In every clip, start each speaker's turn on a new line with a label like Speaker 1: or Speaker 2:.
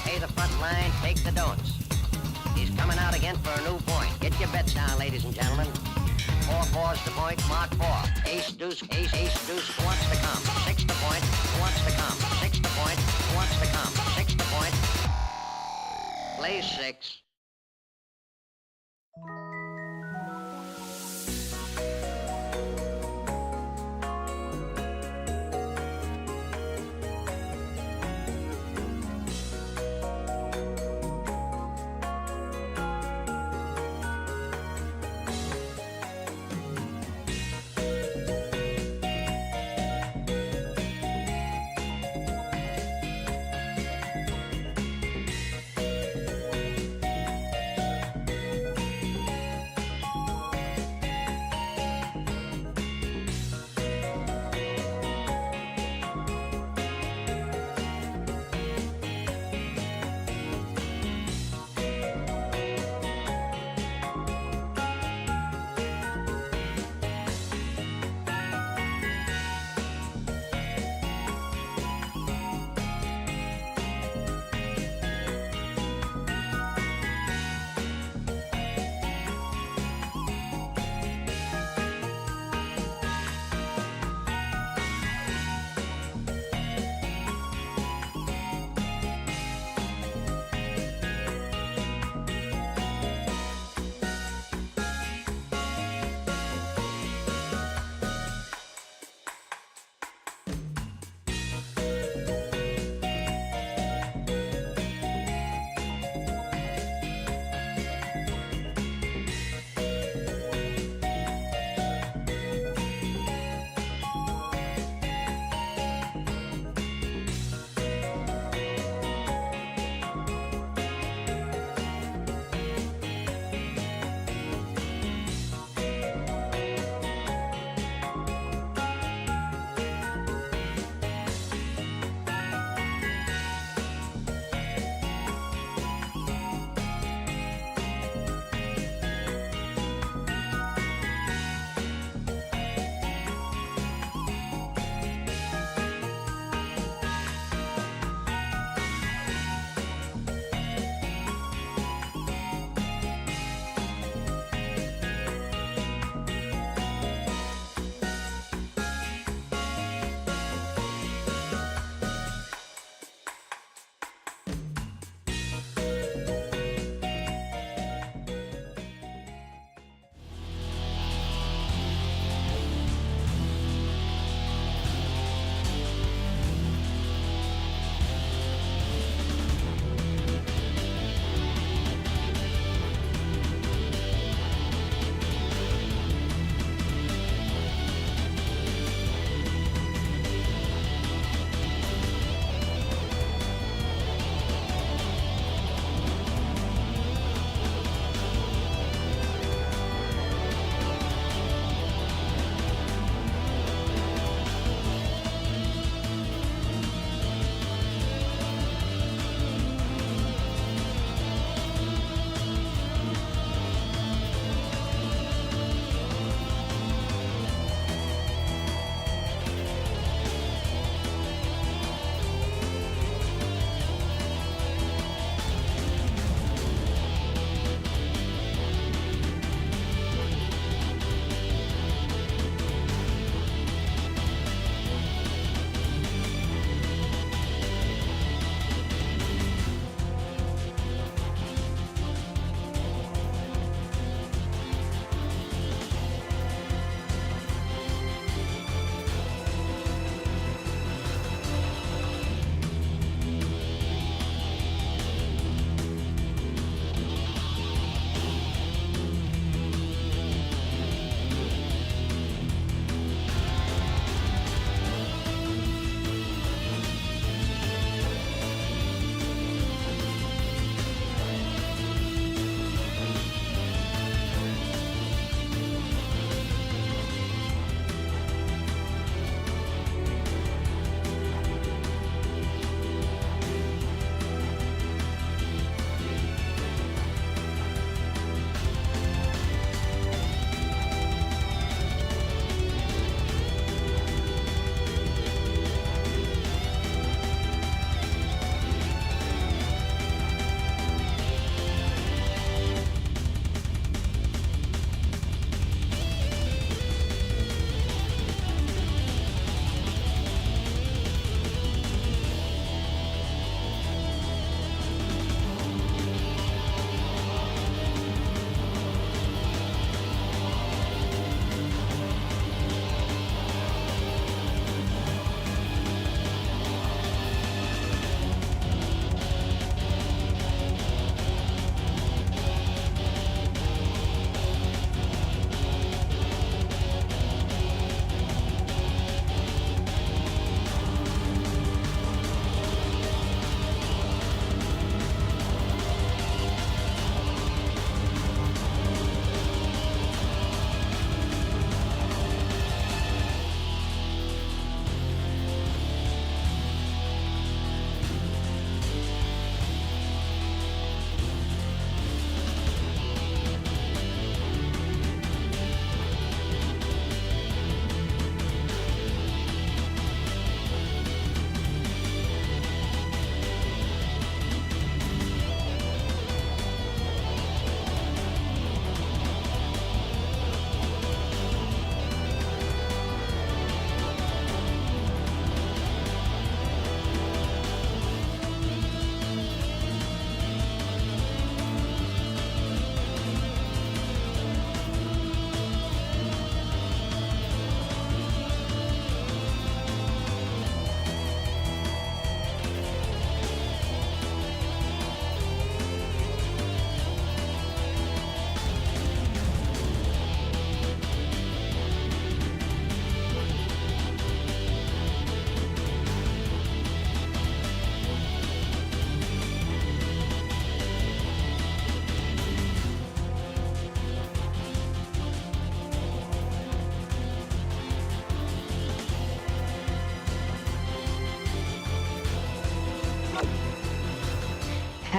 Speaker 1: pay the front line, take the don'ts. He's coming out again for a new point. Get your bets down, ladies and gentlemen. 4-4's the point, mark 4. Ace, deuce, ace, ace, deuce, who wants to come? 6 the point, who wants to come? 6 the point, who wants to come? 6 the point. Play 6.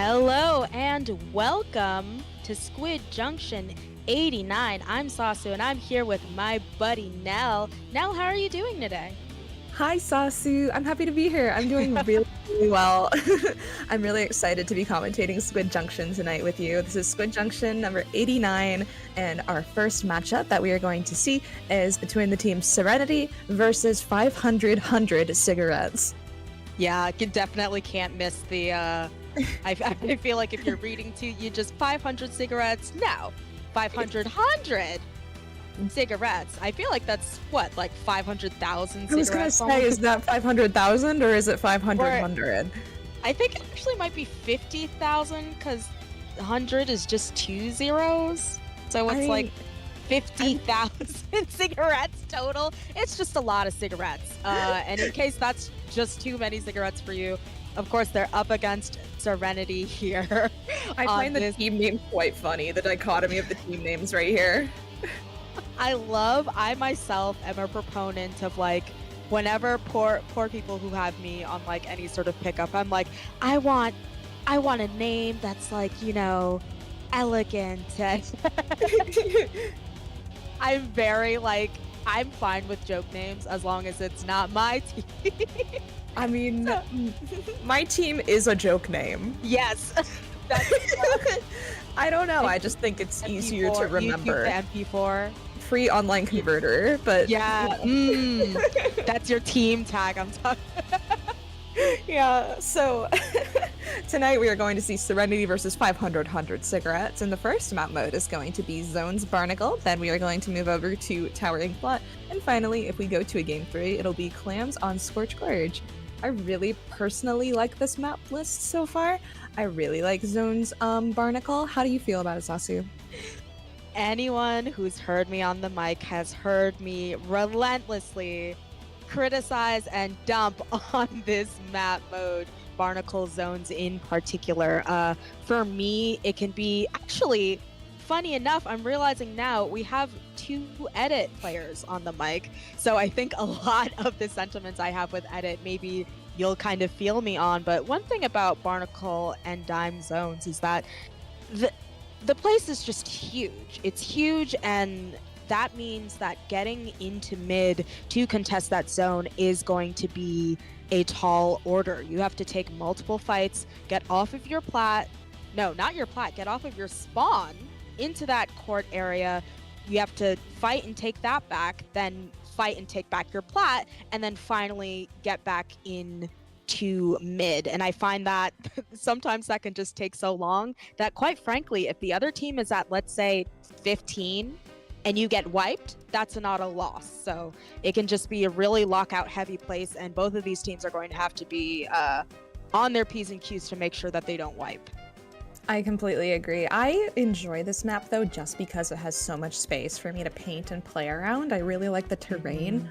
Speaker 2: Hello and welcome to Squid Junction 89. I'm Sasu and I'm here with my buddy Nell. Nell, how are you doing today?
Speaker 3: Hi, Sasu. I'm happy to be here. I'm doing really well. I'm really excited to be commentating Squid Junction tonight with you. This is Squid Junction number 89, and our first matchup that we are going to see is between the team Serenity versus 500 cigarettes.
Speaker 2: Yeah, definitely can't miss the, I feel like if you're reading to you just 500 cigarettes, no, 500 cigarettes. I feel like that's what, like 500,000 cigarettes?
Speaker 3: I was going to say, is that 500,000 or is it 500?
Speaker 2: I think it actually might be 50,000 because 100 is just 2 zeros. So it's like 50,000 cigarettes total. It's just a lot of cigarettes. And in case that's just too many cigarettes for you, of course, they're up against Serenity here.
Speaker 3: I find the team name quite funny, the dichotomy of the team names right here.
Speaker 2: I myself am a proponent of like, whenever poor people who have me on like any sort of pickup, I'm like, I want a name that's like, you know, elegant. And I'm very like, I'm fine with joke names as long as it's not my team.
Speaker 3: I mean, my team is a joke name.
Speaker 2: Yes.
Speaker 3: I don't know. I just think it's easier to remember.
Speaker 2: MP4.
Speaker 3: Free online converter, but
Speaker 2: yeah, that's your team tag. I'm talking.
Speaker 3: Yeah. So tonight we are going to see Serenity versus 500 cigarettes, and the first map mode is going to be Zones Barnacle. Then we are going to move over to Towering Plot, and finally, if we go to a game 3, it'll be Clams on Scorch Gorge. I really personally like this map list so far. I really like Zones Barnacle. How do you feel about it, Sasu?
Speaker 2: Anyone who's heard me on the mic has heard me relentlessly criticize and dump on this map mode, Barnacle Zones in particular. For me, it can be actually funny enough. I'm realizing now we have 2 edit players on the mic, so I think a lot of the sentiments I have with edit maybe you'll kind of feel me on. But one thing about Barnacle and Dime Zones is that the place is just huge. It's huge, and that means that getting into mid to contest that zone is going to be a tall order. You have to take multiple fights, get off of your plat. No, not your plat. Get off of your spawn into that court area. You have to fight and take that back, then fight and take back your plat, and then finally get back in to mid. And I find that sometimes that can just take so long that, quite frankly, if the other team is at, let's say, 15 and you get wiped, that's not a loss. So it can just be a really lockout heavy place, and both of these teams are going to have to be on their P's and Q's to make sure that they don't wipe.
Speaker 3: I completely agree. I enjoy this map though just because it has so much space for me to paint and play around. I really like the terrain.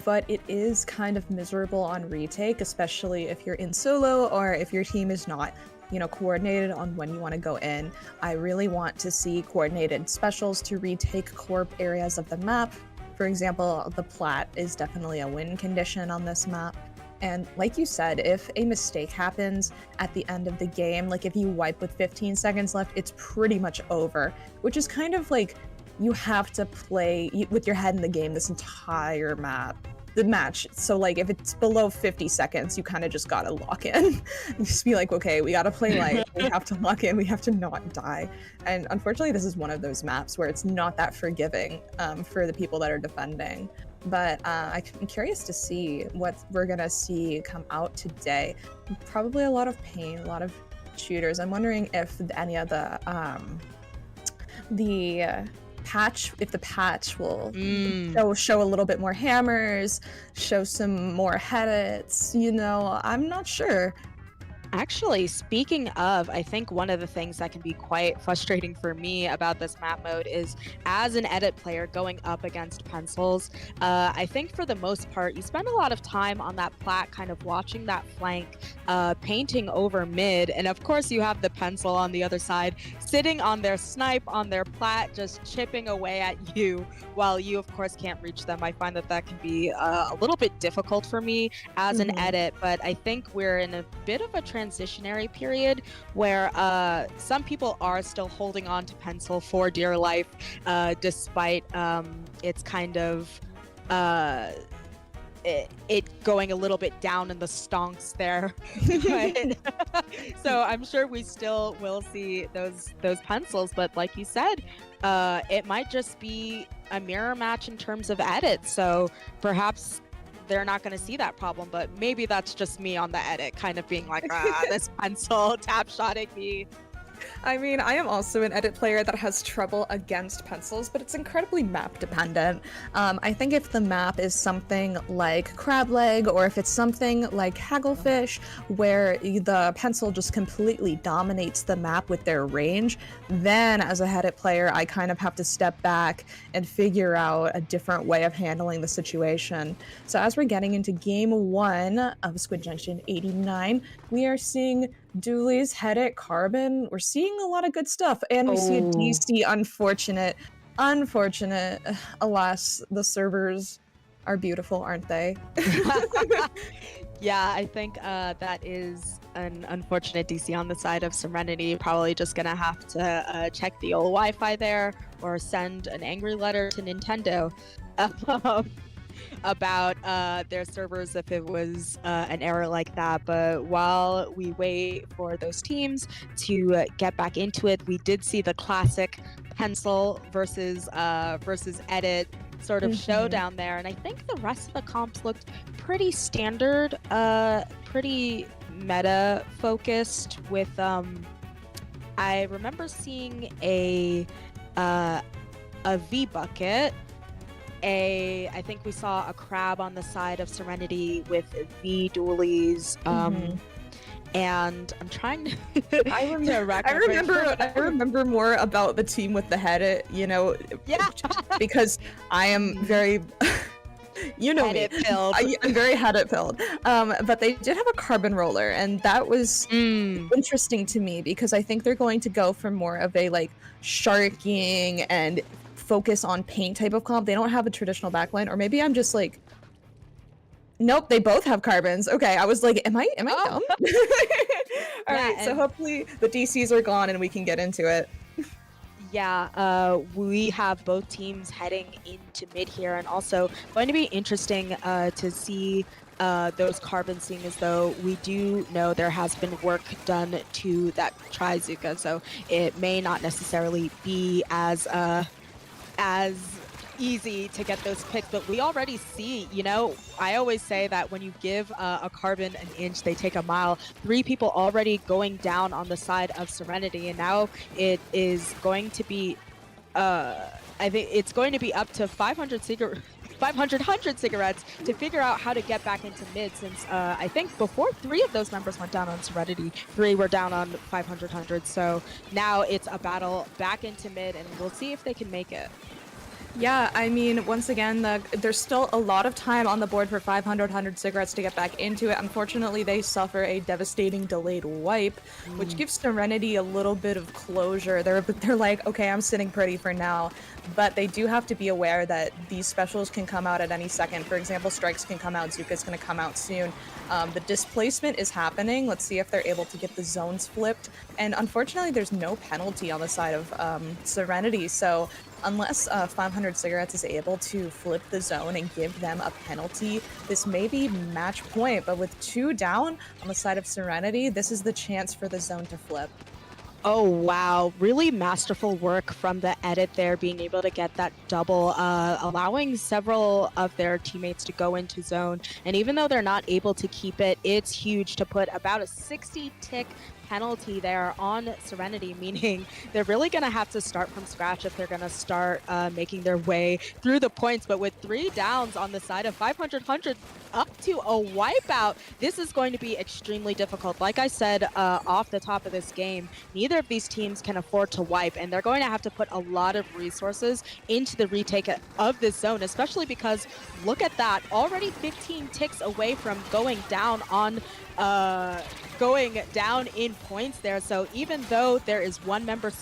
Speaker 3: But it is kind of miserable on retake, especially if you're in solo or if your team is not, you know, coordinated on when you want to go in. I really want to see coordinated specials to retake corp areas of the map. For example, the plat is definitely a win condition on this map. And like you said, if a mistake happens at the end of the game, like if you wipe with 15 seconds left, it's pretty much over, which is kind of like, you have to play with your head in the game this entire match. So like if it's below 50 seconds, you kind of just gotta lock in. You just be like, okay, we gotta play life. We have to lock in. We have to not die. And unfortunately, this is one of those maps where it's not that forgiving for the people that are defending. But I'm curious to see what we're gonna see come out today. Probably a lot of pain, a lot of shooters. I'm wondering if any of the patch, if the patch will show a little bit more hammers, show some more headits, you know, I'm not sure.
Speaker 2: Actually, speaking of, I think one of the things that can be quite frustrating for me about this map mode is, as an edit player going up against pencils, I think for the most part, you spend a lot of time on that plat, kind of watching that flank, painting over mid, and of course you have the pencil on the other side, sitting on their snipe, on their plat, just chipping away at you, while you of course can't reach them. I find that that can be a little bit difficult for me as an edit, but I think we're in a bit of a transition transitionary period where some people are still holding on to Pencil for dear life, despite its kind of it going a little bit down in the stonks there. But, so I'm sure we still will see those pencils, but like you said, it might just be a mirror match in terms of edit. So perhaps they're not going to see that problem, but maybe that's just me on the edit kind of being like, this pencil tap shotting me.
Speaker 3: I mean, I am also an edit player that has trouble against pencils, but it's incredibly map dependent. I think if the map is something like Crab Leg, or if it's something like Hagglefish, where the pencil just completely dominates the map with their range, then as a edit player, I kind of have to step back and figure out a different way of handling the situation. So as we're getting into game 1 of Squid Junction 89, we are seeing Dooley's head at Carbon. We're seeing a lot of good stuff, and we see a DC unfortunate. Alas, the servers are beautiful, aren't they?
Speaker 2: Yeah, I think that is an unfortunate DC on the side of Serenity. Probably just gonna have to check the old Wi-Fi there, or send an angry letter to Nintendo. About their servers if it was an error like that. But while we wait for those teams to get back into it, we did see the classic pencil versus edit sort of showdown there, and I think the rest of the comps looked pretty standard, pretty meta focused. With I remember seeing a V bucket. I think we saw a crab on the side of Serenity with the dualies. And I'm trying to
Speaker 3: I remember more about the team with the head,
Speaker 2: yeah.
Speaker 3: because I am very you know me. I'm very head pilled. But they did have a carbon roller, and that was interesting to me because I think they're going to go for more of a like sharking and focus on paint type of comp. They don't have a traditional backline, or maybe I'm just like, nope, they both have carbons. Okay, I was like, am I dumb? All right, so hopefully the DCs are gone and we can get into it.
Speaker 2: Yeah, we have both teams heading into mid here, and also going to be interesting to see those carbons, seeing as though we do know there has been work done to that Trizuka, so it may not necessarily be as easy to get those picks, but we already see, I always say that when you give a carbon an inch, they take a mile. 3 people already going down on the side of Serenity, and now it is going to be, I think it's going to be up to 500 cigarettes to figure out how to get back into mid, since I think before 3 of those members went down on Serenity, 3 were down on 500. So now it's a battle back into mid, and we'll see if they can make it.
Speaker 3: Yeah, I mean, once again, there's still a lot of time on the board for 500 cigarettes to get back into it. Unfortunately, they suffer a devastating delayed wipe, which gives Serenity a little bit of closure. They're like, okay, I'm sitting pretty for now, but they do have to be aware that these specials can come out at any second. For example, Strikes can come out, Zuka's going to come out soon. The displacement is happening. Let's see if they're able to get the zones flipped. And unfortunately, there's no penalty on the side of Serenity, so unless 500 cigarettes is able to flip the zone and give them a penalty, this may be match point. But with 2 down on the side of Serenity, this is the chance for the zone to flip.
Speaker 2: Oh, wow. Really masterful work from the edit there, being able to get that double, allowing several of their teammates to go into zone. And even though they're not able to keep it, it's huge to put about a 60-tick penalty there on Serenity, meaning they're really going to have to start from scratch if they're going to start making their way through the points. But with 3 downs on the side of 500 up to a wipeout, this is going to be extremely difficult. Like I said off the top of this game, neither of these teams can afford to wipe, and they're going to have to put a lot of resources into the retake of this zone, especially because look at that, already 15 ticks away from going down on in points there. So even though there is 1 member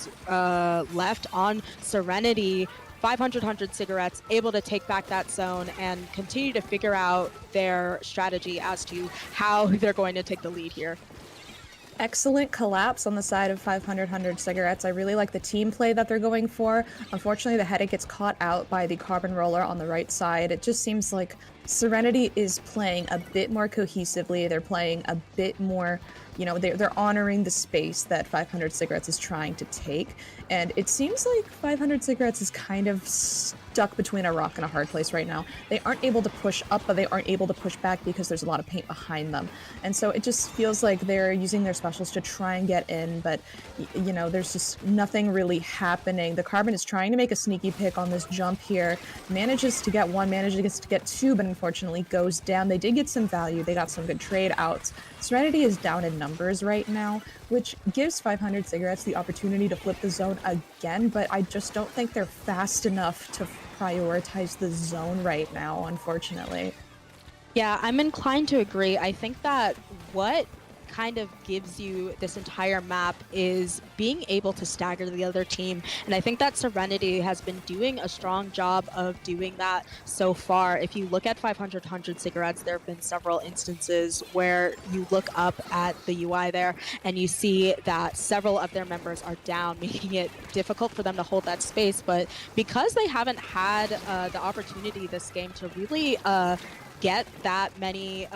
Speaker 2: left on Serenity, 500 cigarettes able to take back that zone and continue to figure out their strategy as to how they're going to take the lead here.
Speaker 3: excellent collapse on the side of 500 cigarettes. I really like the team play that they're going for. Unfortunately, the headache gets caught out by the carbon roller on the right side. It just seems like Serenity is playing a bit more cohesively. They're playing a bit more, they're honoring the space that 500 cigarettes is trying to take. And it seems like 500 cigarettes is kind of stuck between a rock and a hard place right now. They aren't able to push up, but they aren't able to push back because there's a lot of paint behind them. And so it just feels like they're using their specials to try and get in, but there's just nothing really happening. The Carbon is trying to make a sneaky pick on this jump here, manages to get one, manages to get two, but unfortunately goes down. They did get some value. They got some good trade outs. Serenity is down in numbers right now, which gives 500 cigarettes the opportunity to flip the zone again, but I just don't think they're fast enough to prioritize the zone right now, unfortunately.
Speaker 2: Yeah, I'm inclined to agree. I think that what kind of gives you this entire map is being able to stagger the other team. And I think that Serenity has been doing a strong job of doing that so far. If you look at 500 cigarettes, there have been several instances where you look up at the UI there and you see that several of their members are down, making it difficult for them to hold that space. But because they haven't had the opportunity this game to really get that many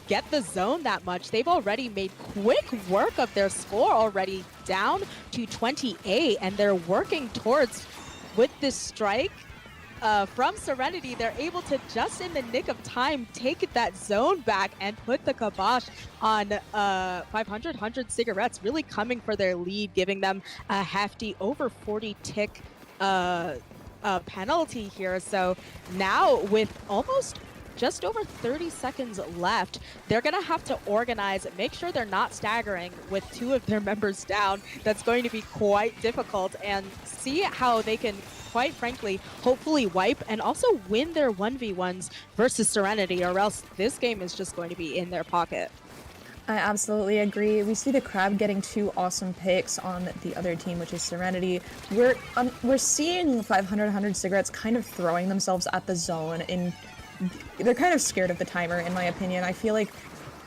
Speaker 2: get the zone that much, they've already made quick work of their score, already down to 28, and they're working towards, with this strike from Serenity, they're able to just in the nick of time take that zone back and put the kibosh on 500 cigarettes, really coming for their lead, giving them a hefty over 40 tick penalty here. So now with almost just over 30 seconds left, they're going to have to organize, make sure they're not staggering with two of their members down. That's going to be quite difficult, and see how they can, quite frankly, hopefully wipe and also win their 1v1s versus Serenity, or else this game is just going to be in their pocket.
Speaker 3: I absolutely agree. We see the Crab getting two awesome picks on the other team, which is Serenity. We're seeing 500 cigarettes kind of throwing themselves at the zone, and they're kind of scared of the timer, in my opinion. I feel like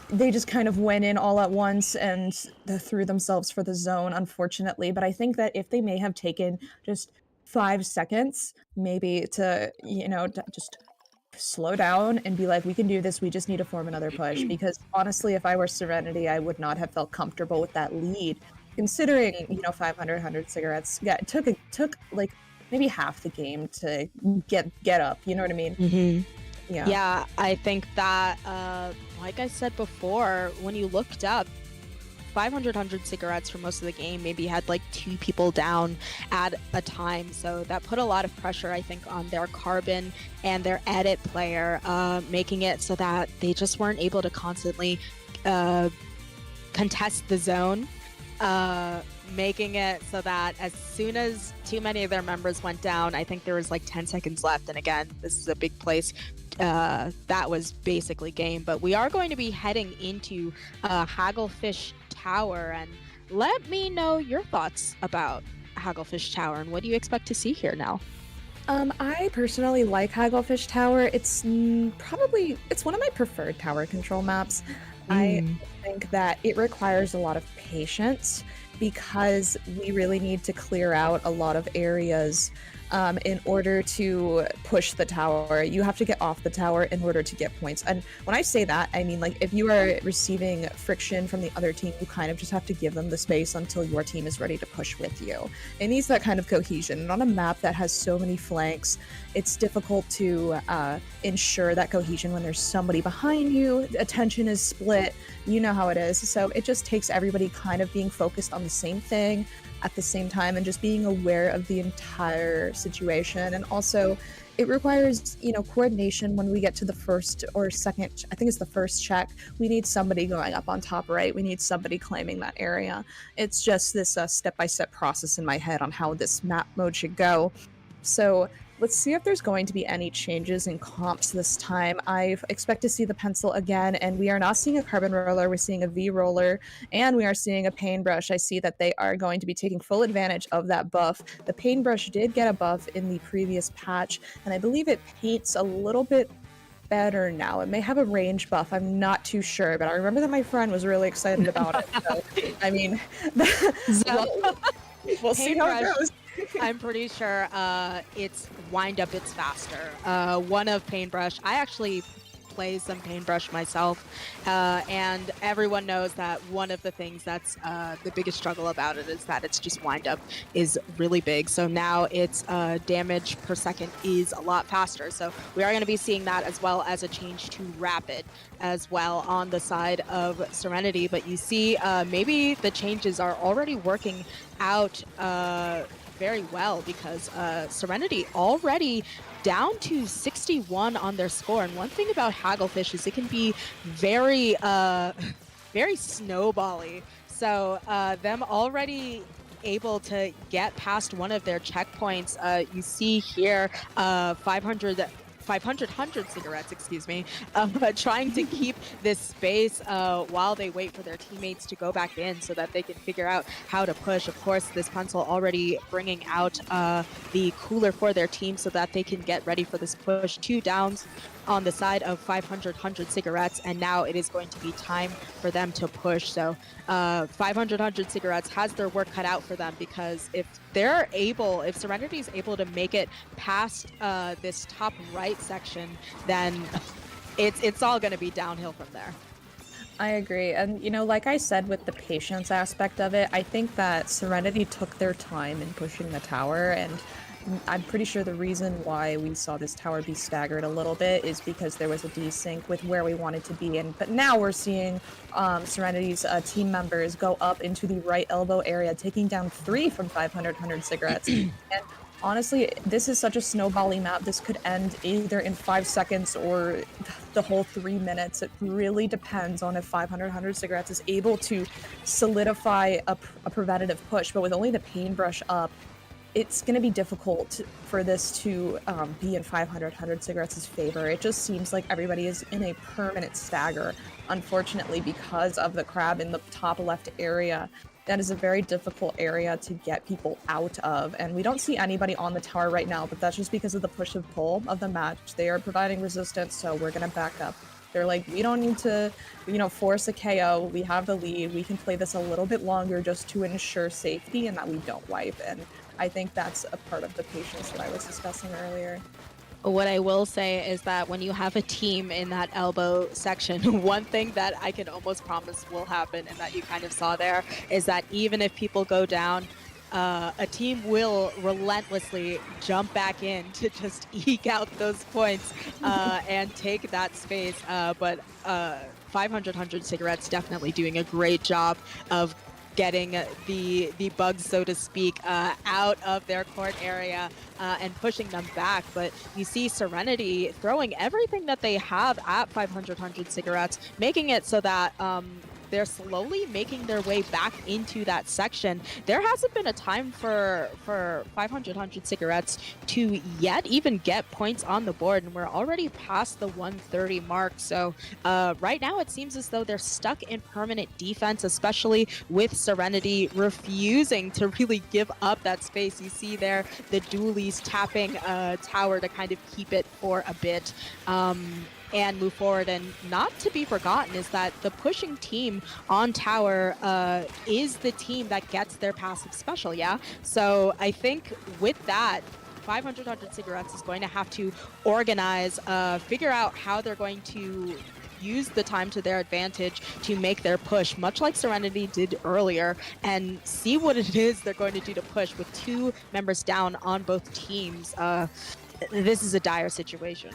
Speaker 3: they just kind of went in all at once and threw themselves for the zone, unfortunately. But I think that if they may have taken just 5 seconds, maybe to, just slow down and be like, we can do this, we just need to form another push. Because honestly, if I were Serenity, I would not have felt comfortable with that lead, considering 500 cigarettes. Yeah, it took like maybe half the game to get up, you know what I mean?
Speaker 2: Mm-hmm.
Speaker 3: Yeah.
Speaker 2: Yeah, I think that, like I said before, when you looked up, 500 cigarettes for most of the game maybe had like 2 people down at a time. So that put a lot of pressure, I think, on their Carbon and their edit player, making it so that they just weren't able to constantly contest the zone, making it so that as soon as too many of their members went down, I think there was like 10 seconds left. And again, this is a big place. That was basically game. But we are going to be heading into Hagglefish Tower, and let me know your thoughts about Hagglefish Tower and what do you expect to see here now?
Speaker 3: I personally like Hagglefish Tower. It's one of my preferred tower control maps. I think that it requires a lot of patience because we really need to clear out a lot of areas in order to push the tower. You have to get off the tower in order to get points. And when I say that, I mean, like, if you are receiving friction from the other team, you kind of just have to give them the space until your team is ready to push with you. It needs that kind of cohesion. And on a map that has so many flanks, it's difficult to ensure that cohesion when there's somebody behind you. Attention is split. You know how it is. So it just takes everybody kind of being focused on the same thing at the same time and just being aware of the entire situation. And also it requires, coordination when we get to the first or second, I think it's the first check. We need somebody going up on top right. We need somebody claiming that area. It's just this step-by-step process in my head on how this map mode should go. So let's see if there's going to be any changes in comps this time. I expect to see the pencil again, and we are not seeing a carbon roller, we're seeing a V roller, and we are seeing a paintbrush. I see that they are going to be taking full advantage of that buff. The paintbrush did get a buff in the previous patch, and I believe it paints a little bit better now. It may have a range buff. I'm not too sure, but I remember that my friend was really excited about it. So, I mean,
Speaker 2: So,
Speaker 3: we'll see how it
Speaker 2: Paintbrush,
Speaker 3: goes.
Speaker 2: I'm pretty sure it's wind up, it's faster. One of Paintbrush, I actually play some Paintbrush myself, and everyone knows that one of the things that's the biggest struggle about it is that it's just wind up is really big. So now its damage per second is a lot faster. So we are going to be seeing that, as well as a change to rapid as well on the side of Serenity. But you see, maybe the changes are already working out very well, because Serenity already down to 61 on their score. And one thing about Hagglefish is it can be very, very snowbally. So them already able to get past one of their checkpoints. You see here 500 cigarettes, excuse me, trying to keep this space while they wait for their teammates to go back in so that they can figure out how to push. Of course, this pencil already bringing out the cooler for their team so that they can get ready for this push. 2 downs on the side of 500 cigarettes, and now it is going to be time for them to push. So 500 cigarettes has their work cut out for them, because if Serenity is able to make it past this top right section, then it's all going to be downhill from there.
Speaker 3: I agree. And, like I said, with the patience aspect of it, I think that Serenity took their time in pushing the tower, and I'm pretty sure the reason why we saw this tower be staggered a little bit is because there was a desync with where we wanted to be in. But now we're seeing Serenity's team members go up into the right elbow area, taking down 3 from 500 cigarettes. And honestly, this is such a snowbally map. This could end either in 5 seconds or the whole 3 minutes. It really depends on if 500 cigarettes is able to solidify a preventative push. But with only the Paintbrush up, it's going to be difficult for this to be in 500 cigarettes' favor. It just seems like everybody is in a permanent stagger, unfortunately, because of the crab in the top left area. That is a very difficult area to get people out of, and we don't see anybody on the tower right now, but that's just because of the push and pull of the match. They are providing resistance, so we're going to back up. They're like, we don't need to, force a KO. We have the lead. We can play this a little bit longer just to ensure safety and that we don't wipe. And I think that's a part of the patience that I was discussing earlier.
Speaker 2: What I will say is that when you have a team in that elbow section, one thing that I can almost promise will happen, and that you kind of saw there, is that even if people go down, a team will relentlessly jump back in to just eke out those points and take that space. But 500 cigarettes definitely doing a great job of getting the bugs, so to speak, out of their court area and pushing them back. But you see Serenity throwing everything that they have at 500 cigarettes, making it so that they're slowly making their way back into that section. There hasn't been a time for 500 cigarettes to yet even get points on the board, and we're already past the 130 mark. So right now it seems as though they're stuck in permanent defense, especially with Serenity refusing to really give up that space. You see there the dualies tapping tower to kind of keep it for a bit. And move forward. And not to be forgotten is that the pushing team on tower is the team that gets their passive special, yeah? So I think with that, 500 cigarettes is going to have to organize, figure out how they're going to use the time to their advantage to make their push, much like Serenity did earlier, and see what it is they're going to do to push with 2 members down on both teams. This is a dire situation.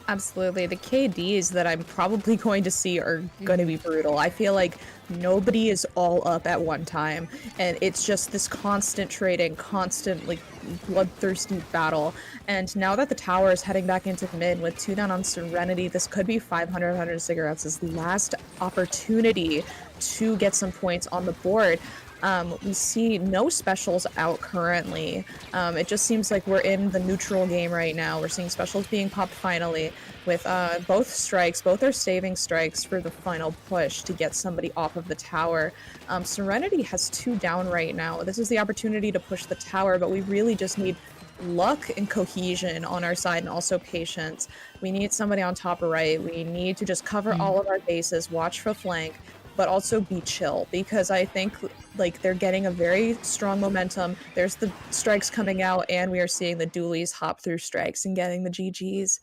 Speaker 3: Absolutely. The KDs that I'm probably going to see are going to be brutal. I feel like nobody is all up at one time, and it's just this constant trading, constant bloodthirsty battle. And now that the tower is heading back into mid with 2 down on Serenity, this could be 500 cigarettes' last opportunity to get some points on the board. We see no specials out currently. It just seems like we're in the neutral game right now. We're seeing specials being popped finally with both strikes. Both are saving strikes for the final push to get somebody off of the tower. Serenity has 2 down right now. This is the opportunity to push the tower, but we really just need luck and cohesion on our side and also patience. We need somebody on top right. We need to just cover all of our bases, watch for flank, but also be chill because I think like they're getting a very strong momentum. There's the strikes coming out and we are seeing the dualies hop through strikes and getting the GGs.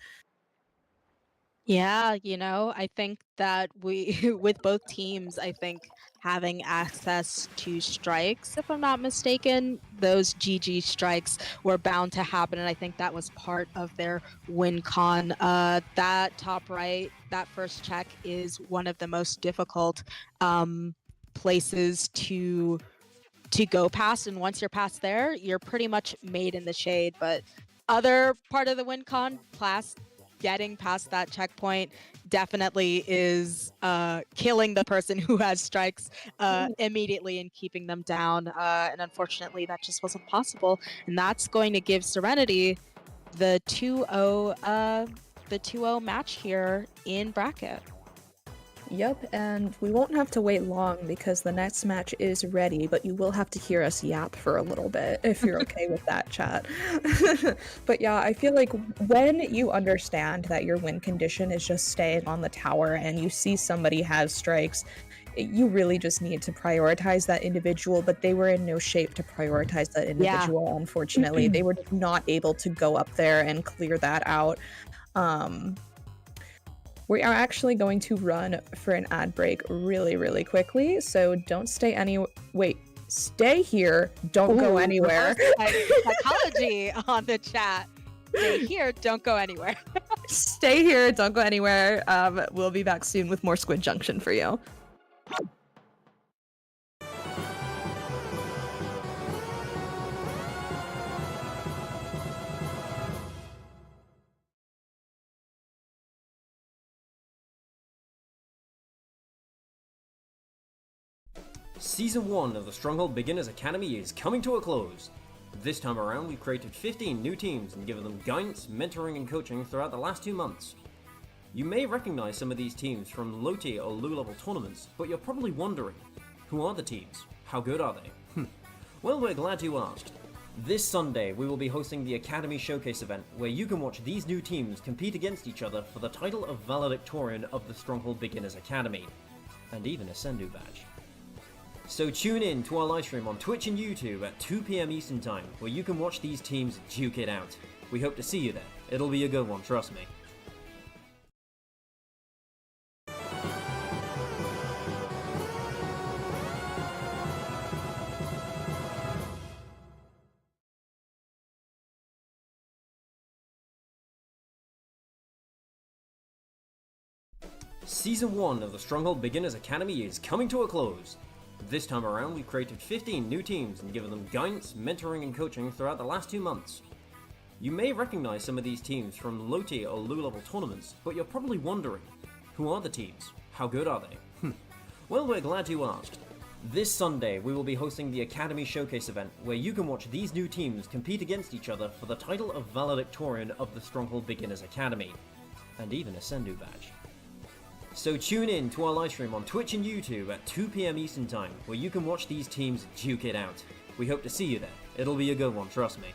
Speaker 2: Yeah, I think that we, with both teams, I think having access to strikes, if I'm not mistaken, those GG strikes were bound to happen. And I think that was part of their win con. That top right, that first check is one of the most difficult places to go past, and once you're past there, you're pretty much made in the shade. But other part of the win con, getting past that checkpoint definitely is killing the person who has strikes immediately and keeping them down. And unfortunately, that just wasn't possible. And that's going to give Serenity the 2-0 match here in bracket.
Speaker 3: Yep, and we won't have to wait long because the next match is ready, but you will have to hear us yap for a little bit if you're okay with that, chat. But yeah, I feel like when you understand that your win condition is just staying on the tower and you see somebody has strikes, you really just need to prioritize that individual, but they were in no shape to prioritize that individual, unfortunately. They were just not able to go up there and clear that out. We are actually going to run for an ad break really, really quickly, so don't stay stay here, don't go anywhere.
Speaker 2: Psychology on the chat. Stay here, don't go anywhere.
Speaker 3: Stay here, don't go anywhere. We'll be back soon with more Squid Junction for you.
Speaker 4: Season 1 of the Stronghold Beginners Academy is coming to a close. This time around, we've created 15 new teams and given them guidance, mentoring, and coaching throughout the last 2 months. You may recognize some of these teams from low tier or low level tournaments, but you're probably wondering, who are the teams? How good are they? Well, we're glad you asked. This Sunday, we will be hosting the Academy Showcase event, where you can watch these new teams compete against each other for the title of Valedictorian of the Stronghold Beginners Academy, and even a Sendu badge. So tune in to our livestream on Twitch and YouTube at 2 PM Eastern Time, where you can watch these teams duke it out. We hope to see you there. It'll be a good one, trust me. Season 1 of the Stronghold Beginners Academy is coming to a close. This time around, we've created 15 new teams and given them guidance, mentoring, and coaching throughout the last 2 months. You may recognize some of these teams from low tier or low level tournaments, but you're probably wondering, who are the teams? How good are they? Well, we're glad you asked. This Sunday, we will be hosting the Academy Showcase event, where you can watch these new teams compete against each other for the title of Valedictorian of the Stronghold Beginners Academy, and even a Sendu badge. So tune in to our livestream on Twitch and YouTube at 2 PM Eastern Time, where you can watch these teams duke it out. We hope to see you there. It'll be a good one, trust me.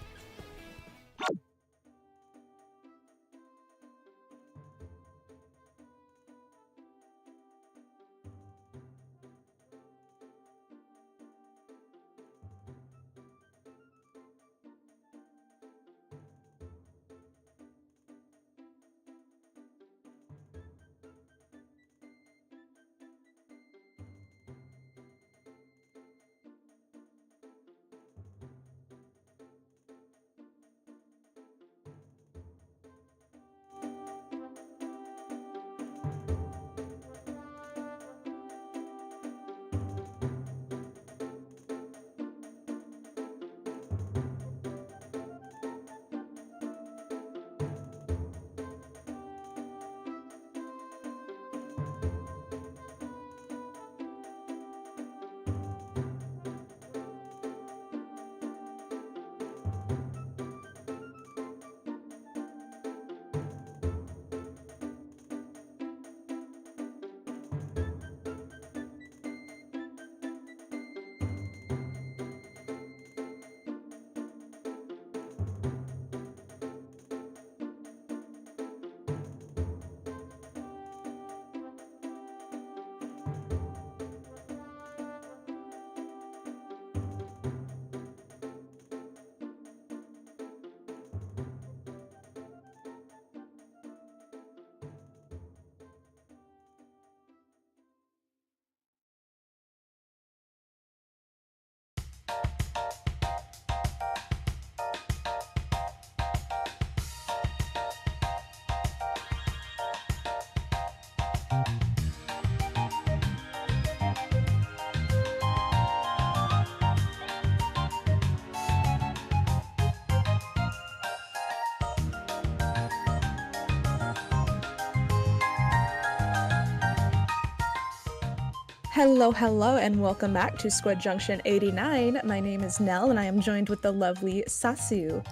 Speaker 3: Hello, and welcome back to Squid Junction 89. My name is Nell, and I am joined with the lovely Sasu.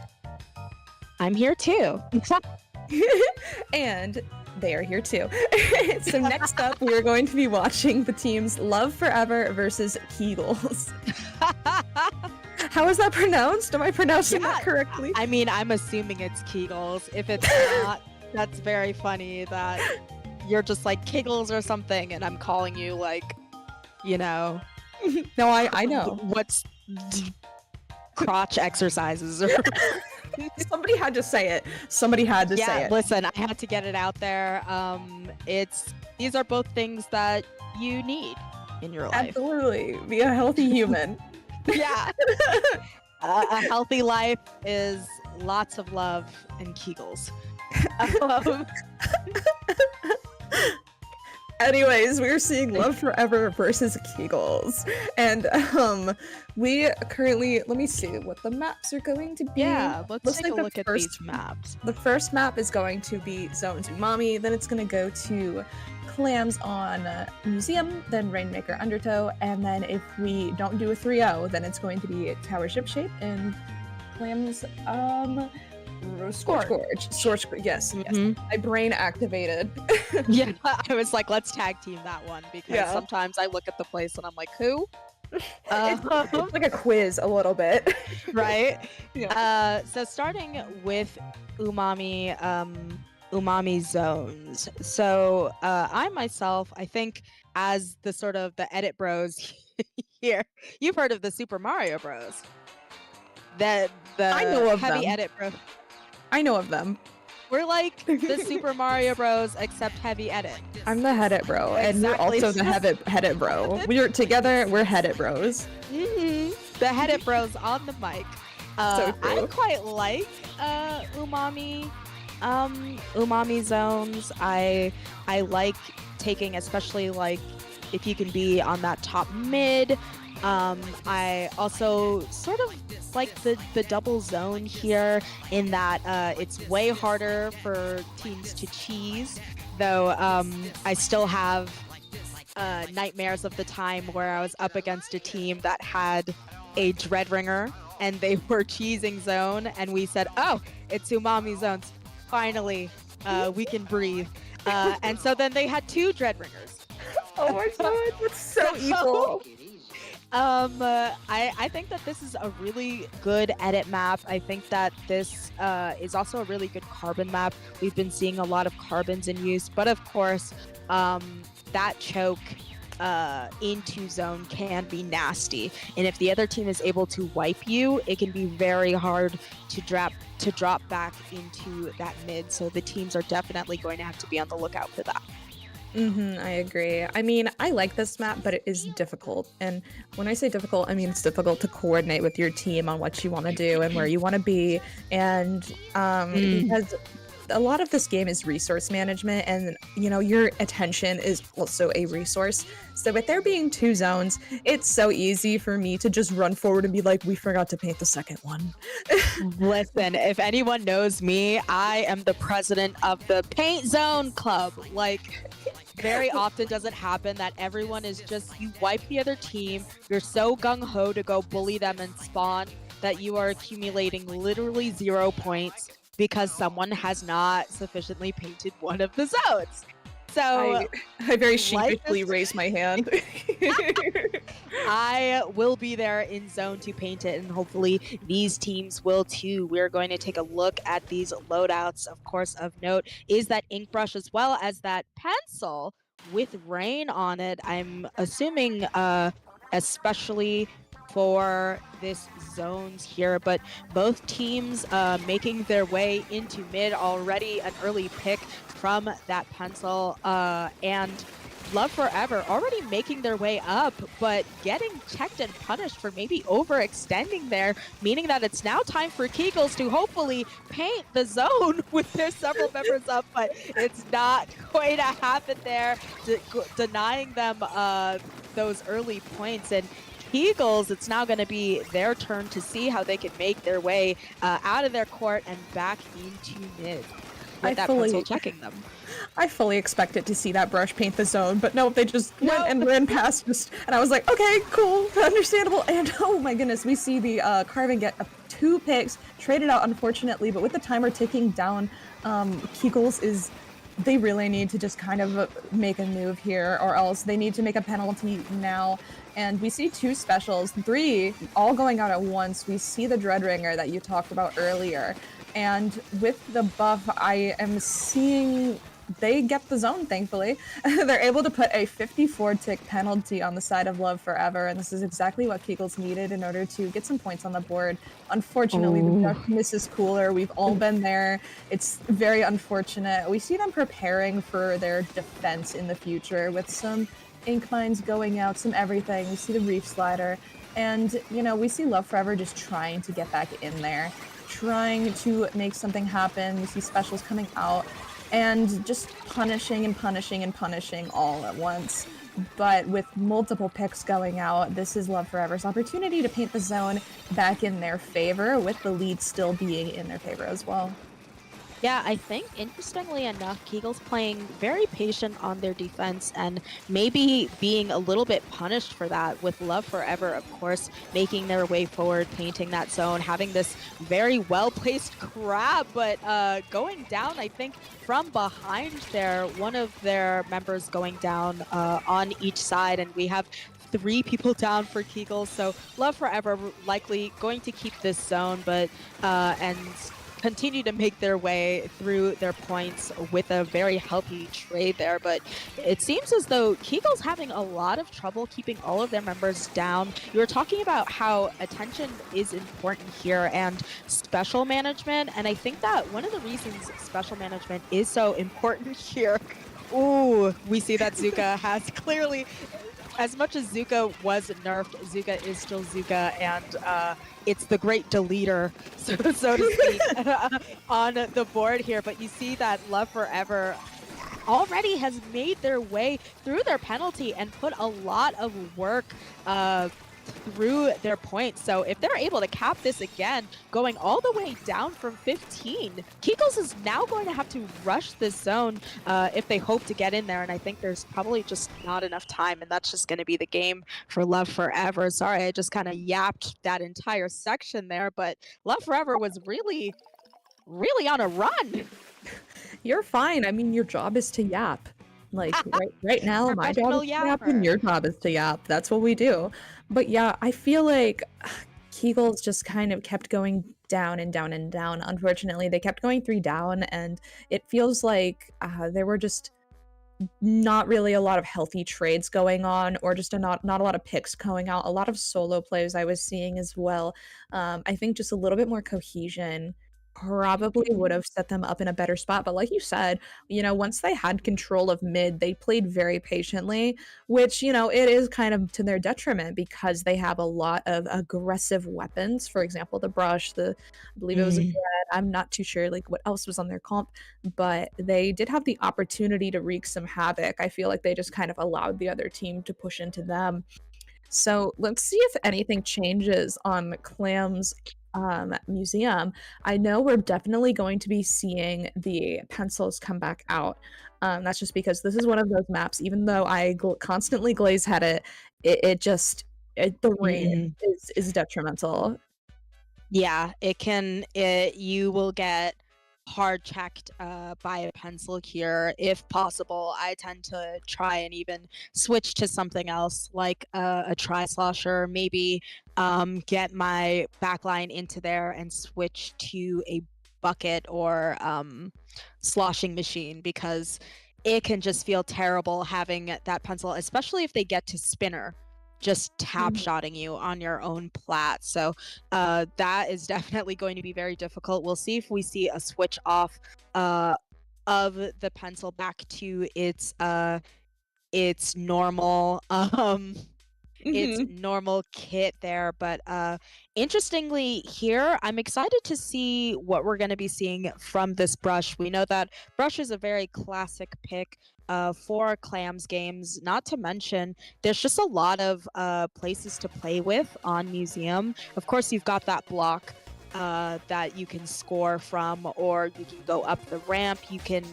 Speaker 2: I'm here too.
Speaker 3: And they are here too. So next up, we are going to be watching the teams Love Forever versus Kegels. How is that pronounced? Am I pronouncing that correctly?
Speaker 2: I mean, I'm assuming it's Kegels. If it's not, that's very funny that you're just like Kegels or something, and I'm calling you like, you know.
Speaker 3: No, I know.
Speaker 2: What's crotch exercises or
Speaker 3: Somebody had to say it. Somebody had to say it.
Speaker 2: Listen, I had to get it out there. These are both things that you need in your life.
Speaker 3: Absolutely. Be a healthy human.
Speaker 2: Yeah. A healthy life is lots of love and Kegels.
Speaker 3: Anyways, we're seeing Love Forever versus Kegels. And we currently, let me see what the maps are going to be.
Speaker 2: Yeah, let's take
Speaker 3: like
Speaker 2: a look at these maps.
Speaker 3: The first map is going to be Zones Umami, then it's going to go to Clams on Museum, then Rainmaker Undertow, and then if we don't do a 3-0, then it's going to be Tower Ship Shape and Clams Scorch Gorge. Yes. My brain activated.
Speaker 2: Yeah, I was like, let's tag team that one because sometimes I look at the place and I'm like, who?
Speaker 3: It's like a quiz a little bit.
Speaker 2: Right? Yeah. So starting with Umami zones. So I myself, I think as the sort of the edit bros here, you've heard of the Super Mario Bros. The
Speaker 3: I know of
Speaker 2: heavy
Speaker 3: them.
Speaker 2: edit bro.
Speaker 3: I know of them.
Speaker 2: We're like the Super Mario Bros except heavy edit.
Speaker 3: I'm the head it bro, and you're
Speaker 2: Exactly.
Speaker 3: also the head it bro. We're together, we're head it bros.
Speaker 2: The head it bros on the mic.
Speaker 3: So
Speaker 2: I
Speaker 3: true.
Speaker 2: quite like umami zones. I like taking, especially like if you can be on that top mid. I also sort of like the double zone here in that it's way harder for teams to cheese, though I still have nightmares of the time where I was up against a team that had a Dreadringer and they were cheesing zone and we said, oh, it's umami zones. Finally, we can breathe. And so then they had 2 Dreadringers.
Speaker 3: Oh my god, that's so evil.
Speaker 2: I think that this is a really good edit map. I think that this is also a really good carbon map. We've been seeing a lot of carbons in use, but of course, that choke into zone can be nasty. And if the other team is able to wipe you, it can be very hard to drop back into that mid. So the teams are definitely going to have to be on the lookout for that.
Speaker 3: I agree. I mean, I like this map, but it is difficult. And when I say difficult, I mean it's difficult to coordinate with your team on what you want to do and where you want to be. And because a lot of this game is resource management, and you know, your attention is also a resource. So with there being 2 zones, it's so easy for me to just run forward and be like, we forgot to paint the second one.
Speaker 2: Listen, if anyone knows me, I am the president of the Paint Zone Club. Like, very often does it happen that everyone is just, you wipe the other team, you're so gung-ho to go bully them and spawn that you are accumulating literally 0 points because someone has not sufficiently painted one of the zones. So
Speaker 3: I very sheepishly raise my hand.
Speaker 2: I will be there in zone to paint it, and hopefully these teams will too. We're going to take a look at these loadouts. Of course, of note is that ink brush as well as that pencil with rain on it. I'm assuming especially for this zones here, but both teams making their way into mid. Already an early pick from that pencil, and Love Forever already making their way up, but getting checked and punished for maybe overextending there, meaning that it's now time for Kegels to hopefully paint the zone with their several members up, but it's not going to happen there, denying them those early points. And Kegels, it's now going to be their turn to see how they can make their way out of their court and back into mid. with that pencil checking them.
Speaker 3: I fully expected to see that brush paint the zone, but no, they just went and ran past just, and I was like, okay, cool, understandable. And oh my goodness, we see the Carving get 2 picks, traded out unfortunately, but with the timer ticking down, Kegels they really need to just kind of make a move here, or else they need to make a penalty now. And we see 2 specials, 3 all going out at once. We see the Dreadringer that you talked about earlier. And with the buff, I am seeing they get the zone, thankfully. They're able to put a 54-tick penalty on the side of Love Forever, and this is exactly what Kegels needed in order to get some points on the board. Unfortunately, the darkness is cooler. We've all been there. It's very unfortunate. We see them preparing for their defense in the future with some ink mines going out, some everything. We see the Reef Slider, and, you know, we see Love Forever just trying to get back in there, trying to make something happen. We see specials coming out, and just punishing and punishing and punishing all at once. But with multiple picks going out, this is Love Forever's opportunity to paint the zone back in their favor, with the lead still being in their favor as well.
Speaker 2: Yeah, I think, interestingly enough, Kegel's playing very patient on their defense and maybe being a little bit punished for that, with Love Forever, of course, making their way forward, painting that zone, having this very well-placed grab, but going down, I think, from behind there, one of their members going down on each side, and we have 3 people down for Kegel, so Love Forever likely going to keep this zone, but and continue to make their way through their points with a very healthy trade there. But it seems as though Kegel's having a lot of trouble keeping all of their members down. You were talking about how attention is important here and special management, and I think that one of the reasons special management is so important here, ooh, we see that Zuka has clearly, as much as Zuka was nerfed, Zuka is still Zuka, and it's the great deleter, so to speak, on the board here. But you see that Love Forever already has made their way through their penalty and put a lot of work through their points. So if they're able to cap this again, going all the way down from 15, Kegels is now going to have to rush this zone if they hope to get in there. And I think there's probably just not enough time, and that's just going to be the game for Love Forever. Sorry, I just kind of yapped that entire section there, but Love Forever was really, really on a run.
Speaker 3: You're fine. I mean, your job is to yap. Like, right now, my job is to yap, and your job is to yap. That's what we do. But yeah, I feel like Kegels just kind of kept going down and down and down. Unfortunately, they kept going 3 down, and it feels like there were just not really a lot of healthy trades going on, or just not a lot of picks going out. A lot of solo plays I was seeing as well. I think just a little bit more cohesion probably would have set them up in a better spot. But like you said, you know, once they had control of mid, they played very patiently, which, you know, it is kind of to their detriment because they have a lot of aggressive weapons. For example, the brush, I believe it was a dread. I'm not too sure like what else was on their comp, but they did have the opportunity to wreak some havoc. I feel like they just kind of allowed the other team to push into them. So let's see if anything changes on Clam's museum. I know we're definitely going to be seeing the pencils come back out. That's just because this is one of those maps, even though I constantly glaze head the rain is detrimental.
Speaker 2: Yeah, you will get hard checked by a pencil here if possible. I tend to try and even switch to something else like a tri-slosher, maybe get my backline into there and switch to a bucket or sloshing machine, because it can just feel terrible having that pencil, especially if they get to spinner, just tap shotting you on your own plat. So that is definitely going to be very difficult. We'll see if we see a switch off of the pencil back to its normal its normal kit there. But interestingly here, I'm excited to see what we're going to be seeing from this brush. We know that brush is a very classic pick for Clams games, not to mention there's just a lot of places to play with on Museum. Of course, you've got that block that you can score from, or you can go up the ramp, you can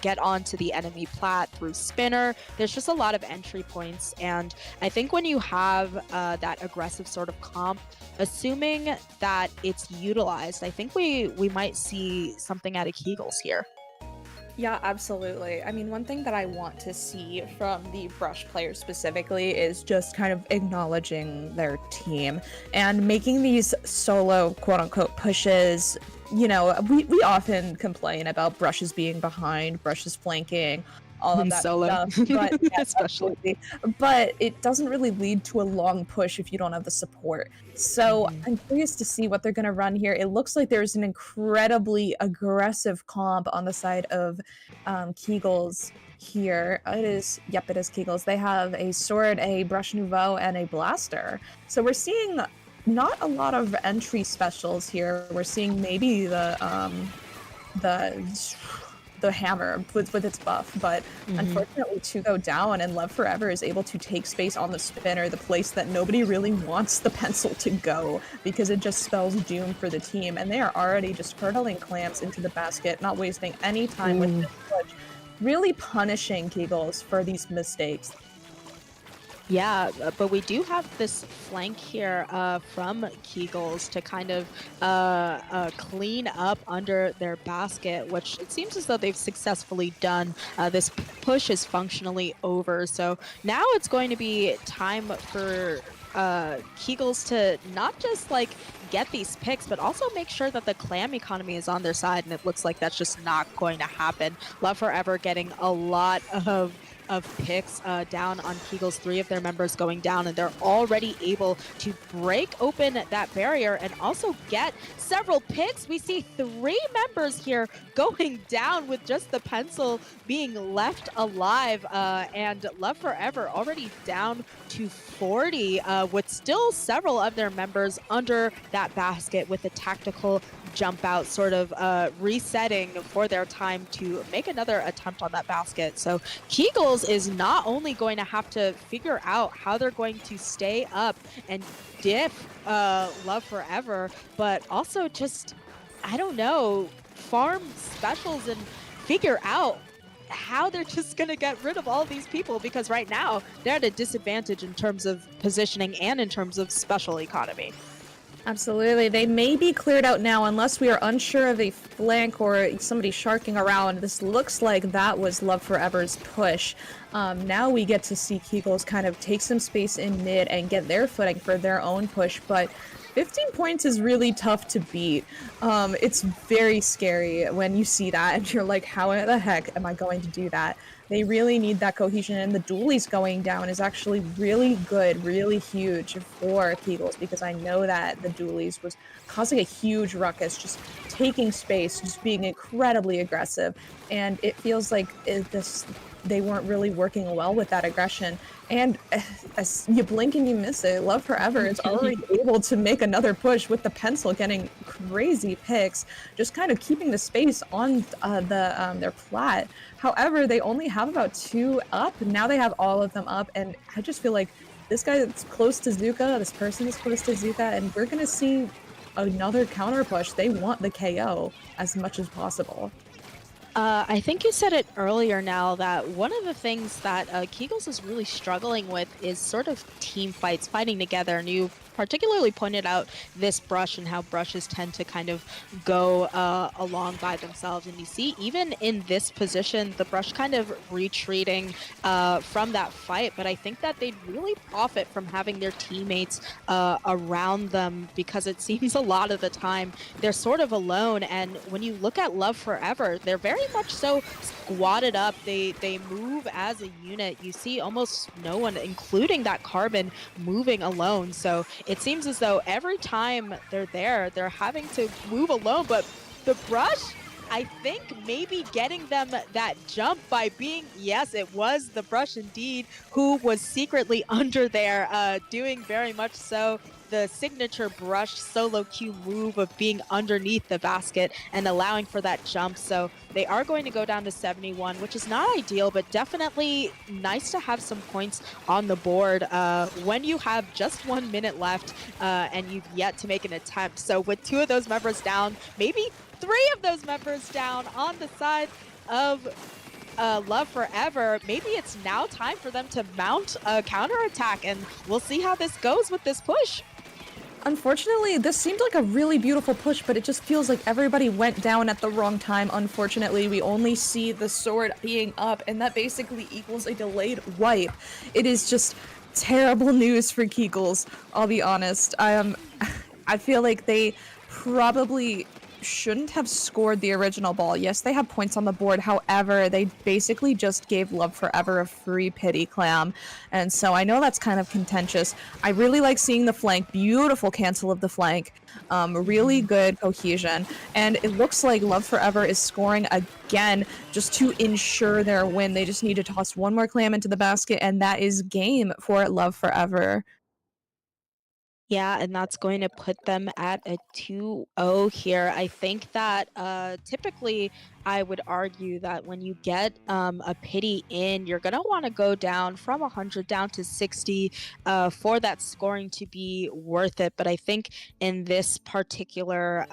Speaker 2: get onto the enemy plat through spinner. There's just a lot of entry points, and I think when you have that aggressive sort of comp, assuming that it's utilized, I think we might see something out of Kegels here.
Speaker 3: Yeah, absolutely. I mean, one thing that I want to see from the Brush players specifically is just kind of acknowledging their team and making these solo quote unquote pushes. You know, we often complain about Brushes being behind, Brushes flanking, all of
Speaker 2: In
Speaker 3: that
Speaker 2: solo,
Speaker 3: stuff. But yeah,
Speaker 2: especially.
Speaker 3: absolutely. But it doesn't really lead to a long push if you don't have the support. So I'm curious to see what they're going to run here. It looks like there's an incredibly aggressive comp on the side of Kegels here. It is Kegels. They have a sword, a brush nouveau, and a blaster. So we're seeing not a lot of entry specials here. We're seeing maybe the hammer with its buff, but unfortunately to go down, and Love Forever is able to take space on the spinner, the place that nobody really wants the pencil to go, because it just spells doom for the team, and they are already just hurtling clamps into the basket, not wasting any time with this push, really punishing Kegels for these mistakes.
Speaker 2: Yeah, but we do have this flank here from Kegels to kind of clean up under their basket, which it seems as though they've successfully done. This push is functionally over, so now it's going to be time for Kegels to not just like get these picks, but also make sure that the clam economy is on their side, and it looks like that's just not going to happen. Love Forever getting a lot of picks down on Kegels, 3 of their members going down, and they're already able to break open that barrier and also get several picks. We see 3 members here going down with just the pencil being left alive, and Love Forever already down to 40 with still several of their members under that basket with a tactical jump out, sort of resetting for their time to make another attempt on that basket. So Kegels is not only going to have to figure out how they're going to stay up and diff Love Forever, but also just, I don't know, farm specials and figure out how they're just going to get rid of all these people, because right now they're at a disadvantage in terms of positioning and in terms of special economy.
Speaker 3: Absolutely. They may be cleared out now unless we are unsure of a flank or somebody sharking around. This looks like that was Love Forever's push. Now we get to see Kegels kind of take some space in mid and get their footing for their own push, but 15 points is really tough to beat. It's very scary when you see that and you're like, how the heck am I going to do that? They really need that cohesion, and the dualies going down is actually really good, really huge for Kegels, because I know that the dualies was causing a huge ruckus, just taking space, just being incredibly aggressive, and it feels like they weren't really working well with that aggression. And as you blink and you miss it, Love Forever is already able to make another push with the pencil, getting crazy picks, just kind of keeping the space on their plat. However, they only have about 2 up. Now they have all of them up, and I just feel like this guy is close to Zuka, this person is close to Zuka, and we're going to see another counter push. They want the KO as much as possible.
Speaker 2: I think you said it earlier now that one of the things that Kegels is really struggling with is sort of team fights, fighting together. And you particularly pointed out this brush and how brushes tend to kind of go along by themselves. And you see, even in this position, the brush kind of retreating from that fight. But I think that they'd really profit from having their teammates around them, because it seems a lot of the time they're sort of alone. And when you look at Love Forever, they're very much so squatted up. They move as a unit. You see almost no one, including that Carbon, moving alone. So it seems as though every time they're there, they're having to move alone. But the brush, I think maybe getting them that jump by being, yes, it was the brush indeed, who was secretly under there, doing very much so the signature brush solo queue move of being underneath the basket and allowing for that jump. So they are going to go down to 71, which is not ideal, but definitely nice to have some points on the board when you have just 1 minute left and you've yet to make an attempt. So with 2 of those members down, maybe 3 of those members down on the side of Love Forever, maybe it's now time for them to mount a counterattack, and we'll see how this goes with this push.
Speaker 3: Unfortunately, this seemed like a really beautiful push, but it just feels like everybody went down at the wrong time. Unfortunately, we only see the sword being up, and that basically equals a delayed wipe. It is just terrible news for Kegels, I'll be honest. I feel like they probably shouldn't have scored the original ball. Yes, they have points on the board. However, they basically just gave Love Forever a free pity clam. And so I know that's kind of contentious. I really like seeing the flank. Beautiful cancel of the flank. Really good cohesion. And it looks like Love Forever is scoring again just to ensure their win. They just need to toss one more clam into the basket, and that is game for Love Forever.
Speaker 2: Yeah, and that's going to put them at a 2-0 here. I think that typically I would argue that when you get a pity in, you're going to want to go down from 100 down to 60 for that scoring to be worth it. But I think in this particular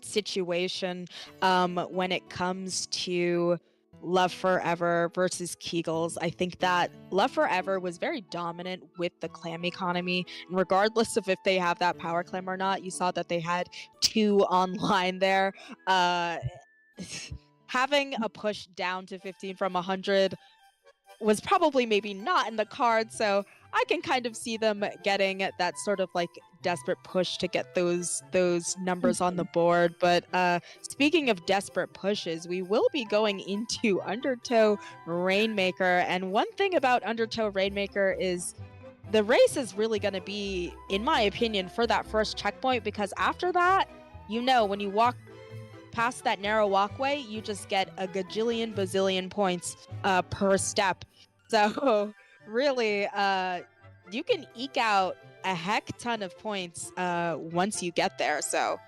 Speaker 2: situation, when it comes to Love Forever versus Kegels, I think that Love Forever was very dominant with the clam economy, and regardless of if they have that power clam or not, you saw that they had 2 online there. Having a push down to 15 from 100 was probably maybe not in the cards, so I can kind of see them getting that sort of like desperate push to get those numbers on the board. But speaking of desperate pushes, we will be going into Undertow Rainmaker, and one thing about Undertow Rainmaker is the race is really going to be, in my opinion, for that first checkpoint, because after that, you know, when you walk past that narrow walkway, you just get a gajillion bazillion points per step. So really, you can eke out a heck ton of points once you get there. So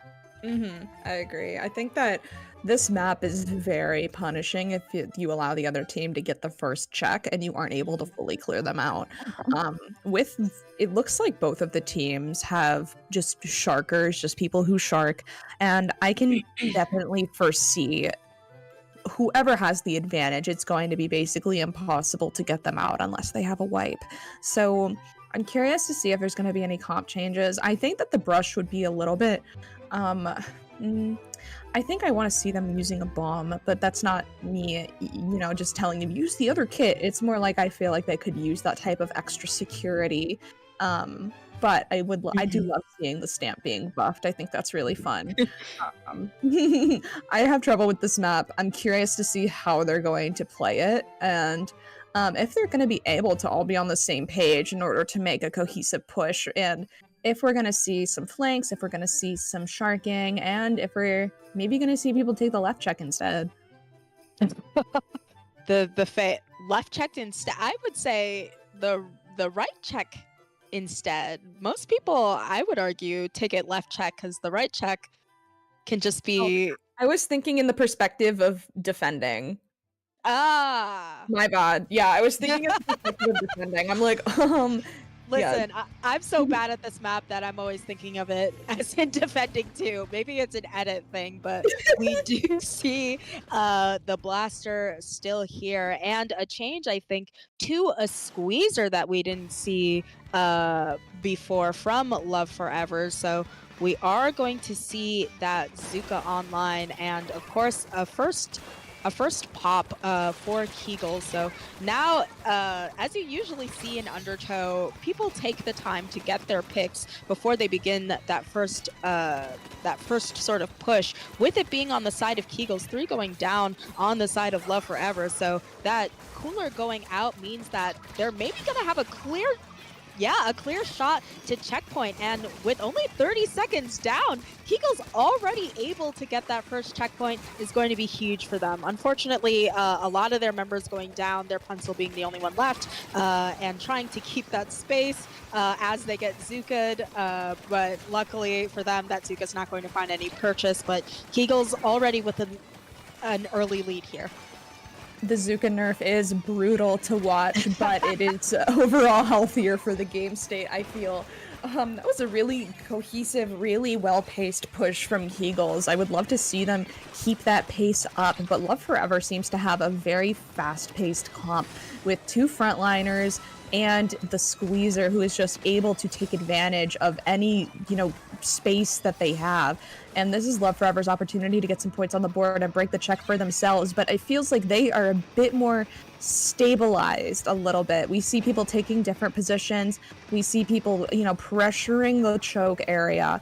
Speaker 3: I agree. I think that this map is very punishing if you allow the other team to get the first check and you aren't able to fully clear them out. It looks like both of the teams have just sharkers, just people who shark, and I can definitely foresee whoever has the advantage, it's going to be basically impossible to get them out unless they have a wipe. So I'm curious to see if there's going to be any comp changes. I think that the brush would be a little bit I think I want to see them using a bomb, but that's not me, just telling them use the other kit. It's more like I feel like they could use that type of extra security. But I do love seeing the stamp being buffed. I think that's really fun. I have trouble with this map. I'm curious to see how they're going to play it, and if they're going to be able to all be on the same page in order to make a cohesive push, and if we're going to see some flanks, if we're going to see some sharking, and if we're maybe going to see people take the left check instead.
Speaker 2: the left checked instead. I would say the right check instead. Most people, I would argue, take it left check because the right check can just be.
Speaker 3: Oh, I was thinking in the perspective of defending. My bad. Yeah, I was thinking of the perspective of defending. I'm like,
Speaker 2: Listen,
Speaker 3: yeah.
Speaker 2: I'm so bad at this map that I'm always thinking of it as in defending too. Maybe it's an edit thing, but we do see the blaster still here, and a change, I think, to a squeezer that we didn't see before from Love Forever. So we are going to see that Zuka online, and of course a first pop for Kegel. So now, as you usually see in Undertow, people take the time to get their picks before they begin that first sort of push, with it being on the side of Kegel's, 3 going down on the side of Love Forever. So that cooler going out means that they're maybe going to have a clear yeah, a clear shot to checkpoint, and with only 30 seconds down, Keagle's already able to get that first checkpoint is going to be huge for them. Unfortunately, a lot of their members going down, their pencil being the only one left, and trying to keep that space as they get Zuka'd, but luckily for them, that Zuka's not going to find any purchase, but Keagle's already with an early lead here.
Speaker 3: The Zuka nerf is brutal to watch, but it is overall healthier for the game state, I feel. That was a really cohesive, really well-paced push from Keagles. I would love to see them keep that pace up, but Love Forever seems to have a very fast-paced comp with 2 frontliners and the Squeezer, who is just able to take advantage of any, space that they have. And this is Love Forever's opportunity to get some points on the board and break the check for themselves, but it feels like they are a bit more stabilized a little bit. We see people taking different positions. We see people, pressuring the choke area,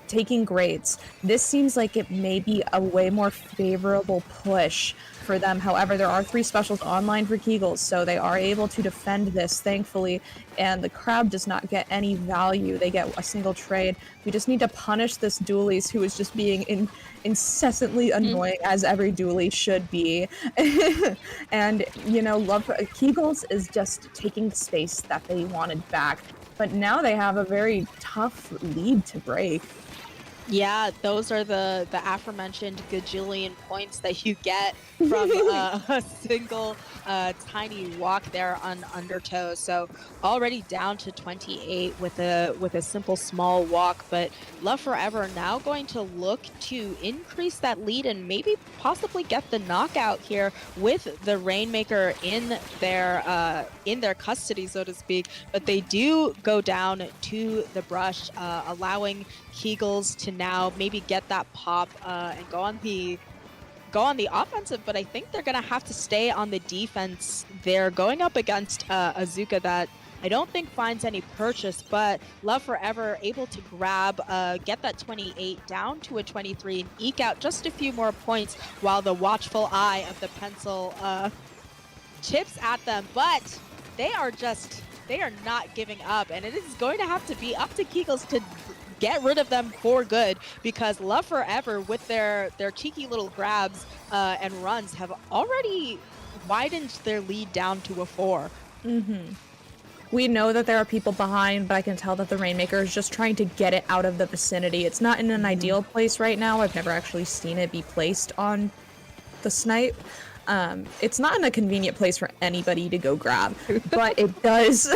Speaker 3: taking grades. This seems like it may be a way more favorable push for them. However, there are 3 specials online for Keagles, so they are able to defend this, thankfully, and the crowd does not get any value. They get a single trade. We just need to punish this Dualies, who is just being incessantly annoying, as every dually should be. And, Keagles is just taking the space that they wanted back, but now they have a very tough lead to break.
Speaker 2: Yeah, those are the aforementioned gajillion points that you get from a single tiny walk there on Undertow. So already down to 28 with a simple small walk, but Love Forever now going to look to increase that lead and maybe possibly get the knockout here with the Rainmaker in their custody, so to speak. But they do go down to the brush, allowing Keagles to now maybe get that pop and go on the offensive, but I think they're gonna have to stay on the defense. They're going up against a Zuka that I don't think finds any purchase, but Love Forever able to grab, get that 28 down to a 23 and eke out just a few more points while the watchful eye of the pencil chips at them, but they are not giving up, and it is going to have to be up to Keagles to get rid of them for good, because Love Forever with their cheeky little grabs and runs have already widened their lead down to a 4.
Speaker 3: We know that there are people behind, but I can tell that the Rainmaker is just trying to get it out of the vicinity. It's not in an ideal place right now. I've never actually seen it be placed on the snipe. It's not in a convenient place for anybody to go grab, but it does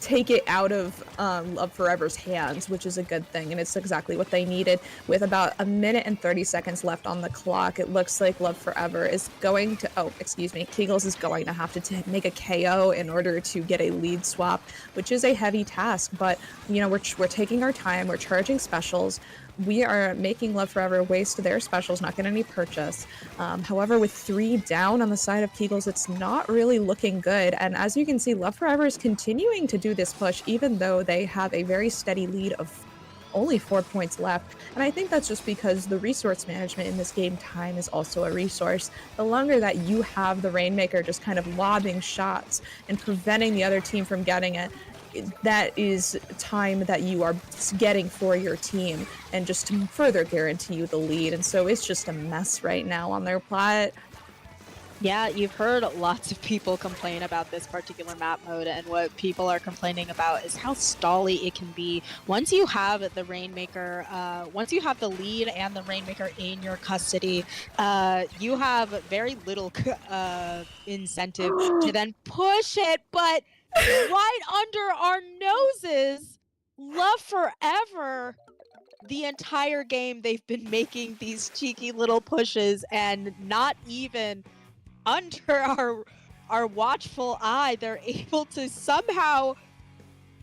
Speaker 3: take it out of Love Forever's hands, which is a good thing, and it's exactly what they needed. With about 1 minute and 30 seconds left on the clock, it looks like Love Forever is going to, Keagles is going to have to make a KO in order to get a lead swap, which is a heavy task, but, we're taking our time, we're charging specials. We are making Love Forever waste their specials, not get any purchase. However, with 3 down on the side of Keagles, it's not really looking good. And as you can see, Love Forever is continuing to do this push, even though they have a very steady lead of only 4 points left. And I think that's just because the resource management in this game, time is also a resource. The longer that you have the Rainmaker just kind of lobbing shots and preventing the other team from getting it, that is time that you are getting for your team and just to further guarantee you the lead. And so it's just a mess right now on their plot.
Speaker 2: Yeah, you've heard lots of people complain about this particular map mode, and what people are complaining about is how stally it can be. Once you have the Rainmaker, once you have the lead and the Rainmaker in your custody, you have very little incentive to then push it, but right under our noses, Love Forever, the entire game they've been making these cheeky little pushes, and not even under our watchful eye, they're able to somehow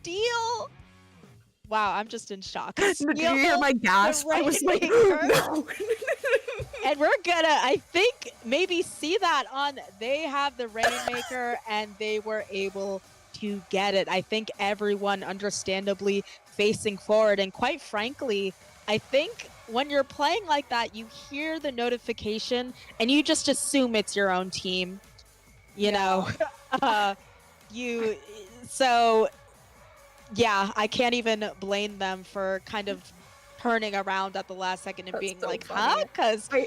Speaker 2: steal. Wow, I'm just in shock.
Speaker 3: Did you hear my gasp? I was like, no.
Speaker 2: And we're gonna, I think, maybe see that on, they have the Rainmaker and they were able to get it. I think everyone understandably facing forward, and quite frankly, I think when you're playing like that, you hear the notification and you just assume it's your own team, so Yeah, I can't even blame them for kind of turning around at the last second and
Speaker 3: That's
Speaker 2: being
Speaker 3: so
Speaker 2: like, huh?
Speaker 3: funny.
Speaker 2: Because
Speaker 3: I,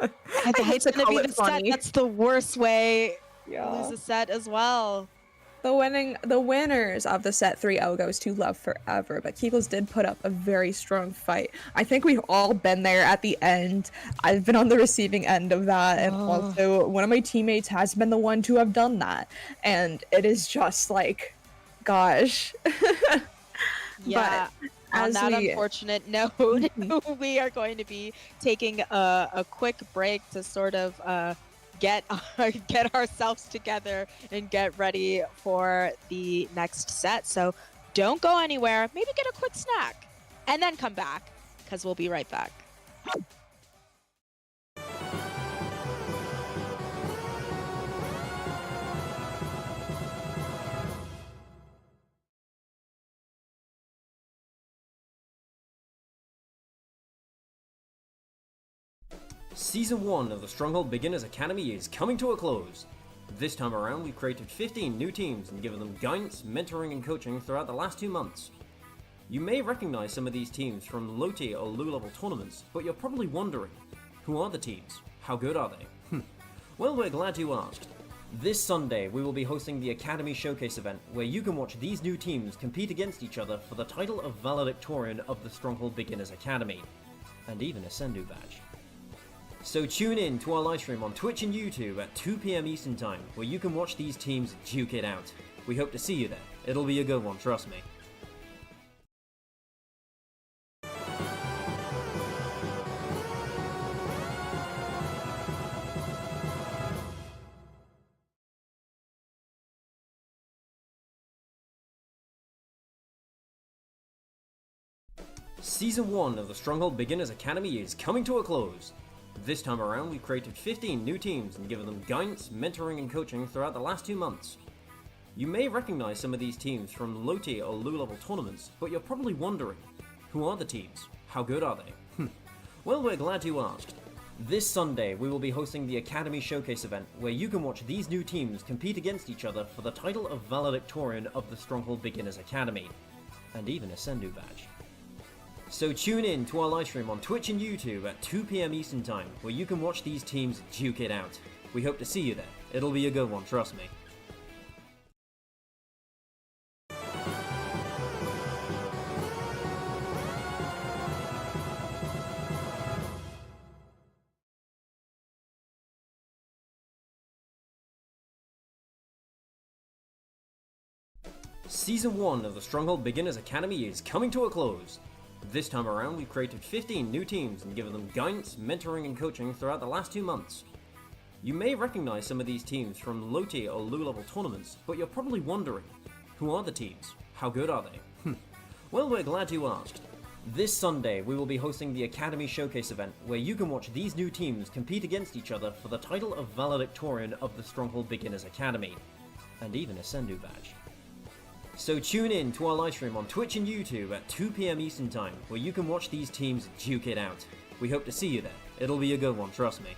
Speaker 3: I had
Speaker 2: it's
Speaker 3: to
Speaker 2: going to
Speaker 3: call
Speaker 2: be
Speaker 3: it
Speaker 2: the set
Speaker 3: funny.
Speaker 2: that's the worst way to lose
Speaker 3: Yeah.
Speaker 2: a set as well.
Speaker 3: The winners of the set 3-0 goes to Love Forever, but Kegels did put up a very strong fight. I think we've all been there at the end. I've been on the receiving end of that, and
Speaker 2: Oh.
Speaker 3: also one of my teammates has been the one to have done that, and it is just like, gosh.
Speaker 2: Yeah.
Speaker 3: But
Speaker 2: On
Speaker 3: as
Speaker 2: that
Speaker 3: we
Speaker 2: unfortunate note,
Speaker 3: Mhm.
Speaker 2: we are going to be taking a quick break to sort of get get ourselves together and get ready for the next set. So don't go anywhere. Maybe get a quick snack and then come back because we'll be right back.
Speaker 4: Season 1 of the Stronghold Beginners Academy is coming to a close. This time around, we've created 15 new teams and given them guidance, mentoring, and coaching throughout the last 2 months. You may recognize some of these teams from low tier or low level tournaments, but you're probably wondering, who are the teams? How good are they? Well, we're glad you asked. This Sunday, we will be hosting the Academy Showcase event, where you can watch these new teams compete against each other for the title of Valedictorian of the Stronghold Beginners Academy, and even a Sendu badge. So tune in to our livestream on Twitch and YouTube at 2 PM Eastern Time, where you can watch these teams duke it out. We hope to see you there. It'll be a good one, trust me. Season 1 of the Stronghold Beginners Academy is coming to a close. This time around, we've created 15 new teams and given them guidance, mentoring, and coaching throughout the last 2 months. You may recognize some of these teams from low tier or low level tournaments, but you're probably wondering, who are the teams? How good are they? Well, we're glad you asked. This Sunday, we will be hosting the Academy Showcase event, where you can watch these new teams compete against each other for the title of Valedictorian of the Stronghold Beginners Academy, and even a Sendu badge. So tune in to our livestream on Twitch and YouTube at 2 PM Eastern Time, where you can watch these teams duke it out. We hope to see you there. It'll be a good one, trust me. Season 1 of the Stronghold Beginners Academy is coming to a close. This time around, we've created 15 new teams and given them guidance, mentoring, and coaching throughout the last 2 months. You may recognize some of these teams from low tier or low level tournaments, but you're probably wondering, who are the teams? How good are they? Well, we're glad you asked. This Sunday, we will be hosting the Academy Showcase event, where you can watch these new teams compete against each other for the title of Valedictorian of the Stronghold Beginners Academy, and even a Sendu badge. So tune in to our livestream on Twitch and YouTube at 2 PM Eastern Time, where you can watch these teams duke it out. We hope to see you there. It'll be a good one, trust me.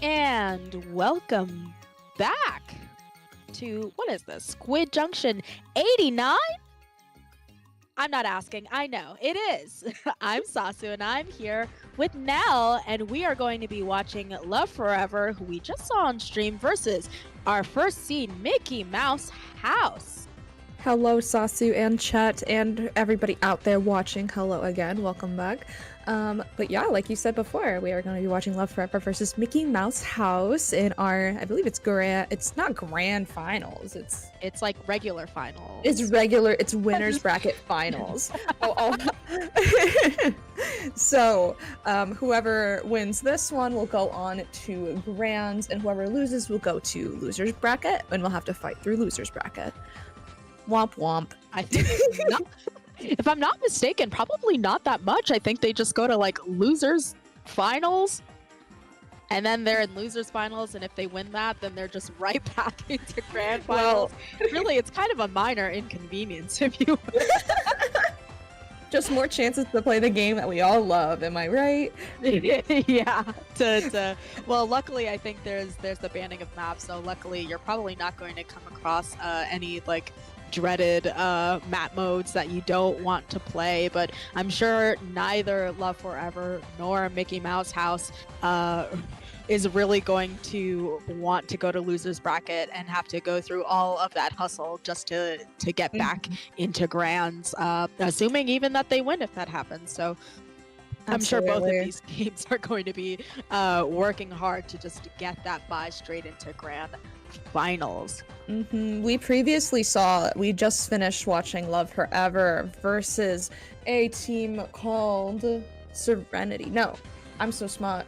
Speaker 2: And welcome back to, what is this? Squid Junction 89? I'm not asking, I know, it is. I'm Sasu and I'm here with Nell, and we are going to be watching Love Forever, who we just saw on stream, versus our first seed, Mickey Mouse House.
Speaker 3: Hello, Sasu and Chet, and everybody out there watching. Hello again, welcome back. But yeah, like you said before, we are going to be watching Love Forever versus Mickey Mouse House in our, I believe it's not grand finals,
Speaker 2: It's like regular finals.
Speaker 3: it's winners bracket finals. So, whoever wins this one will go on to grands, and whoever loses will go to losers bracket, and we'll have to fight through losers bracket. Womp womp.
Speaker 2: I think if I'm not mistaken, probably not that much. I think they just go to like losers finals, and then they're in losers finals, and if they win that, then they're just right back into grand finals. Really, it's kind of a minor inconvenience, if you will.
Speaker 3: Just more chances to play the game that we all love, am I right?
Speaker 2: Yeah. Well, luckily, I think there's the banning of maps, so luckily you're probably not going to come across any like dreaded map modes that you don't want to play, but I'm sure neither Love Forever nor Mickey Mouse House is really going to want to go to losers bracket and have to go through all of that hustle just to get back into grands, assuming even that they win if that happens. So I'm sure both of these games are going to be working hard to just get that buy straight into grand finals.
Speaker 3: We just finished watching Love Forever versus a team called Serenity. No, I'm so smart.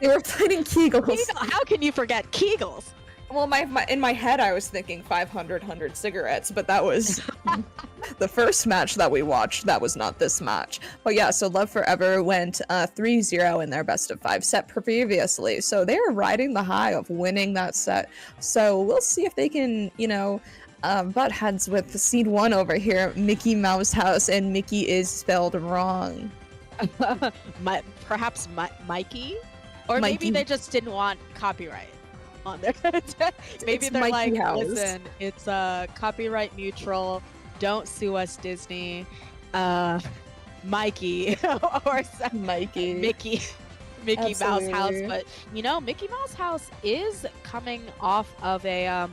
Speaker 3: They were fighting Kegels.
Speaker 2: How can you forget Kegels?
Speaker 3: Well, in my head, I was thinking 500 cigarettes, but that was the first match that we watched. That was not this match. But yeah, so Love Forever went 3-0 in their best of 5 set previously. So they are riding the high of winning that set. So we'll see if they can, butt heads with seed 1 over here, Mickey Mouse House, and Mickey is spelled wrong.
Speaker 2: Perhaps Mikey? Or
Speaker 3: Mikey.
Speaker 2: Maybe they just didn't want copyright on there. Maybe
Speaker 3: It's
Speaker 2: they're
Speaker 3: Mikey
Speaker 2: like,
Speaker 3: House.
Speaker 2: listen, it's copyright neutral. Don't sue us, Disney. Mikey or
Speaker 3: Mikey.
Speaker 2: Mickey Mouse
Speaker 3: Absolutely.
Speaker 2: House. But Mickey Mouse House is coming off of a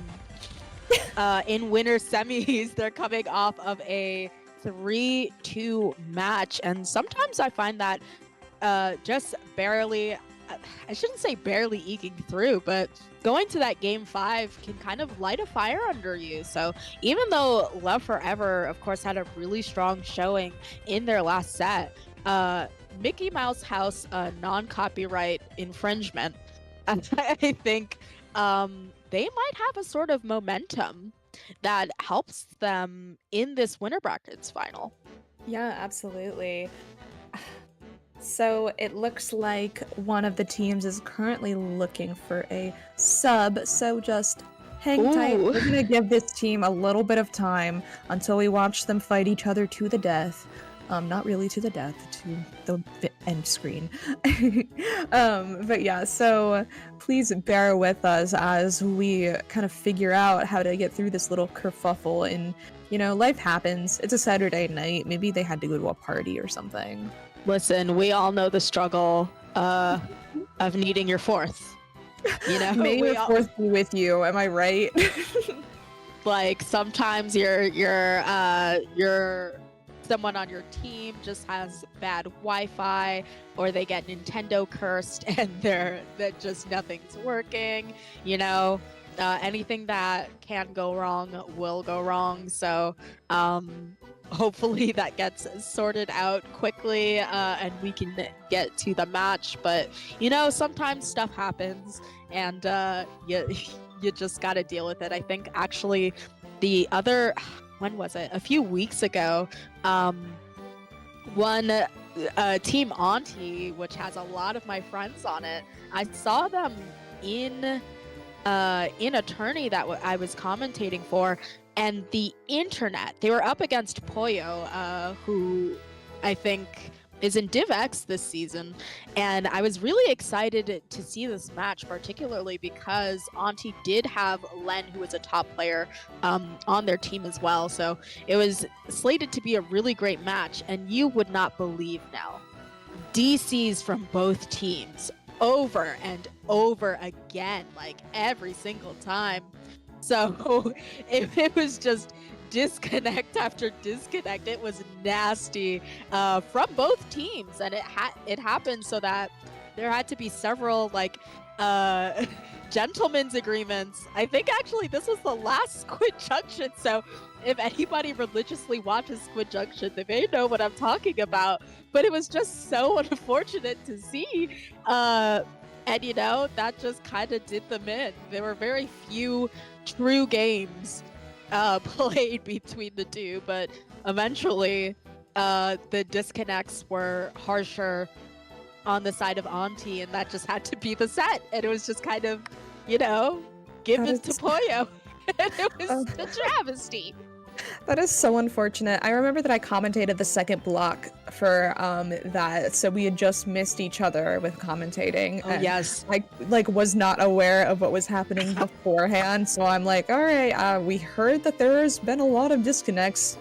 Speaker 2: in winter semis. They're coming off of a 3-2 match, and sometimes I find that just barely, I shouldn't say barely eking through, but going to that game 5 can kind of light a fire under you. So even though Love Forever, of course, had a really strong showing in their last set, Mickey Mouse House non-copyright infringement, I think they might have a sort of momentum that helps them in this winter brackets final.
Speaker 3: Yeah, absolutely. So it looks like one of the teams is currently looking for a sub, so just hang tight. We're gonna give this team a little bit of time until we watch them fight each other to the death. Not really to the death, to the end screen. But yeah, so please bear with us as we kind of figure out how to get through this little kerfuffle. And, life happens. It's a Saturday night. Maybe they had to go to a party or something.
Speaker 2: Listen, we all know the struggle of needing your fourth.
Speaker 3: May the fourth be with you. Am I right?
Speaker 2: Like sometimes you're someone on your team just has bad Wi-Fi, or they get Nintendo cursed and that just nothing's working. Anything that can go wrong will go wrong. So hopefully that gets sorted out quickly and we can get to the match. But sometimes stuff happens, and you just got to deal with it. I think actually when was it? A few weeks ago, one Team Auntie, which has a lot of my friends on it, I saw them in a tourney that I was commentating for, and the internet, they were up against Poyo, who I think is in Div X this season, and I was really excited to see this match, particularly because Auntie did have Len, who was a top player, on their team as well. So it was slated to be a really great match, and you would not believe now, DCs from both teams over and over again, like every single time. So it was just disconnect after disconnect. It was nasty from both teams, and it happened so that there had to be several like gentlemen's agreements. I think actually this was the last Squid Junction, so if anybody religiously watches Squid Junction, they may know what I'm talking about. But it was just so unfortunate to see, and you know, that just kind of did them in. There were very few true games played between the two, but eventually the disconnects were harsher on the side of Auntie, and that just had to be the set. And it was just kind of, you know, given to Poyo. And it was a travesty.
Speaker 3: That is so unfortunate. I remember that I commentated the second block for that, so we had just missed each other with commentating.
Speaker 2: Oh, yes.
Speaker 3: I like was not aware of what was happening beforehand, so I'm like, all right, we heard that there's been a lot of disconnects.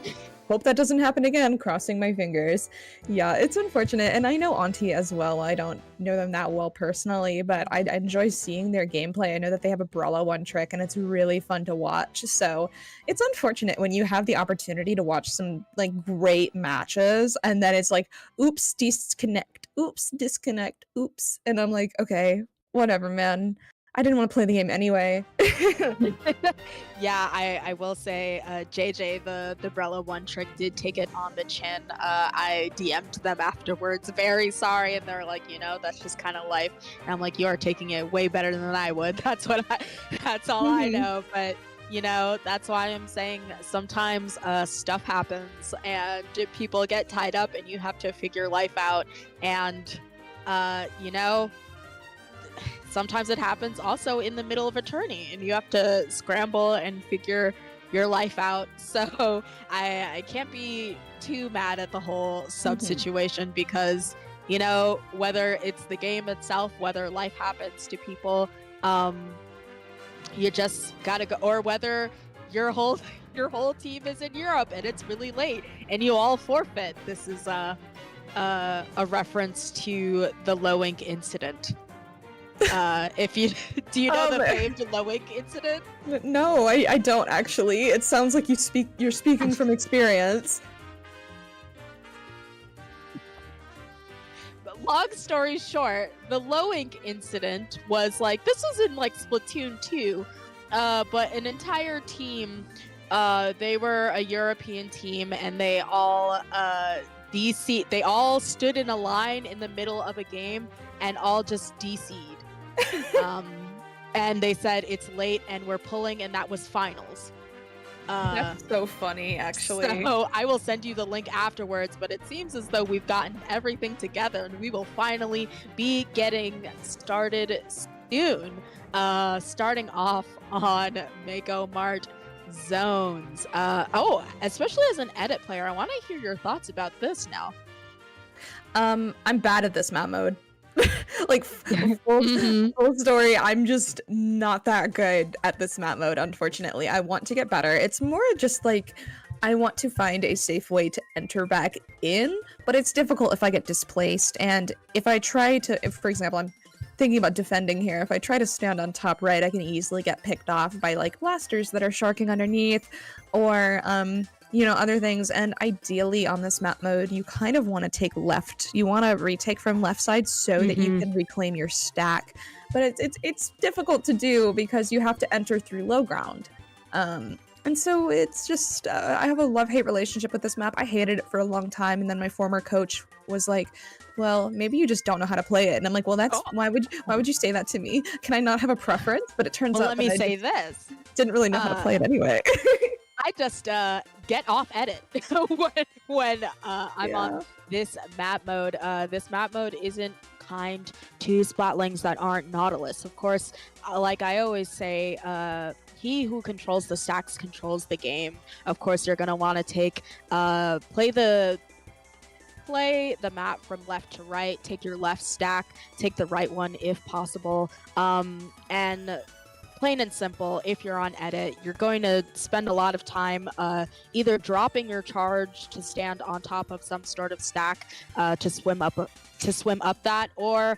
Speaker 3: Hope that doesn't happen again, crossing my fingers. Yeah, it's unfortunate, and I know Auntie as well. I don't know them that well personally, but I enjoy seeing their gameplay. I know that they have a Brella one trick, and it's really fun to watch. So it's unfortunate when you have the opportunity to watch some like great matches, and then it's like, oops, disconnect, oops, and I'm like, okay, whatever, man. I didn't want to play the game anyway.
Speaker 2: Yeah, I will say JJ, the Brella one trick, did take it on the chin. I DM'd them afterwards, very sorry, and they're like, you know, that's just kind of life. And I'm like, you are taking it way better than I would. That's all I know. But you know, that's why I'm saying sometimes stuff happens and people get tied up, and you have to figure life out. And you know, sometimes it happens also in the middle of a tourney, and you have to scramble and figure your life out. So I can't be too mad at the whole sub situation, because, you know, whether it's the game itself, whether life happens to people, you just gotta go, or whether your whole team is in Europe and it's really late and you all forfeit. This is a reference to the low ink incident. If you do, you know the famed low ink incident?
Speaker 3: No, I don't actually. It sounds like you're speaking from experience.
Speaker 2: But long story short, the low ink incident was like, this was in like Splatoon 2, but an entire team, they were a European team, and they all they all stood in a line in the middle of a game and all just DC'd. And they said it's late and we're pulling, and that was finals.
Speaker 3: That's so funny, actually.
Speaker 2: So I will send you the link afterwards, but it seems as though we've gotten everything together, and we will finally be getting started soon. Starting off on Mako Mart Zones. Especially as an edit player, I want to hear your thoughts about this now.
Speaker 3: I'm bad at this map mode. Like, full story, I'm just not that good at this map mode, unfortunately. I want to get better. It's more just like, I want to find a safe way to enter back in, but it's difficult if I get displaced. And if I try to, for example, I'm thinking about defending here, if I try to stand on top right, I can easily get picked off by like blasters that are sharking underneath, or you know, other things. And ideally on this map mode, you kind of want to take left. You want to retake from left side so that you can reclaim your stack. But it's difficult to do because you have to enter through low ground. And so it's just, I have a love-hate relationship with this map. I hated it for a long time, and then my former coach was like, well, maybe you just don't know how to play it. And I'm like, well, that's why would you say that to me? Can I not have a preference? But it turns out
Speaker 2: let me say this.
Speaker 3: Didn't really know how to play it anyway.
Speaker 2: I just get off edit when I'm on this map mode. This map mode isn't kind to Splatlings that aren't Nautilus. Of course, like I always say, he who controls the stacks controls the game. Of course, you're gonna want to play the play the map from left to right. Take your left stack, take the right one if possible. And plain and simple, if you're on edit, you're going to spend a lot of time either dropping your charge to stand on top of some sort of stack to swim up that, or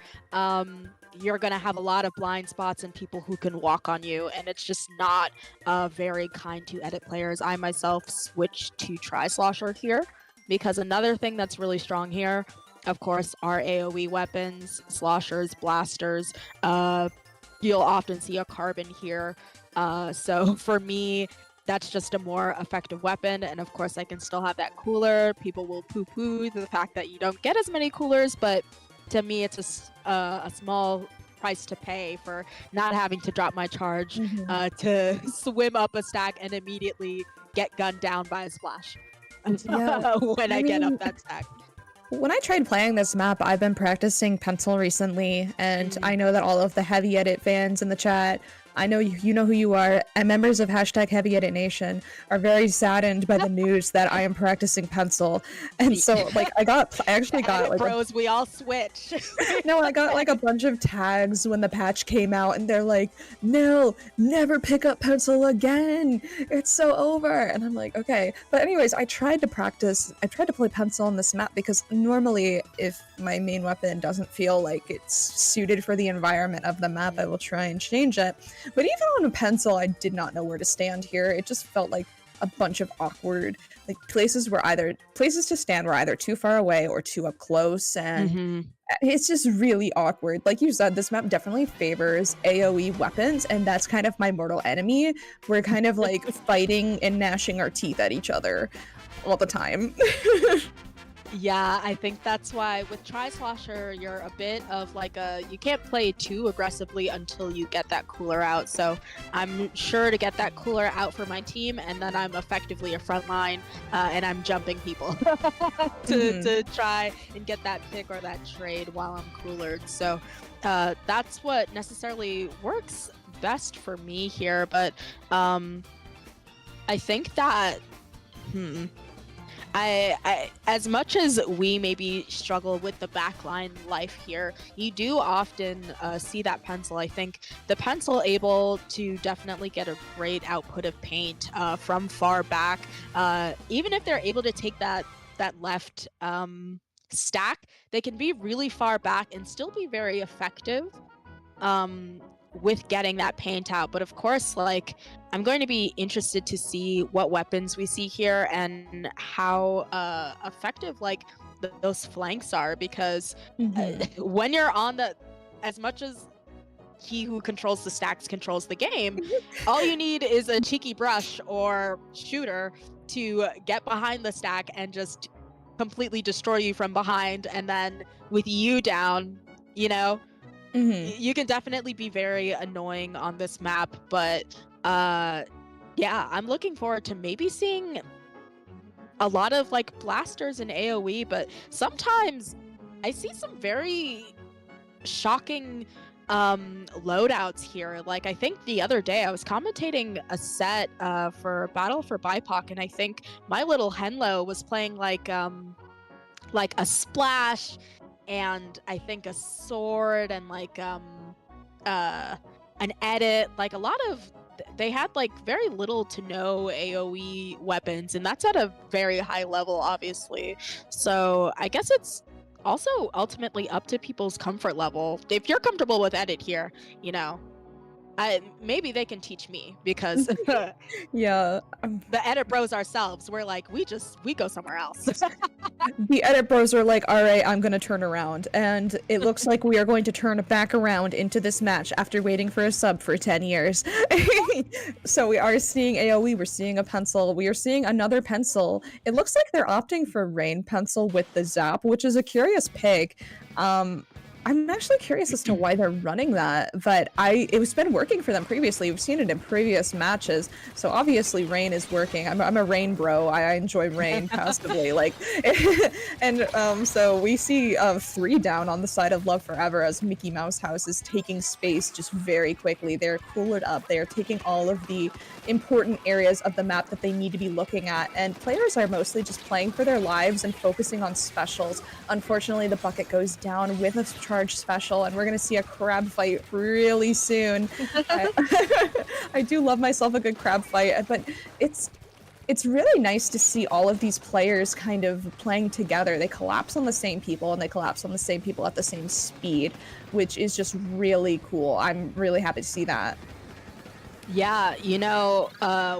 Speaker 2: you're going to have a lot of blind spots and people who can walk on you, and it's just not very kind to edit players. I myself switched to Tri-Slosher here because another thing that's really strong here, of course, are AoE weapons, sloshers, blasters. You'll often see a carbon here. So for me, that's just a more effective weapon. And of course, I can still have that cooler. People will poo-poo the fact that you don't get as many coolers, but to me, it's a small price to pay for not having to drop my charge to swim up a stack and immediately get gunned down by a splash when I get up that stack.
Speaker 3: When I tried playing this map, I've been practicing pencil recently, and I know that all of the Heavy Edit fans in the chat, I know you know who you are, and members of hashtag Heavy Edit Nation are very saddened by the news that I am practicing pencil. And so, like, I actually got like
Speaker 2: bros, we all switch.
Speaker 3: No, I got like a bunch of tags when the patch came out, and they're like, "No, never pick up pencil again. It's so over." And I'm like, okay. But anyways, I tried to play pencil on this map because normally, if my main weapon doesn't feel like it's suited for the environment of the map, I will try and change it. But even on a pencil, I did not know where to stand here. It just felt like a bunch of awkward, like places to stand were either too far away or too up close, and it's just really awkward. Like you said, this map definitely favors AoE weapons, and that's kind of my mortal enemy. We're kind of like fighting and gnashing our teeth at each other all the time.
Speaker 2: Yeah, I think that's why with Tri-Slosher, you're a bit of like you can't play too aggressively until you get that cooler out. So I'm sure to get that cooler out for my team, and then I'm effectively a front line, and I'm jumping people to try and get that pick or that trade while I'm coolered. So that's what necessarily works best for me here. But I think that, I as much as we maybe struggle with the backline life here, you do often see that pencil. I think the pencil able to definitely get a great output of paint from far back. Even if they're able to take that left stack, they can be really far back and still be very effective with getting that paint out. But of course, like, I'm going to be interested to see what weapons we see here and how effective like those flanks are, because when you're on as much as he who controls the stacks controls the game, all you need is a cheeky brush or shooter to get behind the stack and just completely destroy you from behind. And then with you down, you can definitely be very annoying on this map. But yeah, I'm looking forward to maybe seeing a lot of like blasters and AoE, but sometimes I see some very shocking loadouts here. Like, I think the other day I was commentating a set for Battle for BIPOC, and I think my little Henlo was playing like a splash and I think a sword and like an edit. Like, a lot of they had like very little to no AoE weapons, and that's at a very high level, obviously. So I guess it's also ultimately up to people's comfort level. If you're comfortable with edit here, maybe they can teach me, because
Speaker 3: yeah,
Speaker 2: the edit bros ourselves, we're like, we go somewhere else.
Speaker 3: The edit bros are like, all right, I'm gonna turn around, and it looks like we are going to turn back around into this match after waiting for a sub for 10 years. So we are seeing AoE, we're seeing a pencil, we are seeing another pencil. It looks like they're opting for rain pencil with the zap, which is a curious pick. I'm actually curious as to why they're running that, but it was been working for them previously. We've seen it in previous matches, so obviously Rain is working. I'm a Rain bro. I enjoy Rain passively, like, and so we see 3 down on the side of Love Forever as Mickey Mouse House is taking space just very quickly. They're coolered up. They are taking all of the important areas of the map that they need to be looking at, and players are mostly just playing for their lives and focusing on specials. Unfortunately, the bucket goes down with a charge special, and we're going to see a crab fight really soon. I do love myself a good crab fight, but it's really nice to see all of these players kind of playing together. They collapse on the same people, and they collapse on the same people at the same speed, which is just really cool. I'm really happy to see that.
Speaker 2: Yeah,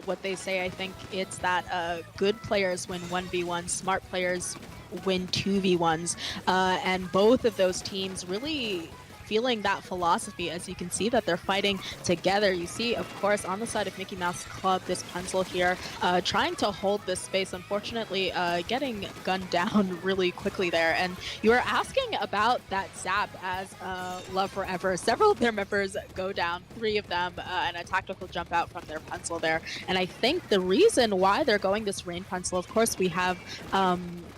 Speaker 2: what they say, I think it's that good players win 1v1, smart players win 2v1s, and both of those teams really feeling that philosophy. As you can see that they're fighting together. You see, of course, on the side of Mickey Mouse Club, this pencil here trying to hold this space, unfortunately getting gunned down really quickly there. And you were asking about that zap as Love Forever. Several of their members go down, 3 of them, and a tactical jump out from their pencil there. And I think the reason why they're going this Rain pencil, of course, we have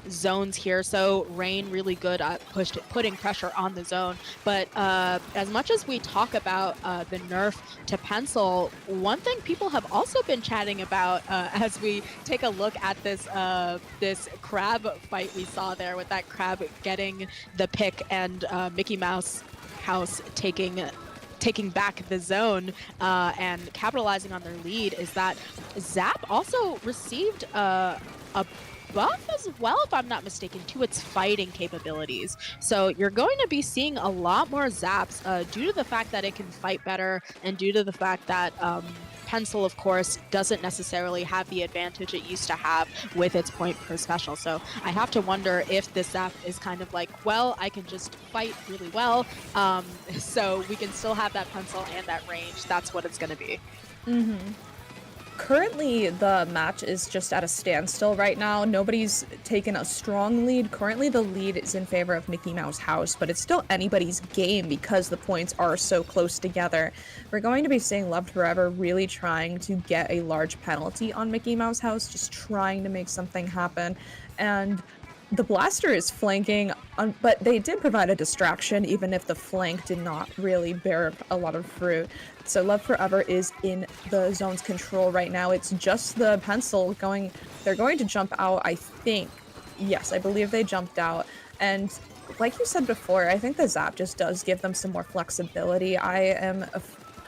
Speaker 2: zones here, so Rain really good at putting pressure on the zone. But as much as we talk about the nerf to pencil, one thing people have also been chatting about as we take a look at this this crab fight we saw there, with that crab getting the pick and Mickey Mouse House taking back the zone and capitalizing on their lead, is that Zap also received a buff as well, if I'm not mistaken, to its fighting capabilities. So you're going to be seeing a lot more Zaps due to the fact that it can fight better, and due to the fact that Pencil, of course, doesn't necessarily have the advantage it used to have with its point per special. So I have to wonder if this Zap is kind of like, well, I can just fight really well, so we can still have that Pencil and that range. That's what it's going to be.
Speaker 3: Mm-hmm. Currently, the match is just at a standstill right now. Nobody's taken a strong lead. Currently, the lead is in favor of Mickey Mouse House, but it's still anybody's game because the points are so close together. We're going to be seeing Loved Forever really trying to get a large penalty on Mickey Mouse House, just trying to make something happen. And the blaster is flanking, but they did provide a distraction, even if the flank did not really bear a lot of fruit. So Love Forever is in the zone's control right now. It's just the pencil going. They're going to jump out, I think. Yes, I believe they jumped out. And like you said before, I think the Zap just does give them some more flexibility.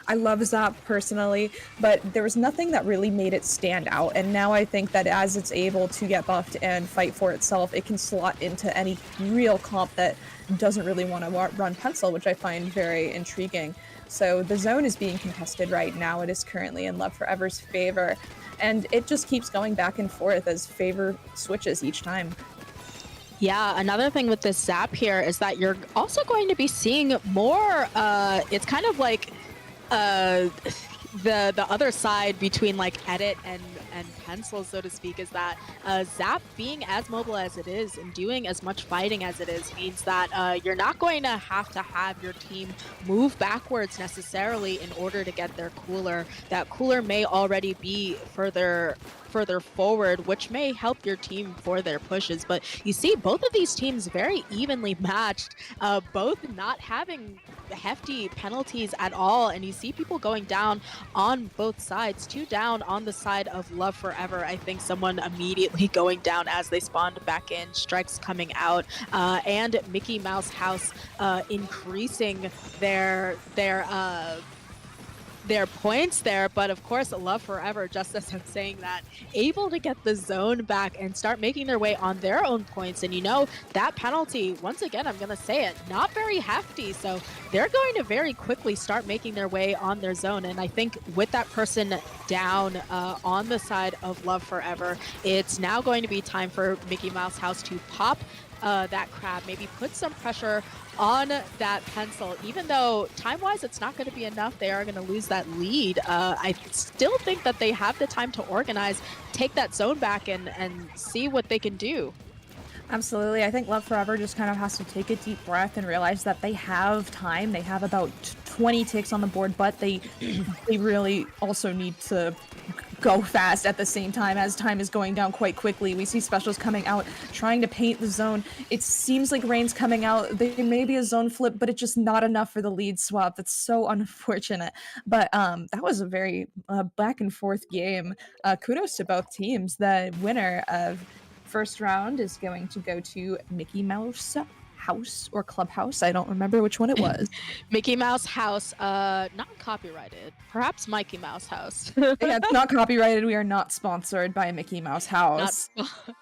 Speaker 3: I love Zap personally, but there was nothing that really made it stand out. And now I think that as it's able to get buffed and fight for itself, it can slot into any real comp that doesn't really want to run Pencil, which I find very intriguing. So the zone is being contested right now. It is currently in Love Forever's favor, and it just keeps going back and forth as favor switches each time.
Speaker 2: Yeah, another thing with this Zap here is that you're also going to be seeing more, it's kind of like the other side between like edit and pencil, so to speak, is that Zap being as mobile as it is and doing as much fighting as it is means that you're not going to have your team move backwards necessarily in order to get their cooler. That cooler may already be further forward, which may help your team for their pushes. But you see both of these teams very evenly matched, both not having hefty penalties at all, and you see people going down on both sides. 2 down on the side of Love Forever. I think someone immediately going down as they spawned back in, strikes coming out, and Mickey Mouse House increasing their points there. But of course, Love Forever, just as I'm saying that, able to get the zone back and start making their way on their own points. And that penalty, once again, I'm gonna say it, not very hefty, so they're going to very quickly start making their way on their zone. And I think with that person down on the side of Love Forever, it's now going to be time for Mickey Mouse House to pop that crab, maybe put some pressure on that pencil. Even though time-wise it's not going to be enough, they are going to lose that lead. I still think that they have the time to organize, take that zone back, and see what they can do.
Speaker 3: Absolutely. I think Love Forever just kind of has to take a deep breath and realize that they have time. They have about 20 ticks on the board, but they really also need to go fast at the same time as time is going down quite quickly. We see specials coming out, trying to paint the zone. It seems like Rain's coming out. There may be a zone flip, but it's just not enough for the lead swap. That's so unfortunate. But that was a very back and forth game. Kudos to both teams. The winner of first round is going to go to Mickey Mouse House or Clubhouse. I don't remember which one it was.
Speaker 2: Mickey Mouse House, not copyrighted. Perhaps Mikey Mouse House.
Speaker 3: Yeah, it's not copyrighted. We are not sponsored by Mickey Mouse House.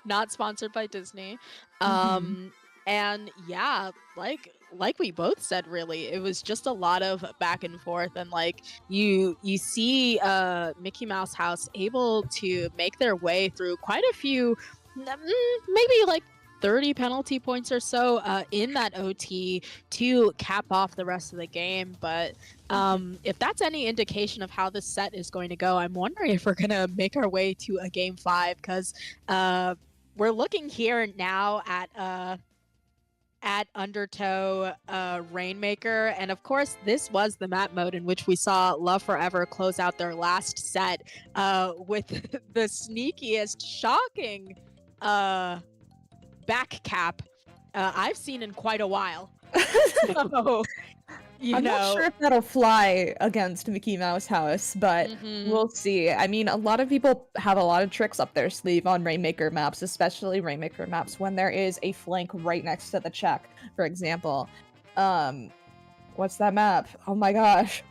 Speaker 2: Not sponsored by Disney.
Speaker 3: Mhm.
Speaker 2: And yeah, like we both said, really, it was just a lot of back and forth, and like you see Mickey Mouse House able to make their way through quite a few, maybe like 30 penalty points or so in that OT to cap off the rest of the game. But if that's any indication of how this set is going to go, I'm wondering if we're going to make our way to a game 5, because we're looking here now at Undertow Rainmaker, and of course this was the map mode in which we saw Love Forever close out their last set with the sneakiest, shocking back cap I've seen in quite a while. So,
Speaker 3: I'm not sure if that'll fly against Mickey Mouse House, but we'll see. I mean, a lot of people have a lot of tricks up their sleeve on Rainmaker maps, especially Rainmaker maps when there is a flank right next to the check, for example. What's that map? Oh my gosh.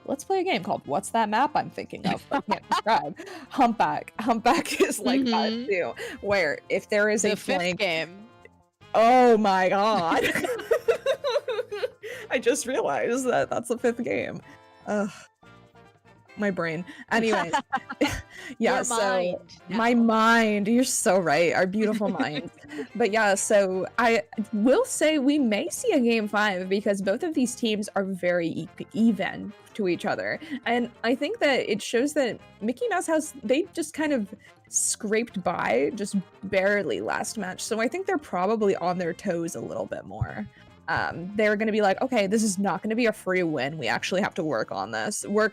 Speaker 3: Let's play a game called What's That Map I'm thinking of, but can't describe. Humpback. Humpback is like that too, where if there is a flank
Speaker 2: game.
Speaker 3: Oh my god. I just realized that that's the 5th game. Ugh. My brain. Anyways. Yeah,
Speaker 2: Your
Speaker 3: so
Speaker 2: mind
Speaker 3: my mind, you're so right. Our beautiful mind. But yeah, so I will say we may see a game 5 because both of these teams are very even to each other. And I think that it shows that Mickey Mouse House, they just kind of scraped by just barely last match. So I think they're probably on their toes a little bit more. They're going to be like, okay, this is not going to be a free win. We actually have to work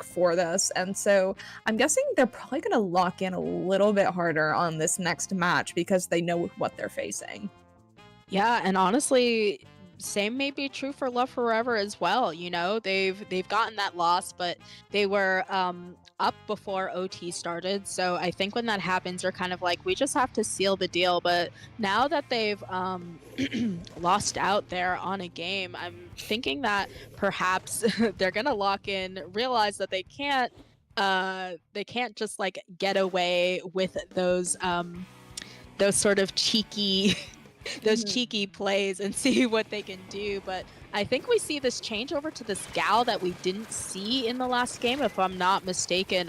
Speaker 3: for this. And so I'm guessing they're probably going to lock in a little bit harder on this next match because they know what they're facing.
Speaker 2: Yeah, and honestly, same may be true for Love Forever as well. You know, they've gotten that loss, but they were up before OT started. So I think when that happens, you're kind of like, we just have to seal the deal. But now that they've lost out there on a game, I'm thinking that perhaps they're gonna lock in, realize that they can't just like get away with those sort of cheeky cheeky plays and see what they can do. But I think we see this change over to this gal that we didn't see in the last game, if I'm not mistaken,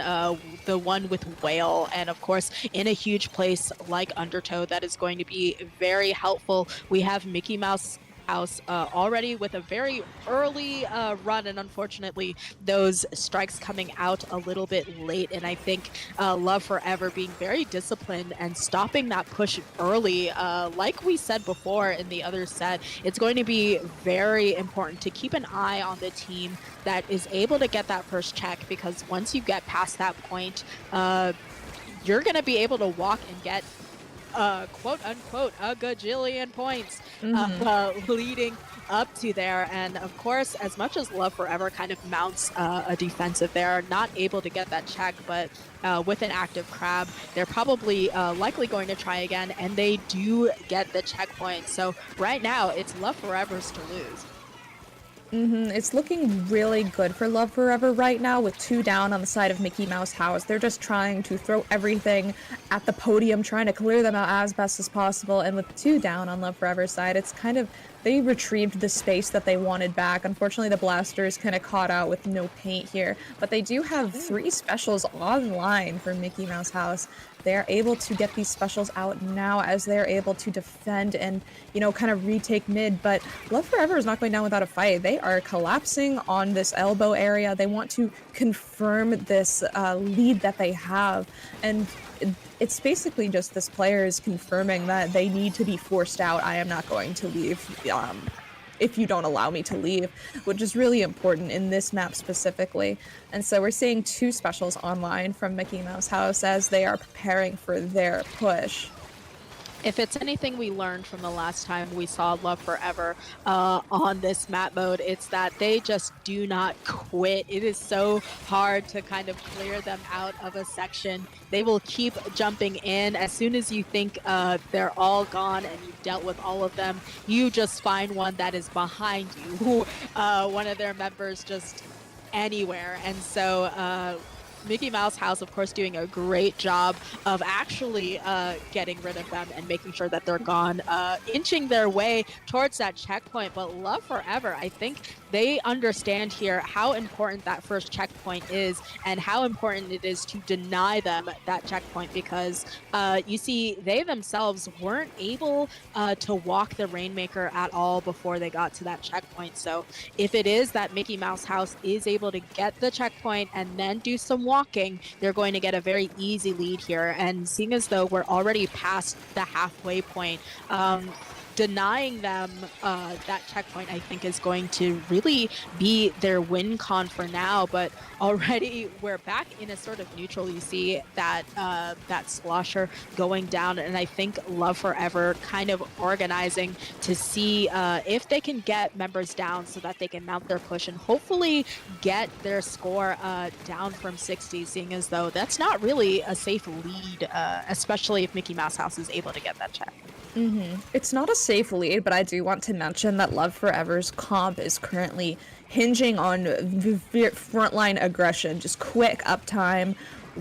Speaker 2: the one with Whale, and of course in a huge place like Undertow that is going to be very helpful. We have Mickey Mouse House already with a very early run, and unfortunately those strikes coming out a little bit late. And I think Love Forever being very disciplined and stopping that push early, like we said before in the other set, it's going to be very important to keep an eye on the team that is able to get that first check, because once you get past that point, you're going to be able to walk and get quote unquote a gajillion points leading up to there. And of course, as much as Love Forever kind of mounts a defensive, they're not able to get that check, but with an active crab, they're probably likely going to try again, and they do get the checkpoint. So right now it's Love Forever's to lose.
Speaker 3: It's looking really good for Love Forever right now with 2 down on the side of Mickey Mouse House. They're just trying to throw everything at the podium, trying to clear them out as best as possible. And with 2 down on Love Forever's side, it's kind of, they retrieved the space that they wanted back. Unfortunately, the Blasters kind of caught out with no paint here, but they do have 3 specials online for Mickey Mouse House. They're able to get these specials out now as they're able to defend and, you know, kind of retake mid. But Love Forever is not going down without a fight. They are collapsing on this elbow area. They want to confirm this lead that they have. And it's basically just this player is confirming that they need to be forced out. I am not going to leave if you don't allow me to leave, which is really important in this map specifically. And so we're seeing 2 specials online from Mickey Mouse House as they are preparing for their push.
Speaker 2: If it's anything we learned from the last time we saw Love Forever on this map mode, it's that they just do not quit. It is so hard to kind of clear them out of a section. They will keep jumping in. As soon as you think they're all gone and you've dealt with all of them, you just find one that is behind you. One of their members just anywhere. And so Mickey Mouse House, of course, doing a great job of actually getting rid of them and making sure that they're gone, inching their way towards that checkpoint. But Love Forever, I think they understand here how important that first checkpoint is and how important it is to deny them that checkpoint, because you see, they themselves weren't able to walk the Rainmaker at all before they got to that checkpoint. So if it is that Mickey Mouse House is able to get the checkpoint and then do some walking, they're going to get a very easy lead here. And seeing as though we're already past the halfway point, denying them that checkpoint, I think, is going to really be their win con for now. But already we're back in a sort of neutral. You see that that slosher going down, and I think Love Forever kind of organizing to see if they can get members down so that they can mount their push and hopefully get their score down from 60, seeing as though that's not really a safe lead, especially if Mickey Mouse House is able to get that check.
Speaker 3: It's not a safe lead, but I do want to mention that Love Forever's comp is currently hinging on frontline aggression, just quick uptime.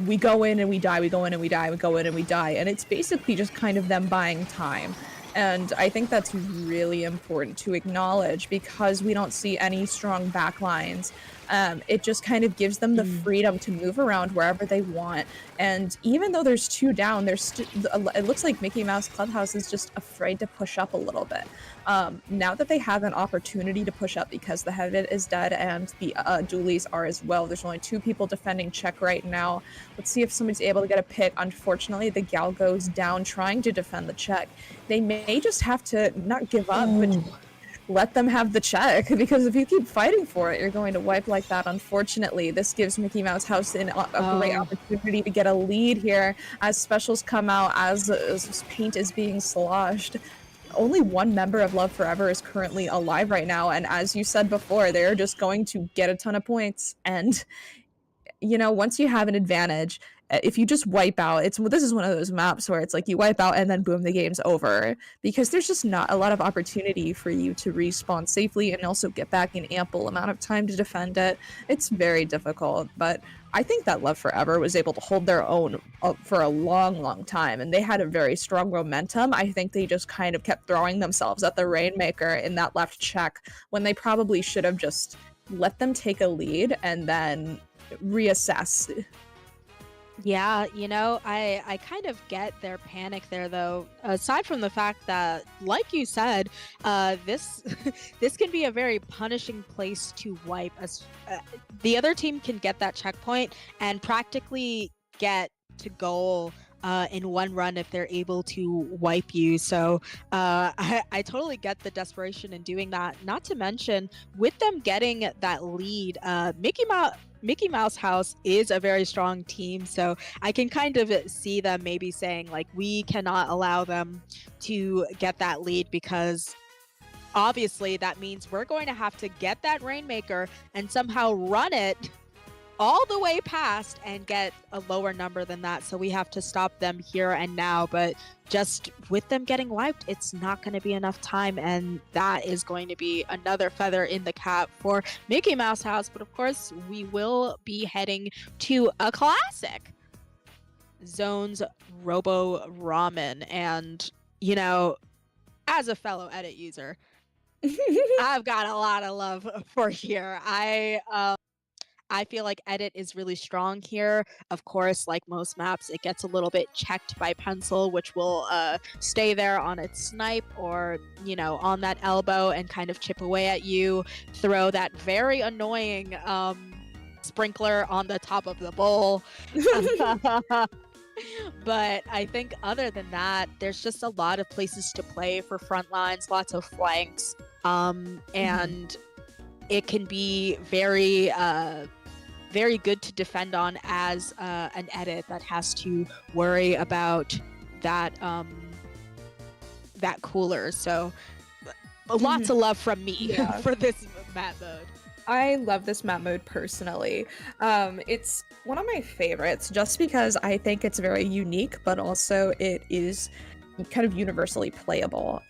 Speaker 3: We go in and we die, we go in and we die, we go in and we die, and it's basically just kind of them buying time. And I think that's really important to acknowledge because we don't see any strong backlines. It just kind of gives them the freedom to move around wherever they want. And even though there's 2 down, it looks like Mickey Mouse Clubhouse is just afraid to push up a little bit. Now that they have an opportunity to push up because the Heaven is dead and the dualies are as well, there's only 2 people defending check right now. Let's see if somebody's able to get a pick. Unfortunately, the gal goes down trying to defend the check. They may just have to not give up, but let them have the check, because if you keep fighting for it, you're going to wipe like that. Unfortunately, this gives Mickey Mouse House a great opportunity to get a lead here as specials come out, as paint is being sloshed. Only 1 member of Love Forever is currently alive right now, and as you said before, they're just going to get a ton of points. And you know, once you have an advantage, if you just wipe out, this is one of those maps where it's like you wipe out and then boom, the game's over, because there's just not a lot of opportunity for you to respawn safely and also get back an ample amount of time to defend it. It's very difficult, but I think that Love Forever was able to hold their own for a long time, and they had a very strong momentum. I think they just kind of kept throwing themselves at the Rainmaker in that left check when they probably should have just let them take a lead and then reassess.
Speaker 2: Yeah, you know, I kind of get their panic there, though. Aside from the fact that, like you said, this this can be a very punishing place to wipe. As the other team can get that checkpoint and practically get to goal in one run if they're able to wipe you. So I totally get the desperation in doing that. Not to mention, with them getting that lead, Mickey Mouse House is a very strong team, so I can kind of see them maybe saying, like, we cannot allow them to get that lead, because obviously that means we're going to have to get that Rainmaker and somehow run it all the way past and get a lower number than that. So we have to stop them here and now. But just with them getting wiped, it's not going to be enough time, and that is going to be another feather in the cap for Mickey Mouse House. But of course, we will be heading to a classic, Zone's Robo Ramen. And, you know, as a fellow edit user, I've got a lot of love for here. I feel like edit is really strong here. Of course, like most maps, it gets a little bit checked by pencil, which will stay there on its snipe or, you know, on that elbow and kind of chip away at you. Throw that very annoying sprinkler on the top of the bowl. But I think other than that, there's just a lot of places to play for front lines, lots of flanks, and it can be very good to defend on as an edit that has to worry about that cooler. So lots of love from me
Speaker 3: Yeah.
Speaker 2: for this map mode.
Speaker 3: I love this map mode personally. It's one of my favorites just because I think it's very unique, but also it is kind of universally playable.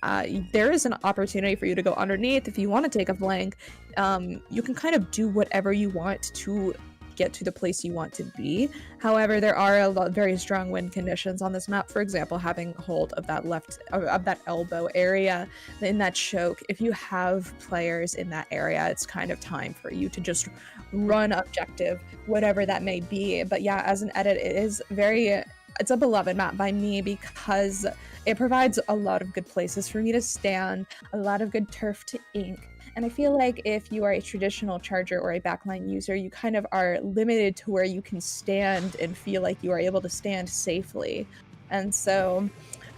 Speaker 3: There is an opportunity for you to go underneath if you want to take a flank. You can kind of do whatever you want to get to the place you want to be. However, there are a lot very strong wind conditions on this map. For example, having hold of that elbow area in that choke. If you have players in that area, it's kind of time for you to just run objective, whatever that may be. But yeah, as an edit, it's a beloved map by me because it provides a lot of good places for me to stand, a lot of good turf to ink. And I feel like if you are a traditional charger or a backline user, you kind of are limited to where you can stand and feel like you are able to stand safely. And so,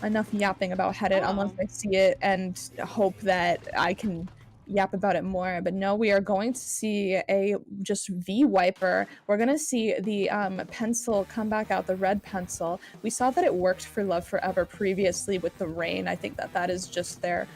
Speaker 3: enough yapping about headed, unless I see it and hope that I can yap about it more. But no, we are going to see a just V wiper. We're going to see the pencil come back out, the red pencil. We saw that it worked for Love Forever previously with the rain. I think that is just their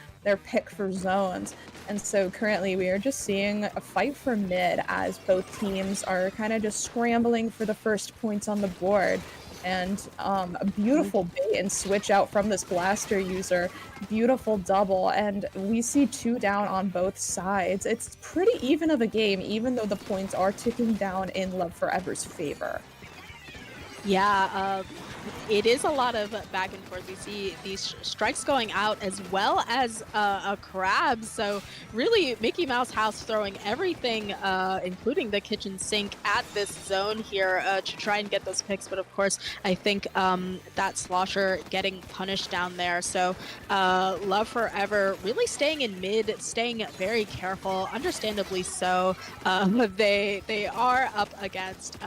Speaker 3: pick for zones. And so currently we are just seeing a fight for mid as both teams are kind of just scrambling for the first points on the board. And a beautiful bait and switch out from this blaster user. Beautiful double. And we see 2 down on both sides. It's pretty even of a game, even though the points are ticking down in Love Forever's favor.
Speaker 2: Yeah, it is a lot of back and forth. We see these strikes going out as well as a crab. So really, Mickey Mouse House throwing everything, including the kitchen sink, at this zone here to try and get those picks. But of course, I think that Slosher getting punished down there. So Love Forever really staying in mid, staying very careful, understandably so. They are up against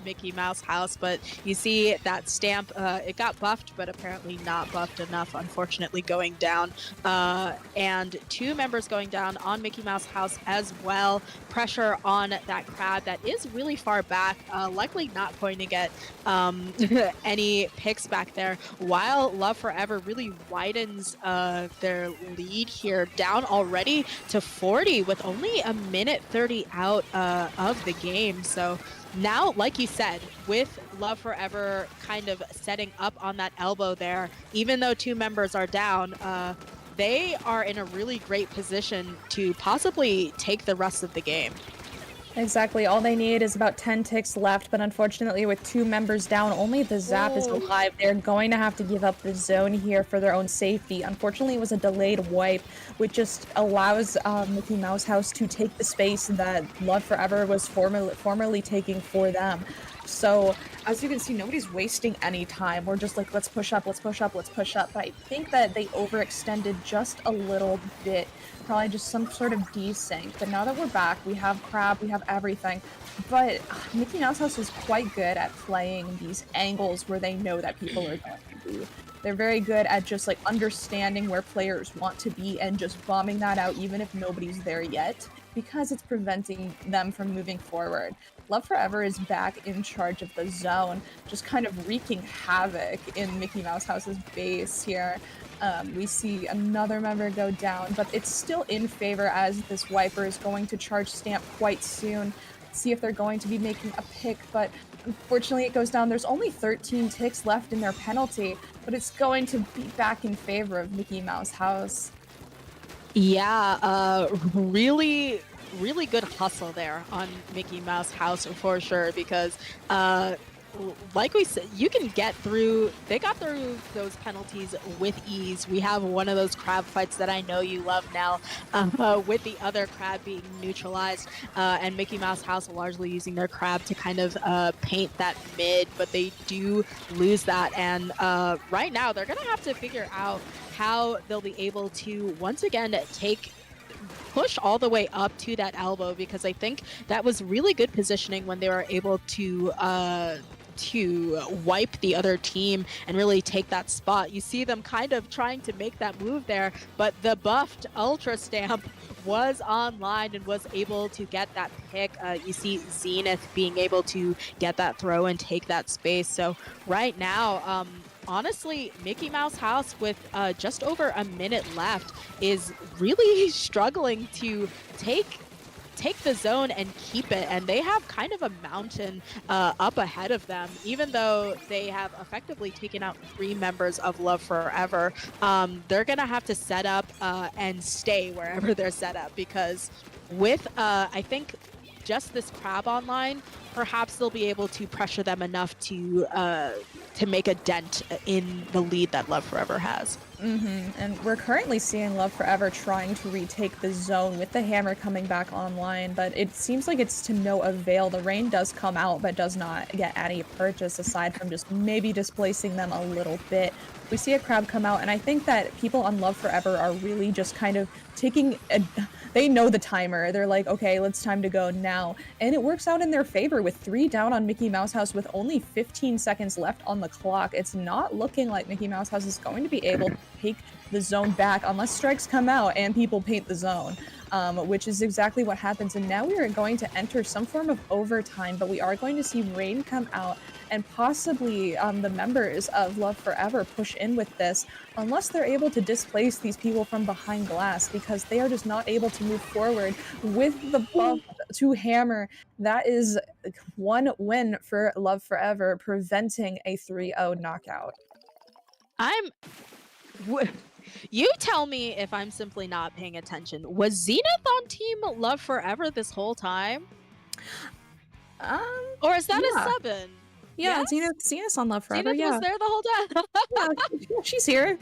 Speaker 2: Mickey Mouse House, but you see that stamp, it got buffed, but apparently not buffed enough, unfortunately, going down. And 2 members going down on Mickey Mouse House as well. Pressure on that crab that is really far back, likely not going to get any picks back there, while Love Forever really widens their lead here, down already to 40 with only a minute 30 out of the game. So now, like you said, with Love Forever kind of setting up on that elbow there, even though 2 members are down, they are in a really great position to possibly take the rest of the game.
Speaker 3: Exactly. All they need is about 10 ticks left, but unfortunately with 2 members down, only the Zap is alive. They're going to have to give up the zone here for their own safety. Unfortunately, it was a delayed wipe, which just allows Mickey Mouse House to take the space that Love Forever was formerly taking for them. So, as you can see, nobody's wasting any time. We're just like, let's push up, let's push up, let's push up. But I think that they overextended just a little bit. Probably just some sort of desync. But now that we're back, we have Crab, we have everything. But Mickey Mouse House is quite good at playing these angles where they know that people are going to be. They're very good at just like understanding where players want to be and just bombing that out even if nobody's there yet, because it's preventing them from moving forward. Love Forever is back in charge of the zone, just kind of wreaking havoc in Mickey Mouse House's base here. We see another member go down, but it's still in favor as this wiper is going to charge Stamp quite soon. See if they're going to be making a pick, but unfortunately it goes down. There's only 13 ticks left in their penalty, but it's going to be back in favor of Mickey Mouse House.
Speaker 2: Yeah, really good hustle there on Mickey Mouse House for sure, because like we said, you can get through. They got through those penalties with ease. We have one of those crab fights that I know you love now, with the other crab being neutralized, and Mickey Mouse House largely using their crab to kind of paint that mid, but they do lose that. And right now, they're gonna have to figure out how they'll be able to once again push all the way up to that elbow, because I think that was really good positioning when they were able to to wipe the other team and really take that spot. You see them kind of trying to make that move there, but the buffed Ultra Stamp was online and was able to get that pick. You see Zenith being able to get that throw and take that space. So right now, honestly, Mickey Mouse House with just over a minute left is really struggling to take the zone and keep it, and they have kind of a mountain up ahead of them. Even though they have effectively taken out 3 members of Love Forever, they're gonna have to set up and stay wherever they're set up, because with I think just this crab online, perhaps they'll be able to pressure them enough to make a dent in the lead that Love Forever has.
Speaker 3: And we're currently seeing Love Forever trying to retake the zone with the hammer coming back online, but it seems like it's to no avail. The rain does come out, but does not get any purchase aside from just maybe displacing them a little bit. We see a crab come out, and I think that people on Love Forever are really just kind of taking they know the timer. They're like, okay, it's time to go now. And it works out in their favor with 3 down on Mickey Mouse House with only 15 seconds left on the clock. It's not looking like Mickey Mouse House is going to be able to take the zone back unless strikes come out and people paint the zone, which is exactly what happens. And now we are going to enter some form of overtime, but we are going to see rain come out and possibly the members of Love Forever push in with this, unless they're able to displace these people from behind glass, because they are just not able to move forward with the buff to hammer. That is 1 win for Love Forever, preventing a 3-0 knockout.
Speaker 2: You tell me if I'm simply not paying attention. Was Zenith on Team Love Forever this whole time? Or is that a sub-in?
Speaker 3: Yeah, Zenith's on Love Forever.
Speaker 2: Zenith was there the whole time.
Speaker 3: Yeah, she's here.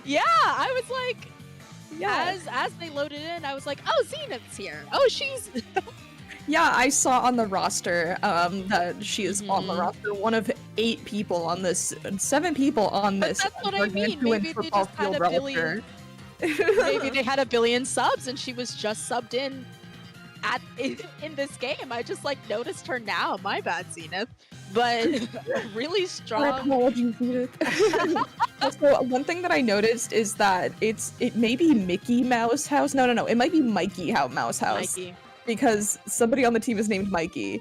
Speaker 2: Yeah, I was like, as they loaded in, I was like, oh, Zenith's here. Oh, she's.
Speaker 3: Yeah, I saw on the roster that she is on the roster. One of 8 people on this, 7 people on this.
Speaker 2: That's what I mean. Maybe they just had a billion. Maybe they had a billion subs, and she was just subbed in in this game. I just noticed her now. My bad, Zenith. But really strong.
Speaker 3: My apologies, Zenith. Also, one thing that I noticed is that it may be Mickey Mouse House. No, it might be Mikey Mouse House.
Speaker 2: Mikey.
Speaker 3: Because somebody on the team is named Mikey.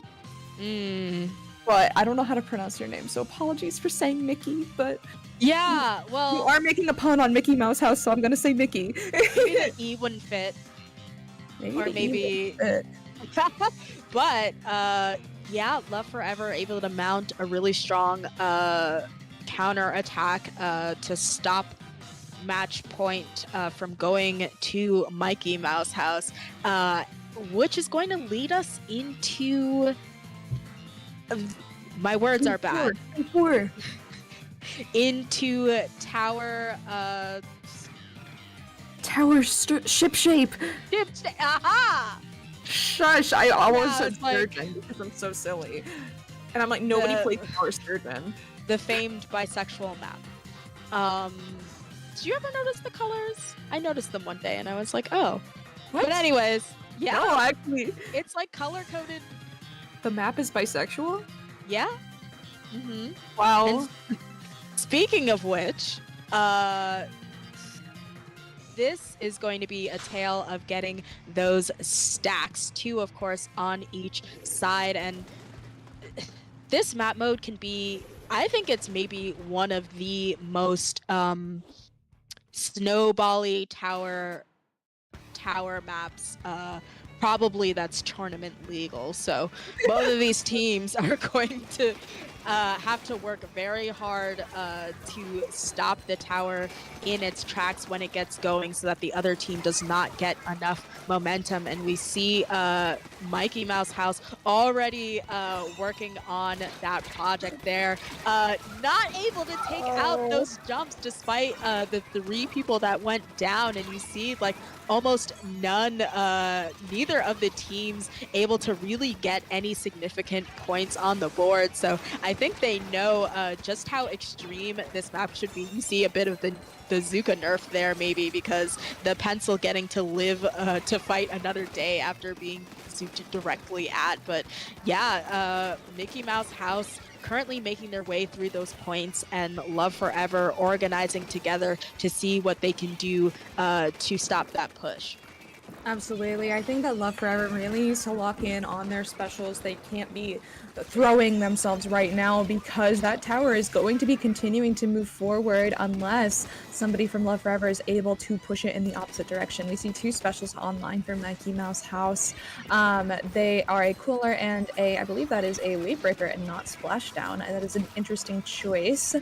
Speaker 3: But I don't know how to pronounce your name, so apologies for saying Mickey, but...
Speaker 2: Yeah, well...
Speaker 3: You are making a pun on Mickey Mouse House, so I'm gonna say Mickey.
Speaker 2: Maybe the E wouldn't fit. Maybe... But, yeah, Love Forever able to mount a really strong counter attack to stop match point from going to Mikey Mouse House, which is going to lead us into... my words are bad. Into Tower...
Speaker 3: Tower ship shape!
Speaker 2: Aha!
Speaker 3: Shush! I always said Sturgeon because I'm so silly. And I'm like, nobody plays Tower Sturgeon.
Speaker 2: The famed bisexual map. Did you ever notice the colors? I noticed them one day and I was like, oh.
Speaker 3: What?
Speaker 2: But anyways, yeah.
Speaker 3: No, actually.
Speaker 2: It's color-coded.
Speaker 3: The map is bisexual?
Speaker 2: Yeah.
Speaker 3: Wow.
Speaker 2: And speaking of which, this is going to be a tale of getting those stacks, 2 of course on each side, and this map mode can be, I think it's maybe one of the most snowbally tower maps probably that's tournament legal. So both of these teams are going to have to work very hard to stop the tower in its tracks when it gets going so that the other team does not get enough momentum. And we see Mikey Mouse House already working on that project there. Not able to take out those jumps despite the 3 people that went down. And you see almost none, neither of the teams able to really get any significant points on the board. So I think they know just how extreme this map should be. You see a bit of the Zuka nerf there maybe, because the pencil getting to live to fight another day after being zooped directly at. But yeah, Mickey Mouse House currently making their way through those points, and Love Forever organizing together to see what they can do to stop that push.
Speaker 3: Absolutely. I think that Love Forever really needs to lock in on their specials. They can't be throwing themselves right now because that tower is going to be continuing to move forward unless somebody from Love Forever is able to push it in the opposite direction. We see 2 specials online for Mikey Mouse House. They are a Cooler and I believe that is a Wave Breaker and not Splashdown. And that is an interesting choice.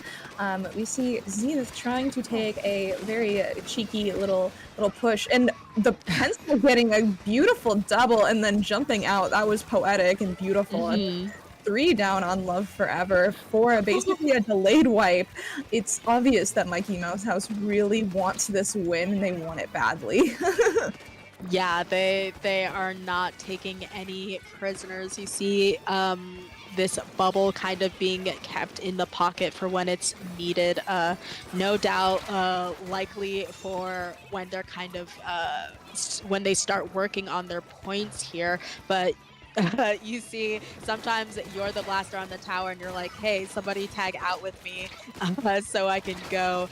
Speaker 3: We see Zenith trying to take a very cheeky little push, and the pencil getting a beautiful double and then jumping out. That was poetic and beautiful. And 3 down on Love Forever for basically a delayed wipe. It's obvious that Mikey Mouse House really wants this win, and they want it badly.
Speaker 2: Yeah, they are not taking any prisoners. You see this bubble kind of being kept in the pocket for when it's needed. No doubt likely for when they're kind of when they start working on their points here. But you see, sometimes you're the blaster on the tower and you're like, hey, somebody tag out with me so I can go.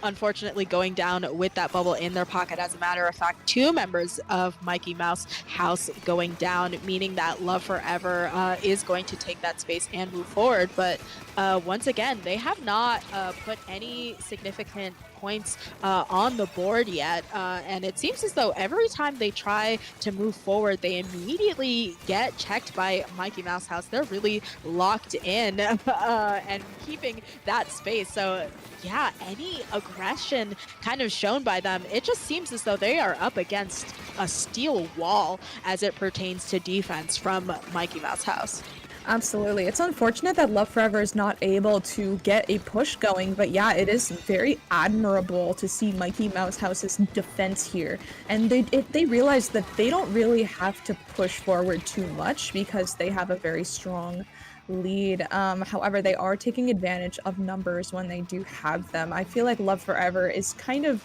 Speaker 2: Unfortunately, going down with that bubble in their pocket. As a matter of fact, 2 members of Mikey Mouse House going down, meaning that Love Forever is going to take that space and move forward. But once again, they have not put any significant points on the board yet, and it seems as though every time they try to move forward, they immediately get checked by Mikey Mouse House. They're really locked in and keeping that space. So yeah, any aggression kind of shown by them, it just seems as though they are up against a steel wall as it pertains to defense from Mikey Mouse House.
Speaker 3: Absolutely. It's unfortunate that Love Forever is not able to get a push going, but yeah, it is very admirable to see Mikey Mouse House's defense here. And they realize that they don't really have to push forward too much because they have a very strong lead. However, they are taking advantage of numbers when they do have them. I feel like Love Forever is kind of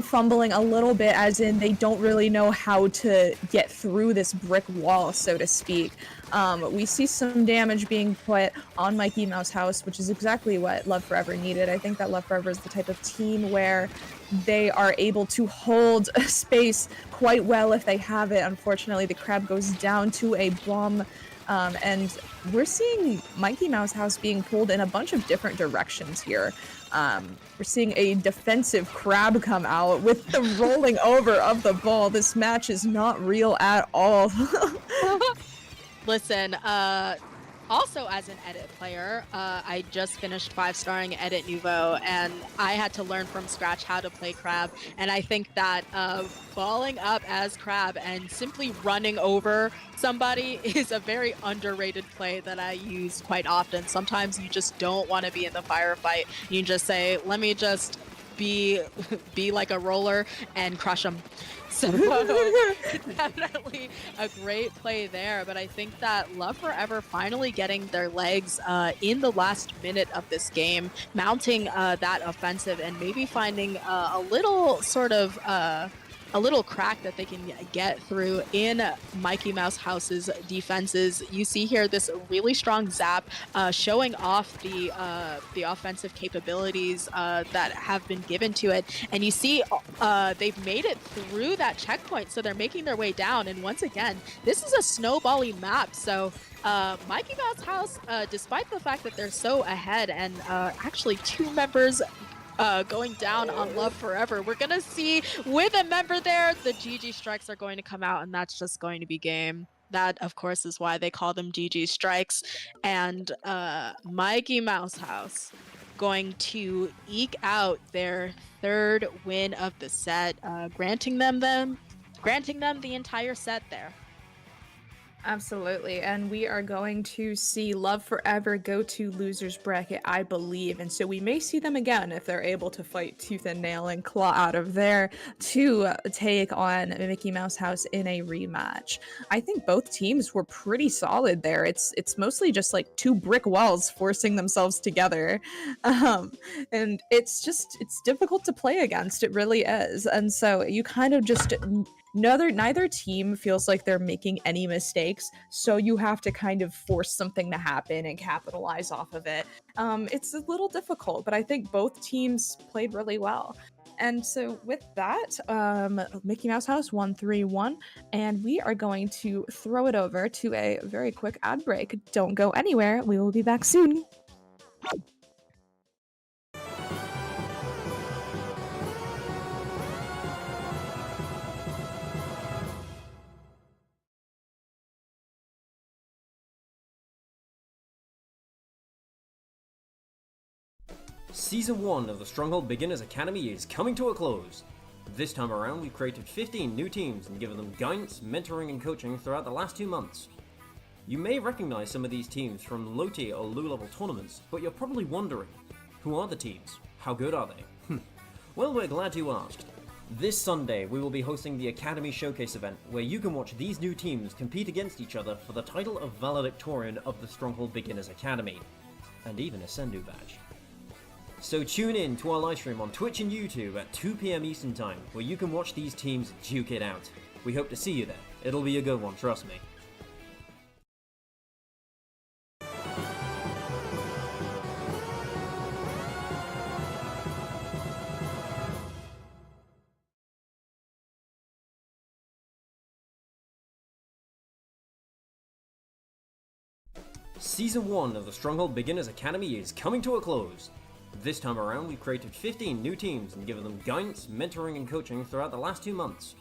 Speaker 3: fumbling a little bit, as in they don't really know how to get through this brick wall, so to speak. We see some damage being put on Mikey Mouse House, which is exactly what Love Forever needed. I think that Love Forever is the type of team where they are able to hold space quite well if they have it. Unfortunately, the crab goes down to a bomb. And we're seeing Mikey Mouse House being pulled in a bunch of different directions here. We're seeing a defensive crab come out with the rolling over of the ball. This match is not real at all.
Speaker 2: Listen, also as an edit player, I just finished 5-starring Edit Nouveau, and I had to learn from scratch how to play Crab. And I think that balling up as Crab and simply running over somebody is a very underrated play that I use quite often. Sometimes you just don't want to be in the firefight. You just say, let me just be like a roller and crush them. So definitely a great play there, but I think that Love Forever finally getting their legs in the last minute of this game, mounting that offensive and maybe finding a little sort of a little crack that they can get through in Mikey Mouse House's defenses. You see here this really strong zap showing off the offensive capabilities that have been given to it. And you see they've made it through that checkpoint, so they're making their way down. And once again, this is a snowbally map. So Mikey Mouse House, despite the fact that they're so ahead and actually 2 members going down on Love Forever, we're gonna see with a member there, the GG strikes are going to come out, and that's just going to be game. That, of course, is why they call them GG strikes. And Mikey Mouse House going to eke out their 3rd win of the set, granting them the entire set there.
Speaker 3: Absolutely, and we are going to see Love Forever go to losers bracket, I believe, and so we may see them again if they're able to fight tooth and nail and claw out of there to take on Mickey Mouse House in a rematch. I think both teams were pretty solid there. It's mostly just like 2 brick walls forcing themselves together, and it's difficult to play against. It really is, and so you kind of just neither team feels like they're making any mistakes, so you have to kind of force something to happen and capitalize off of it. It's a little difficult, but I think both teams played really well. And so with that, Mickey Mouse House 131, and we are going to throw it over to a very quick ad break. Don't go anywhere. We will be back soon.
Speaker 4: Season 1 of the Stronghold Beginners Academy is coming to a close. This time around, we've created 15 new teams and given them guidance, mentoring, and coaching throughout the last 2 months. You may recognize some of these teams from low tier or low level tournaments, but you're probably wondering, who are the teams? How good are they? Well, we're glad you asked. This Sunday, we will be hosting the Academy Showcase event, where you can watch these new teams compete against each other for the title of Valedictorian of the Stronghold Beginners Academy, and even a Sendu badge. So tune in to our livestream on Twitch and YouTube at 2 PM Eastern Time, where you can watch these teams duke it out. We hope to see you there. It'll be a good one, trust me. Season 1 of the Stronghold Beginners Academy is coming to a close. This time around, we've created 15 new teams and given them guidance, mentoring, and coaching throughout the last 2 months.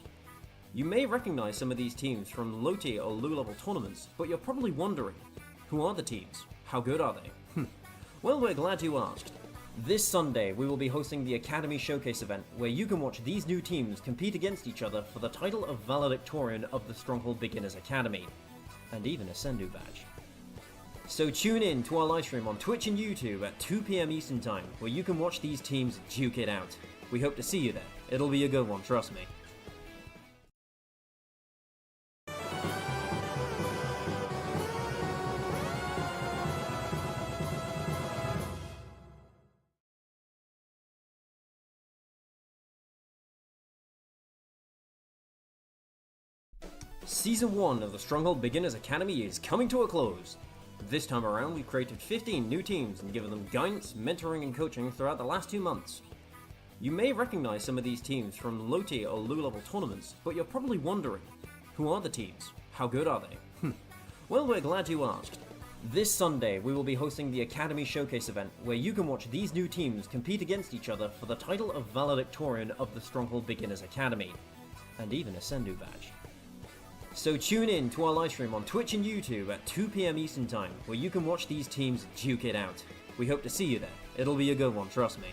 Speaker 4: You may recognize some of these teams from low tier or low level tournaments, but you're probably wondering, who are the teams? How good are they? Well, we're glad you asked. This Sunday, we will be hosting the Academy Showcase event, where you can watch these new teams compete against each other for the title of Valedictorian of the Stronghold Beginners Academy, and even a Sendu badge. So tune in to our livestream on Twitch and YouTube at 2 PM Eastern Time, where you can watch these teams duke it out. We hope to see you there. It'll be a good one, trust me. Season 1 of the Stronghold Beginners Academy is coming to a close. This time around, we've created 15 new teams and given them guidance, mentoring, and coaching throughout the last 2 months. You may recognize some of these teams from low tier or low level tournaments, but you're probably wondering, who are the teams? How good are they? Well, we're glad you asked. This Sunday, we will be hosting the Academy Showcase event, where you can watch these new teams compete against each other for the title of Valedictorian of the Stronghold Beginners Academy, and even a Sendu badge. So tune in to our livestream on Twitch and YouTube at 2 PM Eastern Time, where you can watch these teams duke it out. We hope to see you there. It'll be a good one, trust me.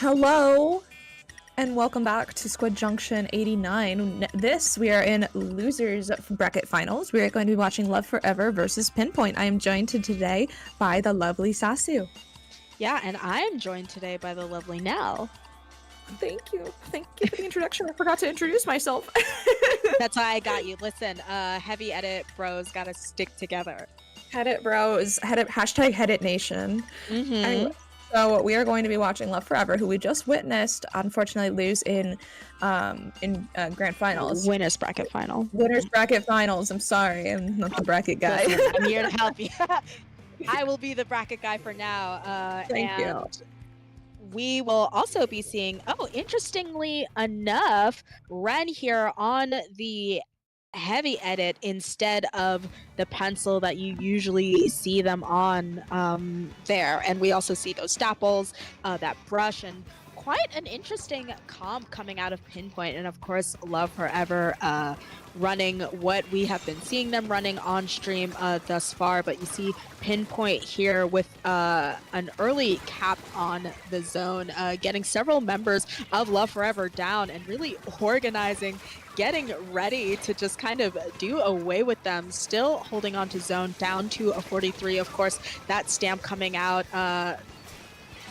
Speaker 3: Hello, and welcome back to Squid Junction 89. We are in losers bracket finals. We are going to be watching Love Forever versus Pinpoint. I am joined today by the lovely Sasu.
Speaker 2: Yeah, and I am joined today by the lovely Nell.
Speaker 3: Thank you for the introduction. I forgot to introduce myself.
Speaker 2: That's why I got you. Listen, heavy edit bros gotta stick together.
Speaker 3: Head it, bros. Hashtag Head It Nation.
Speaker 2: Mm-hmm.
Speaker 3: So we are going to be watching Love Forever, who we just witnessed, unfortunately, lose in grand finals.
Speaker 2: Winners bracket final.
Speaker 3: Winners bracket finals. I'm sorry, I'm not the bracket guy.
Speaker 2: Listen, I'm here to help you. I will be the bracket guy for now.
Speaker 3: Thank you.
Speaker 2: We will also be seeing, interestingly enough, Ren here on the heavy edit instead of the pencil that you usually see them on there. And we also see those staples, that brush, and quite an interesting comp coming out of Pinpoint. And of course, Love Forever running what we have been seeing them running on stream thus far. But you see Pinpoint here with an early cap on the zone, getting several members of Love Forever down and really organizing, getting ready to just kind of do away with them, still holding on to zone down to a 43. Of course, that stamp coming out,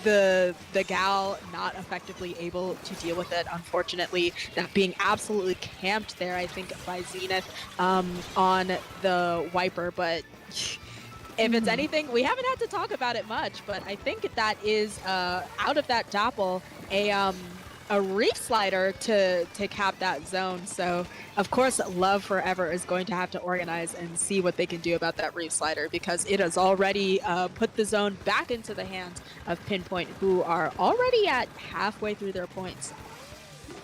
Speaker 2: the gal not effectively able to deal with it, unfortunately, that being absolutely camped there, I think, by Zenith on the wiper. But if it's anything, we haven't had to talk about it much, but I think that is out of that dapple a reef slider to cap that zone. So of course Love Forever is going to have to organize and see what they can do about that reef slider, because it has already put the zone back into the hands of Pinpoint, who are already at halfway through their points.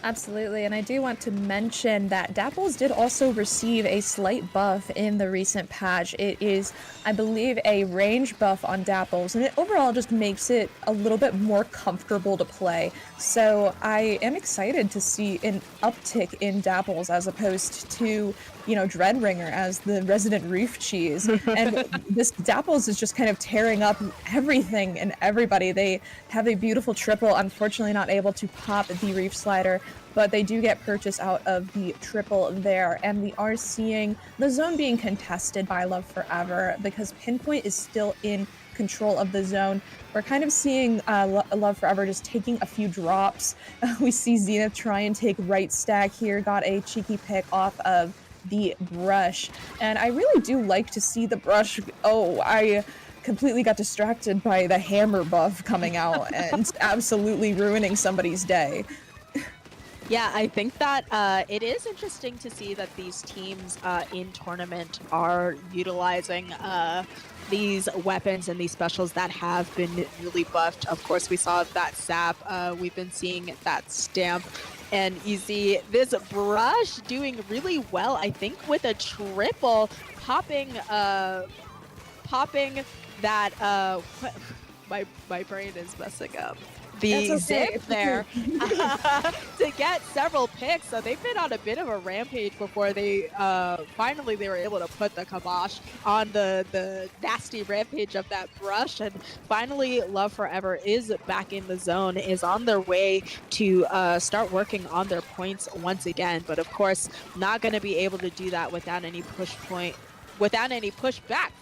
Speaker 3: Absolutely, and I do want to mention that Dapples did also receive a slight buff in the recent patch. It is, I believe, a range buff on Dapples, and it overall just makes it a little bit more comfortable to play. So I am excited to see an uptick in Dapples as opposed to, Dreadringer as the resident reef cheese. And this Dapples is just kind of tearing up everything and everybody. They have a beautiful triple, unfortunately not able to pop the reef slider, but they do get purchase out of the triple there. And we are seeing the zone being contested by Love Forever because Pinpoint is still in control of the zone. We're kind of seeing Love Forever just taking a few drops. We see Zenith try and take right stack here, got a cheeky pick off of the brush, and I really do like to see the brush. I completely got distracted by the hammer buff coming out and absolutely ruining somebody's day.
Speaker 2: Yeah, I think that it is interesting to see that these teams in tournament are utilizing these weapons and these specials that have been really buffed. Of course, we saw that sap. We've been seeing that stamp. And you see this brush doing really well, I think, with a triple, popping that, my brain is messing up. The zip there to get several picks. So they've been on a bit of a rampage before they finally were able to put the kibosh on the nasty rampage of that brush. And finally Love Forever is back in the zone, is on their way to start working on their points once again. But of course, not going to be able to do that without any pushback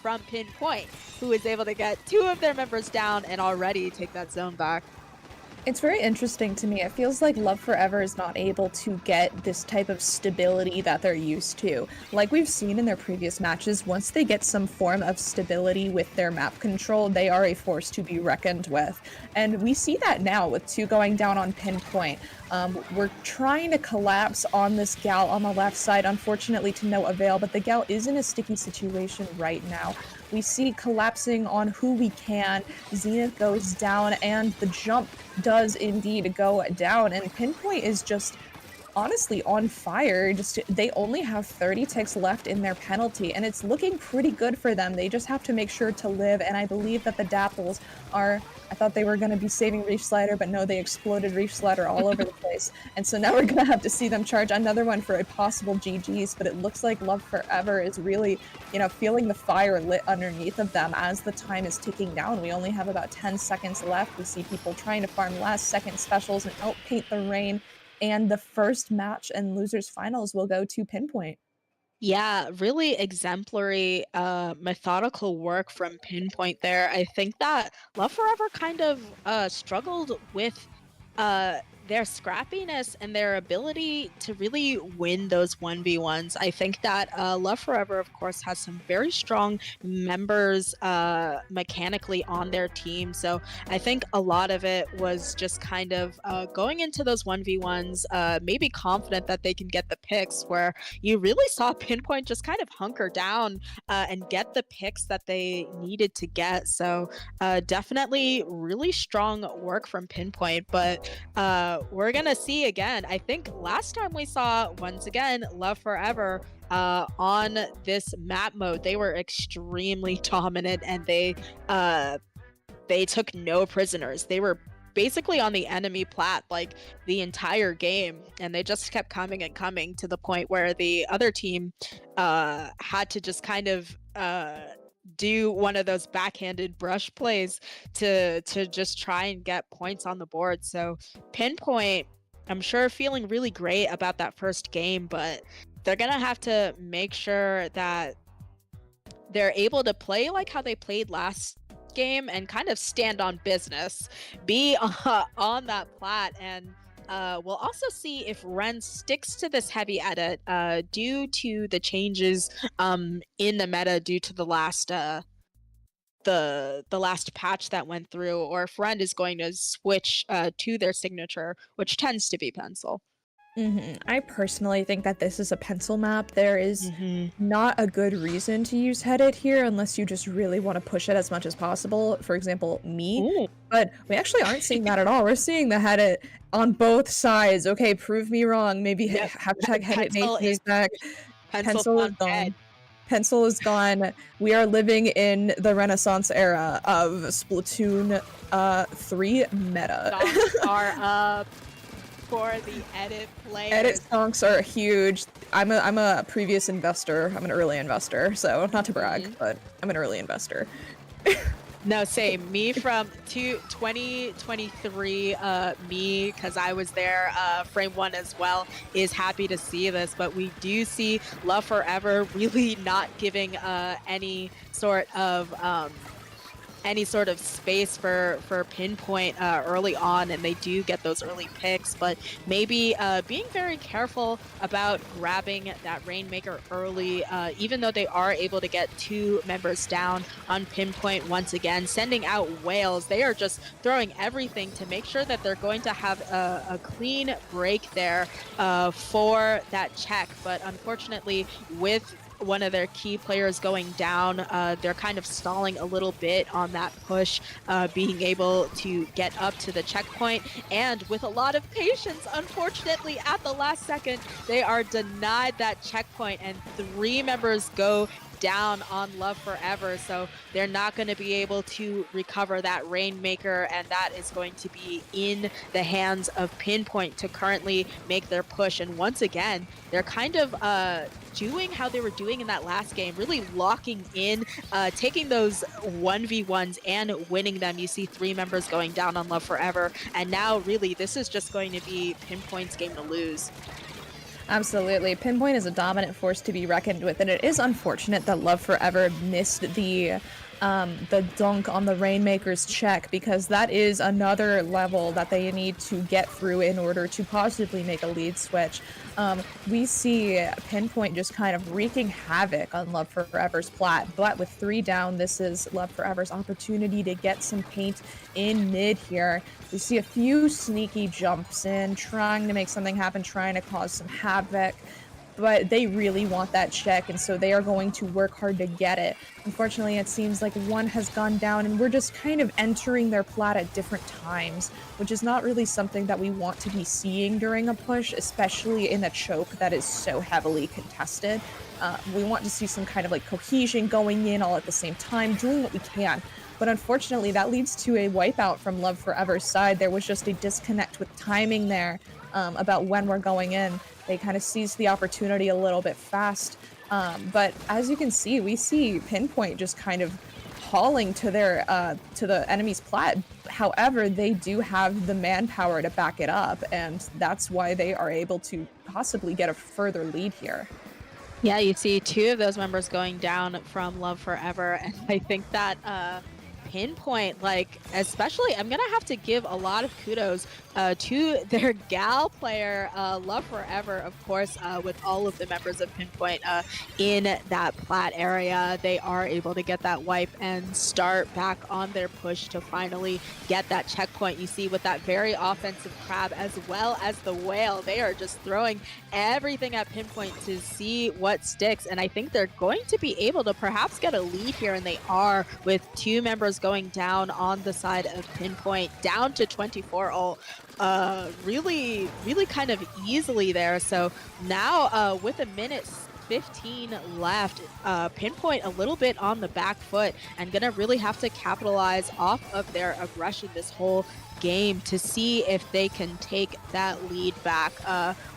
Speaker 2: from Pinpoint, who is able to get 2 of their members down and already take that zone back.
Speaker 3: It's very interesting to me. It feels like Love Forever is not able to get this type of stability that they're used to. Like we've seen in their previous matches, once they get some form of stability with their map control, they are a force to be reckoned with. And we see that now with 2 going down on Pinpoint. We're trying to collapse on this gal on the left side, unfortunately to no avail, but the gal is in a sticky situation right now. We see collapsing on who we can. Zenith goes down, and the jump does indeed go down, and Pinpoint is just honestly on fire. Just they only have 30 ticks left in their penalty, and it's looking pretty good for them. They just have to make sure to live, and I believe that the Dapples are. I thought they were going to be saving Reef Slider, but no, they exploded Reef Slider all over the place. And so now we're going to have to see them charge another one for a possible GG's, but it looks like Love Forever is really, feeling the fire lit underneath of them as the time is ticking down. We only have about 10 seconds left. We see people trying to farm last second specials and outpaint the rain. And the first match and losers finals will go to Pinpoint.
Speaker 2: Yeah, really exemplary, methodical work from Pinpoint there. I think that Love Forever kind of struggled with their scrappiness and their ability to really win those 1v1s. I think that Love Forever, of course, has some very strong members mechanically on their team. So I think a lot of it was just kind of going into those 1v1s, maybe confident that they can get the picks, where you really saw Pinpoint just kind of hunker down and get the picks that they needed to get. So definitely really strong work from Pinpoint, but we're gonna see again. I think last time we saw, once again, Love Forever on this map mode, they were extremely dominant, and they took no prisoners. They were basically on the enemy plat like the entire game, and they just kept coming and coming, to the point where the other team had to just kind of do one of those backhanded brush plays to just try and get points on the board. So Pinpoint, I'm sure, feeling really great about that first game, but they're gonna have to make sure that they're able to play like how they played last game and kind of stand on business, be on that plat. And we'll also see if Ren sticks to this heavy edit due to the changes in the meta due to the last the last patch that went through, or if Ren is going to switch to their signature, which tends to be pencil.
Speaker 3: I personally think that this is a pencil map. There is not a good reason to use headed here unless you just really want to push it as much as possible. For example, me.
Speaker 2: Ooh.
Speaker 3: But we actually aren't seeing that at all. We're seeing the headed on both sides. Okay, prove me wrong. Maybe
Speaker 2: Yep.
Speaker 3: hashtag headed
Speaker 2: Pencil
Speaker 3: Nate is back. Pencil is
Speaker 2: gone
Speaker 3: gone.
Speaker 2: dead.
Speaker 3: Pencil is gone. We are living in the Renaissance era of Splatoon 3 meta.
Speaker 2: Songs are up for the edit players.
Speaker 3: Edit stonks are huge. I'm a previous investor. I'm an early investor, so not to brag, but I'm an early investor.
Speaker 2: No, same. Me from 2023, me, because I was there, frame one as well, is happy to see this, but we do see Love Forever really not giving any sort of space for Pinpoint early on, and they do get those early picks, but maybe being very careful about grabbing that Rainmaker early, even though they are able to get 2 members down on Pinpoint once again, sending out whales. They are just throwing everything to make sure that they're going to have a clean break there for that check, but unfortunately, with one of their key players going down, they're kind of stalling a little bit on that push, being able to get up to the checkpoint, and with a lot of patience, unfortunately at the last second they are denied that checkpoint, and 3 members go down on Love Forever, so they're not going to be able to recover that Rainmaker, and that is going to be in the hands of Pinpoint to currently make their push. And once again, they're kind of doing how they were doing in that last game, really locking in, taking those 1v1s and winning them. You see 3 members going down on Love Forever, and now really this is just going to be Pinpoint's game to lose.
Speaker 3: Absolutely. Pinpoint is a dominant force to be reckoned with, and it is unfortunate that Love Forever missed the dunk on the Rainmaker's check, because that is another level that they need to get through in order to possibly make a lead switch. We see Pinpoint just kind of wreaking havoc on Love Forever's plat, but with 3 down, this is Love Forever's opportunity to get some paint in mid here. We see a few sneaky jumps in, trying to make something happen, trying to cause some havoc. but they really want that check, and so they are going to work hard to get it. Unfortunately, it seems like one has gone down, and we're just kind of entering their plat at different times, which is not really something that we want to be seeing during a push, especially in a choke that is so heavily contested. We want to see some kind of like cohesion going in all at the same time, doing what we can. But unfortunately, that leads to a wipeout from Love Forever's side. There was just a disconnect with timing there, about when we're going in. They kind of seized the opportunity a little bit fast. But as you can see, we see Pinpoint just kind of hauling to their to the enemy's plat. However, they do have the manpower to back it up, and that's why they are able to possibly get a further lead here.
Speaker 2: Yeah, you see two of those members going down from Love Forever, and I think that Pinpoint, like, especially, I'm gonna have to give a lot of kudos to their gal player, Love Forever, of course, with all of the members of Pinpoint in that plat area. They are able to get that wipe and start back on their push to finally get that checkpoint. You see with that very offensive crab as well as the whale, they are just throwing everything at Pinpoint to see what sticks, and I think they're going to be able to perhaps get a lead here, and they are, with two members going down on the side of Pinpoint, down to 24 ult, really kind of easily there. So now with a minute 15 left, Pinpoint a little bit on the back foot and gonna really have to capitalize off of their aggression this whole game to see if they can take that lead back.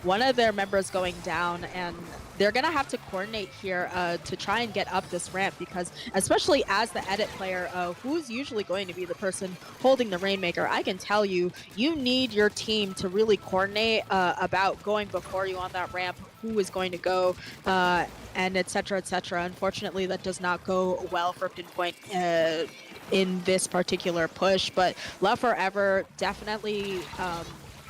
Speaker 2: One of their members going down, and they're gonna have to coordinate here to try and get up this ramp, because especially as the edit player, who's usually going to be the person holding the Rainmaker, I can tell you, you need your team to really coordinate about going before you on that ramp, who is going to go, and etc. etc. Unfortunately, that does not go well for Pinpoint in this particular push, but Love Forever definitely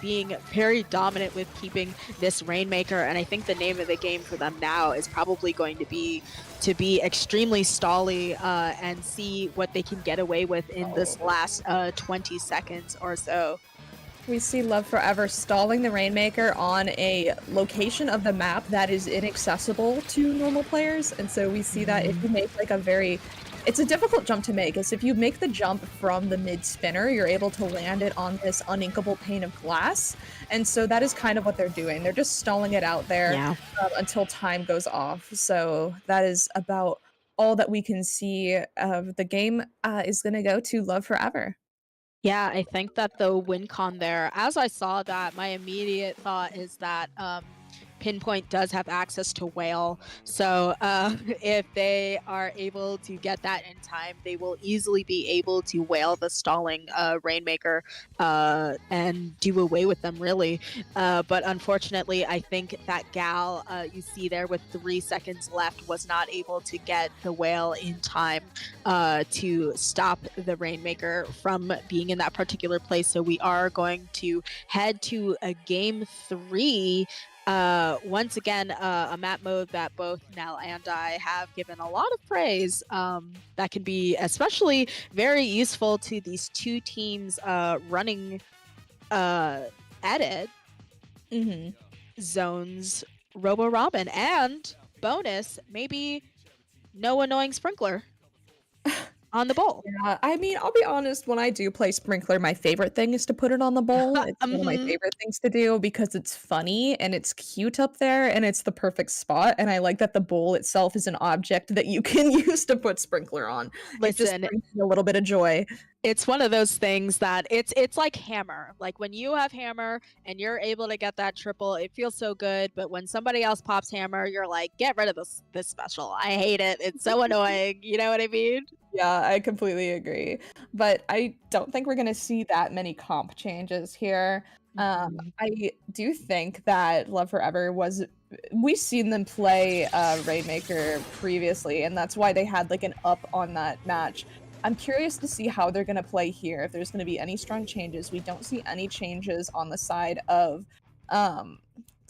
Speaker 2: being very dominant with keeping this Rainmaker, and I think the name of the game for them now is probably going to be extremely stally and see what they can get away with in this last 20 seconds or so.
Speaker 3: We see Love Forever stalling the Rainmaker on a location of the map that is inaccessible to normal players, and so we see that if you make like it's a difficult jump to make, is if you make the jump from the mid spinner, you're able to land it on this uninkable pane of glass, and so that is kind of what they're doing. They're just stalling it out there until time goes off. So that is about all that we can see of the game. Is going to go to Love Forever.
Speaker 2: Yeah, I think that the win con there, as I saw that, my immediate thought is that Pinpoint does have access to whale, so if they are able to get that in time, they will easily be able to whale the stalling Rainmaker and do away with them, really. But unfortunately, I think that gal you see there with 3 seconds left was not able to get the whale in time to stop the Rainmaker from being in that particular place. So we are going to head to a game 3. Once again, a map mode that both Nell and I have given a lot of praise, that can be especially very useful to these two teams running edit zones, Robo Robin, and bonus, maybe no annoying sprinkler on the bowl.
Speaker 3: Yeah, I mean, I'll be honest, when I do play Sprinkler, my favorite thing is to put it on the bowl. It's one of my favorite things to do because it's funny and it's cute up there and it's the perfect spot. And I like that the bowl itself is an object that you can use to put Sprinkler on. It just
Speaker 2: Listen,
Speaker 3: brings me a little bit of joy.
Speaker 2: it's one of those things that it's like Hammer. Like when you have Hammer and you're able to get that triple, it feels so good. But when somebody else pops Hammer, you're like, get rid of this special. I hate it. It's so annoying. You know what I mean?
Speaker 3: Yeah, I completely agree. But I don't think we're going to see that many comp changes here. I do think that Love Forever we've seen them play Rainmaker previously, and that's why they had like an up on that match. I'm curious to see how they're going to play here, if there's going to be any strong changes. We don't see any changes on the side of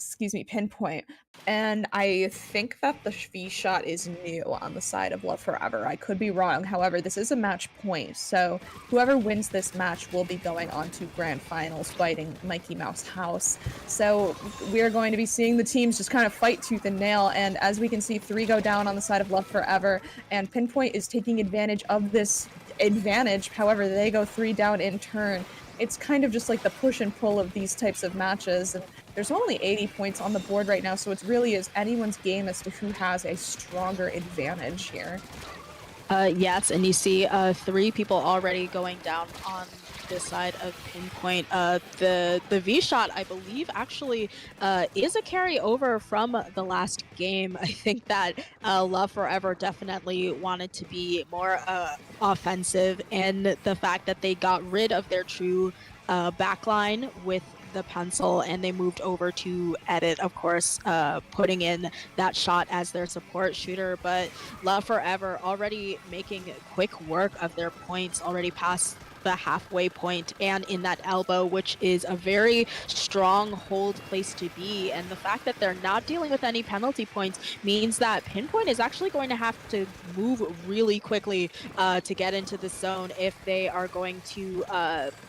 Speaker 3: excuse me, Pinpoint. And I think that the V shot is new on the side of Love Forever. I could be wrong. However, this is a match point, so whoever wins this match will be going on to grand finals fighting Mikey Mouse House. So we are going to be seeing the teams just kind of fight tooth and nail, and as we can see, 3 go down on the side of Love Forever, and Pinpoint is taking advantage of this advantage. However, they go 3 down in turn. It's kind of just like the push and pull of these types of matches, and there's only 80 points on the board right now, so it really is anyone's game as to who has a stronger advantage here.
Speaker 2: Yes, and you see 3 people already going down on this side of Pinpoint. The V shot, I believe, actually is a carryover from the last game. I think that Love Forever definitely wanted to be more offensive, and the fact that they got rid of their true backline with the pencil and they moved over to edit, of course, putting in that shot as their support shooter. But Love Forever already making quick work of their points, already past the halfway point and in that elbow, which is a very strong hold place to be. And the fact that they're not dealing with any penalty points means that Pinpoint is actually going to have to move really quickly to get into the zone if they are going to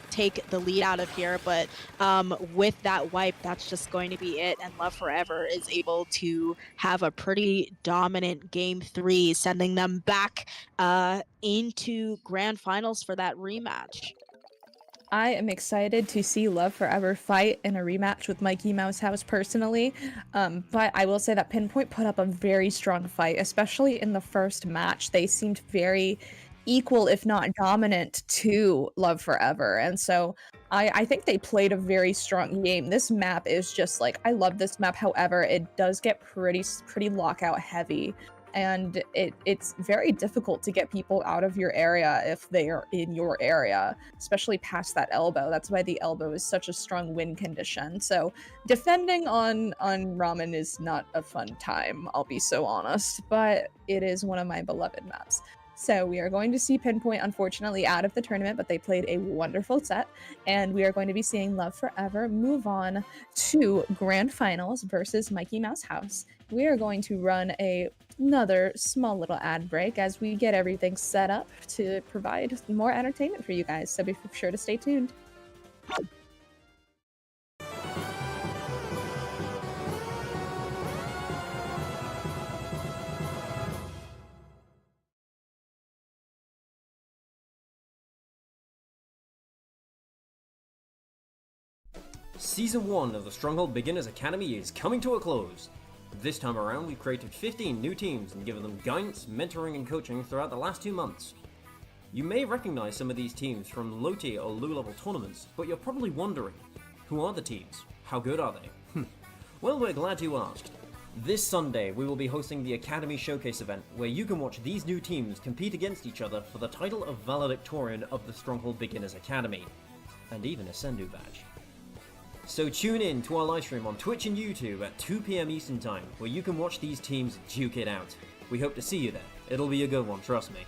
Speaker 2: take the lead out of here. But with that wipe, that's just going to be it, and Love Forever is able to have a pretty dominant game 3, sending them back into grand finals for that rematch.
Speaker 3: I am excited to see Love Forever fight in a rematch with Mikey Mouse House personally, but I will say that Pinpoint put up a very strong fight, especially in the first match. They seemed very equal, if not dominant, to Love Forever, and so I think they played a very strong game. This map is just like, I love this map. However, it does get pretty lockout heavy, and it's very difficult to get people out of your area if they are in your area, especially past that elbow. That's why the elbow is such a strong win condition. So defending on Ramen is not a fun time, I'll be so honest, but it is one of my beloved maps. So we are going to see Pinpoint, unfortunately, out of the tournament, but they played a wonderful set, and we are going to be seeing Love Forever move on to grand finals versus Mikey Mouse House. We are going to run another small little ad break as we get everything set up to provide more entertainment for you guys, so be sure to stay tuned.
Speaker 4: Season 1 of the Stronghold Beginners Academy is coming to a close. This time around, we've created 15 new teams and given them guidance, mentoring and coaching throughout the last 2 months. You may recognize some of these teams from low tier or low level tournaments, but you're probably wondering, who are the teams? How good are they? Well, we're glad you asked. This Sunday, we will be hosting the Academy Showcase event, where you can watch these new teams compete against each other for the title of Valedictorian of the Stronghold Beginners Academy, and even a Sendu badge. So tune in to our livestream on Twitch and YouTube at 2 PM Eastern Time, where you can watch these teams duke it out. We hope to see you there. It'll be a good one, trust me.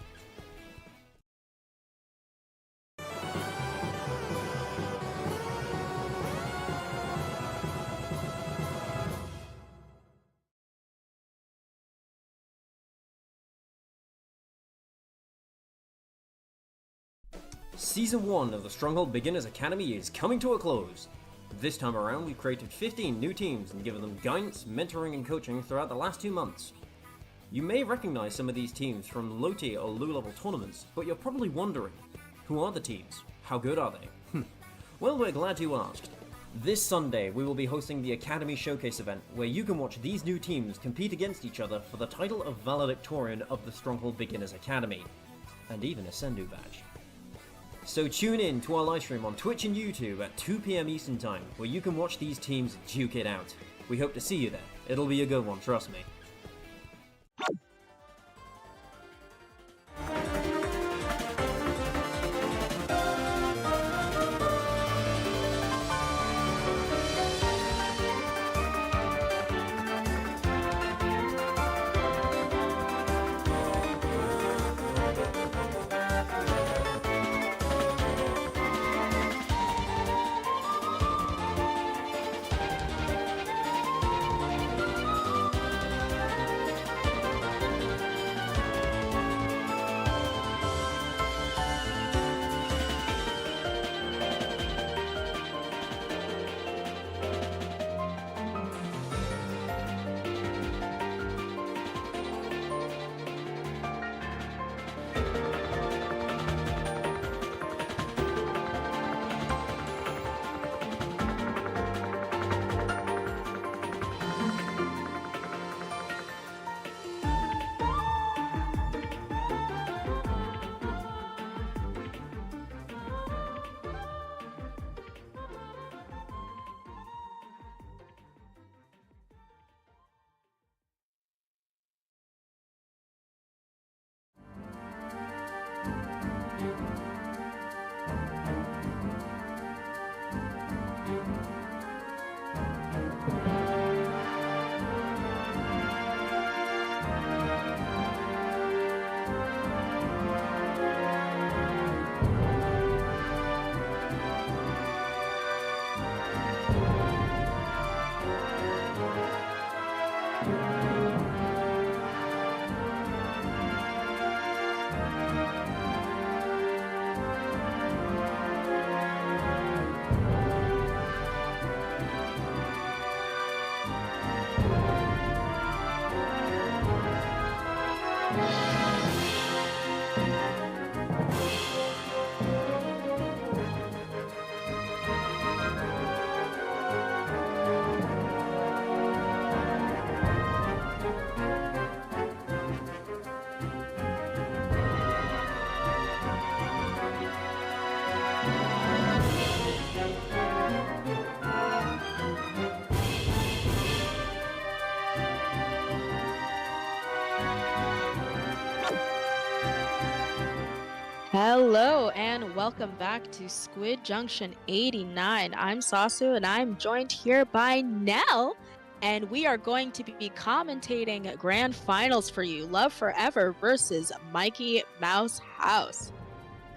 Speaker 4: Season 1 of the Stronghold Beginners Academy is coming to a close. This time around, we've created 15 new teams and given them guidance, mentoring and coaching throughout the last 2 months. You may recognize some of these teams from low tier or low level tournaments, but you're probably wondering, who are the teams? How good are they? Well, we're glad you asked. This Sunday, we will be hosting the Academy Showcase event, where you can watch these new teams compete against each other for the title of Valedictorian of the Stronghold Beginners Academy, and even a Sendu badge. So tune in to our livestream on Twitch and YouTube at 2 PM Eastern Time, where you can watch these teams duke it out. We hope to see you there. It'll be a good one, trust me.
Speaker 2: Hello and welcome back to Squid Junction 89. I'm Sasu and I'm joined here by Nell, and we are going to be commentating grand finals for you. Love Forever versus Mikey Mouse House.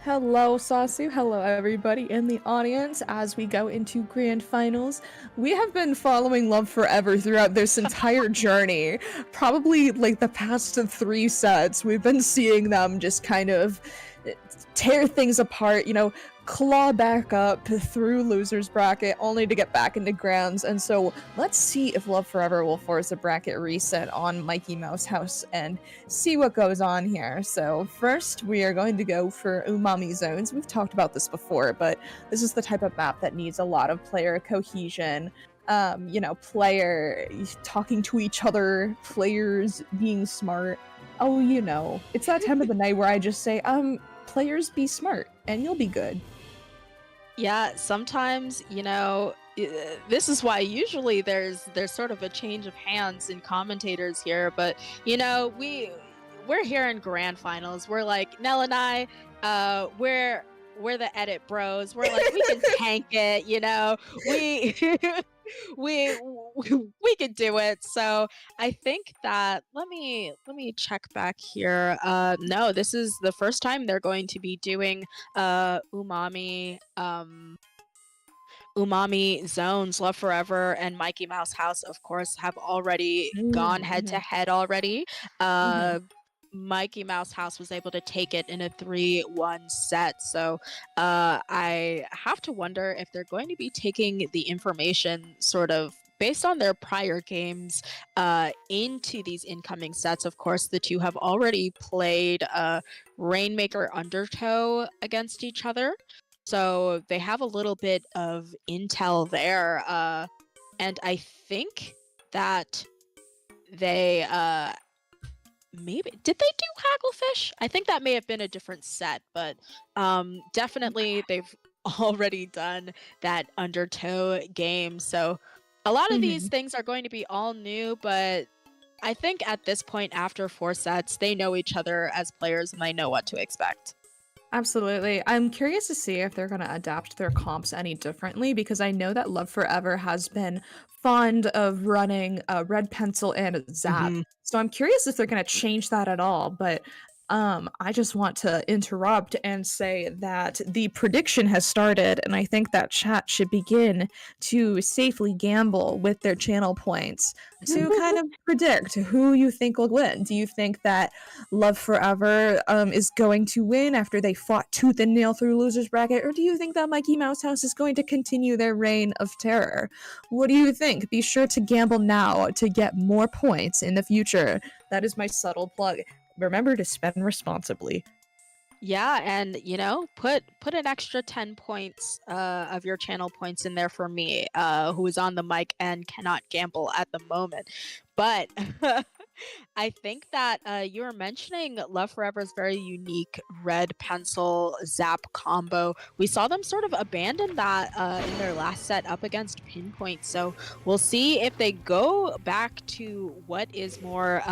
Speaker 3: Hello, Sasu. Hello, everybody in the audience. As we go into grand finals, we have been following Love Forever throughout this entire journey. Probably like the past 3 sets, we've been seeing them just kind of tear things apart, claw back up through losers bracket only to get back into grands. And so let's see if Love Forever will force a bracket reset on Mikey Mouse House and see what goes on here. So first we are going to go for umami zones. We've talked about this before, but this is the type of map that needs a lot of player cohesion. Player talking to each other, players being smart. Oh, it's that time of the night where I just say, players be smart and you'll be good.
Speaker 2: Yeah, sometimes, this is why usually there's sort of a change of hands in commentators here, but we're here in grand finals. We're like Nell and I, we're the edit bros. We're like we can tank it, we we could do it. So I think that let me check back here. No, this is the first time they're going to be doing umami zones. Love Forever and Mikey Mouse House, of course, have already gone head to head already. Mikey Mouse House was able to take it in a 3-1 set. So I have to wonder if they're going to be taking the information sort of based on their prior games into these incoming sets. Of course, the two have already played Rainmaker Undertow against each other. So they have a little bit of intel there. And I think that they maybe did they do Hagglefish? I think that may have been a different set, but definitely they've already done that Undertow game. So a lot of these things are going to be all new, but I think at this point, after 4 sets, they know each other as players and they know what to expect.
Speaker 3: Absolutely. I'm curious to see if they're going to adapt their comps any differently, because I know that Love Forever has been fond of running Red Pencil and Zap. So I'm curious if they're going to change that at all. But I just want to interrupt and say that the prediction has started, and I think that chat should begin to safely gamble with their channel points to kind of predict who you think will win. Do you think that Love Forever is going to win after they fought tooth and nail through losers bracket, or do you think that Mikey Mouse House is going to continue their reign of terror? What do you think? Be sure to gamble now to get more points in the future. That is my subtle plug. Remember to spend responsibly.
Speaker 2: Yeah, and put an extra 10 points of your channel points in there for me, who is on the mic and cannot gamble at the moment. But I think that you were mentioning Love Forever's very unique Red Pencil Zap combo. We saw them sort of abandon that in their last set up against Pinpoint. So we'll see if they go back to what is more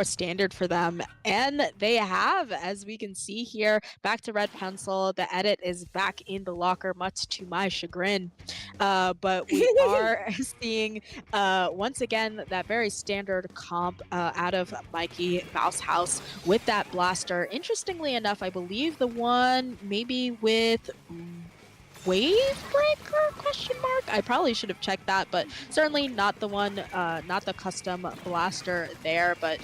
Speaker 2: standard for them, and they have, as we can see here. Back to Red Pencil. The edit is back in the locker, much to my chagrin, but we are seeing once again that very standard comp out of Mikey Mouse House with that blaster. Interestingly enough, I believe the one maybe with Wavebreaker question mark. I probably should have checked that, but certainly not the one, not the custom blaster there. But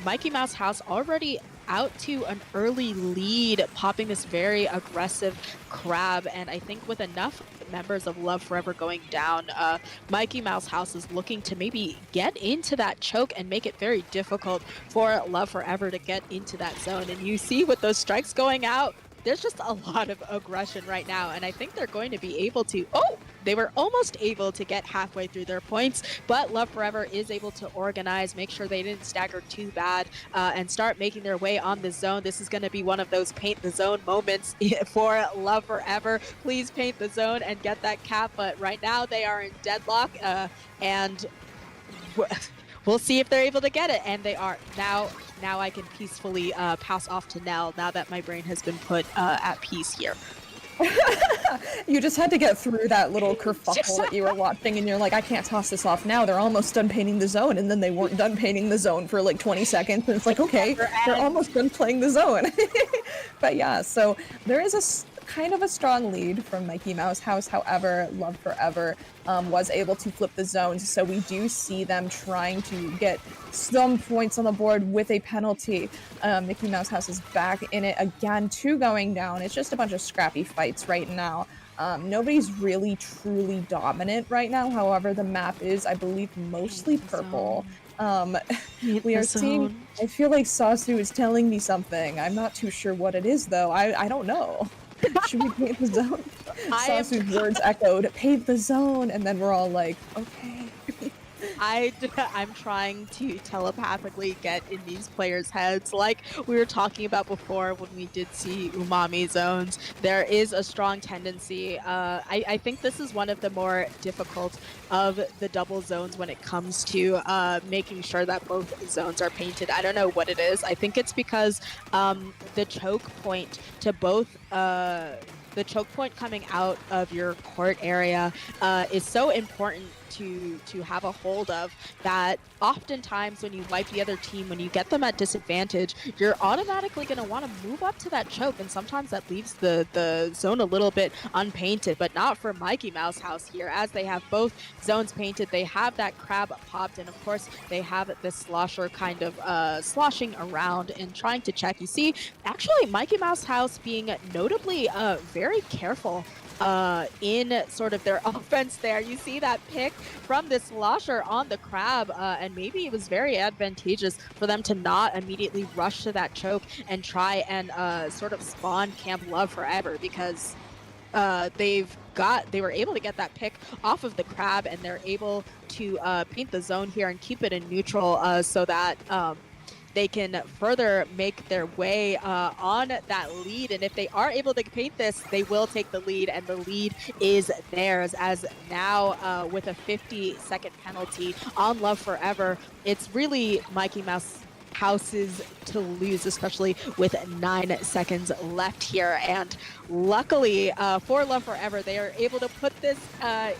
Speaker 2: Mikey Mouse House already out to an early lead, popping this very aggressive crab, and I think with enough members of Love Forever going down, Mikey Mouse House is looking to maybe get into that choke and make it very difficult for Love Forever to get into that zone. And you see with those strikes going out, there's just a lot of aggression right now, and I think they're going to be able to, they were almost able to get halfway through their points, but Love Forever is able to organize, make sure they didn't stagger too bad, and start making their way on the zone. This is going to be one of those paint the zone moments for Love Forever. Please paint the zone and get that cap, but right now they are in deadlock, and we'll see if they're able to get it, and they are. Now now I can peacefully pass off to Nell now that my brain has been put at peace here.
Speaker 3: You just had to get through that little kerfuffle that you were watching, and you're like, I can't toss this off now. They're almost done painting the zone, and then they weren't done painting the zone for like 20 seconds, and it's like, okay, they're almost done playing the zone. But yeah, so there is kind of a strong lead from Mikey Mouse House. However, Love Forever was able to flip the zones, so we do see them trying to get some points on the board with a penalty. Mickey Mouse House is back in it again, 2 going down. It's just a bunch of scrappy fights right now. Nobody's really truly dominant right now. However, the map is, I believe, mostly purple. We are seeing, I feel like Sasu is telling me something. I'm not too sure what it is though. I don't know. Should we paint the zone? Sasu's words echoed, paint the zone, and then we're all like, okay.
Speaker 2: I'm trying to telepathically get in these players' heads. Like we were talking about before when we did see umami zones, there is a strong tendency. I think this is one of the more difficult of the double zones when it comes to making sure that both zones are painted. I don't know what it is. I think it's because the choke point to both the choke point coming out of your court area is so important to have a hold of that oftentimes when you wipe the other team, when you get them at disadvantage, you're automatically going to want to move up to that choke, and sometimes that leaves the zone a little bit unpainted, but not for Mikey Mouse House here. As they have both zones painted, they have that crab popped, and of course they have this slosher kind of sloshing around and trying to check. You see, actually Mikey Mouse House being notably very careful in sort of their offense there. You see that pick from this slosher on the crab, and maybe it was very advantageous for them to not immediately rush to that choke and try and sort of spawn camp Love Forever, because they were able to get that pick off of the crab, and they're able to paint the zone here and keep it in neutral so that they can further make their way on that lead. And if they are able to paint this, they will take the lead, and the lead is theirs. As now with a 50-second penalty on Love Forever, it's really Mikey Mouse Houses to lose, especially with 9 seconds left here. And luckily for Love Forever, they are able to put this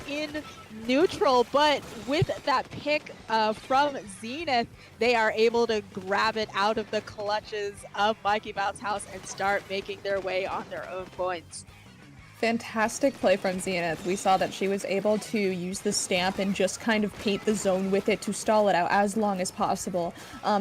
Speaker 2: in neutral, but with that pick from Zenith, they are able to grab it out of the clutches of Mikey Mouse House and start making their way on their own points.
Speaker 3: Fantastic play from Zenith. We saw that she was able to use the stamp and just kind of paint the zone with it to stall it out as long as possible,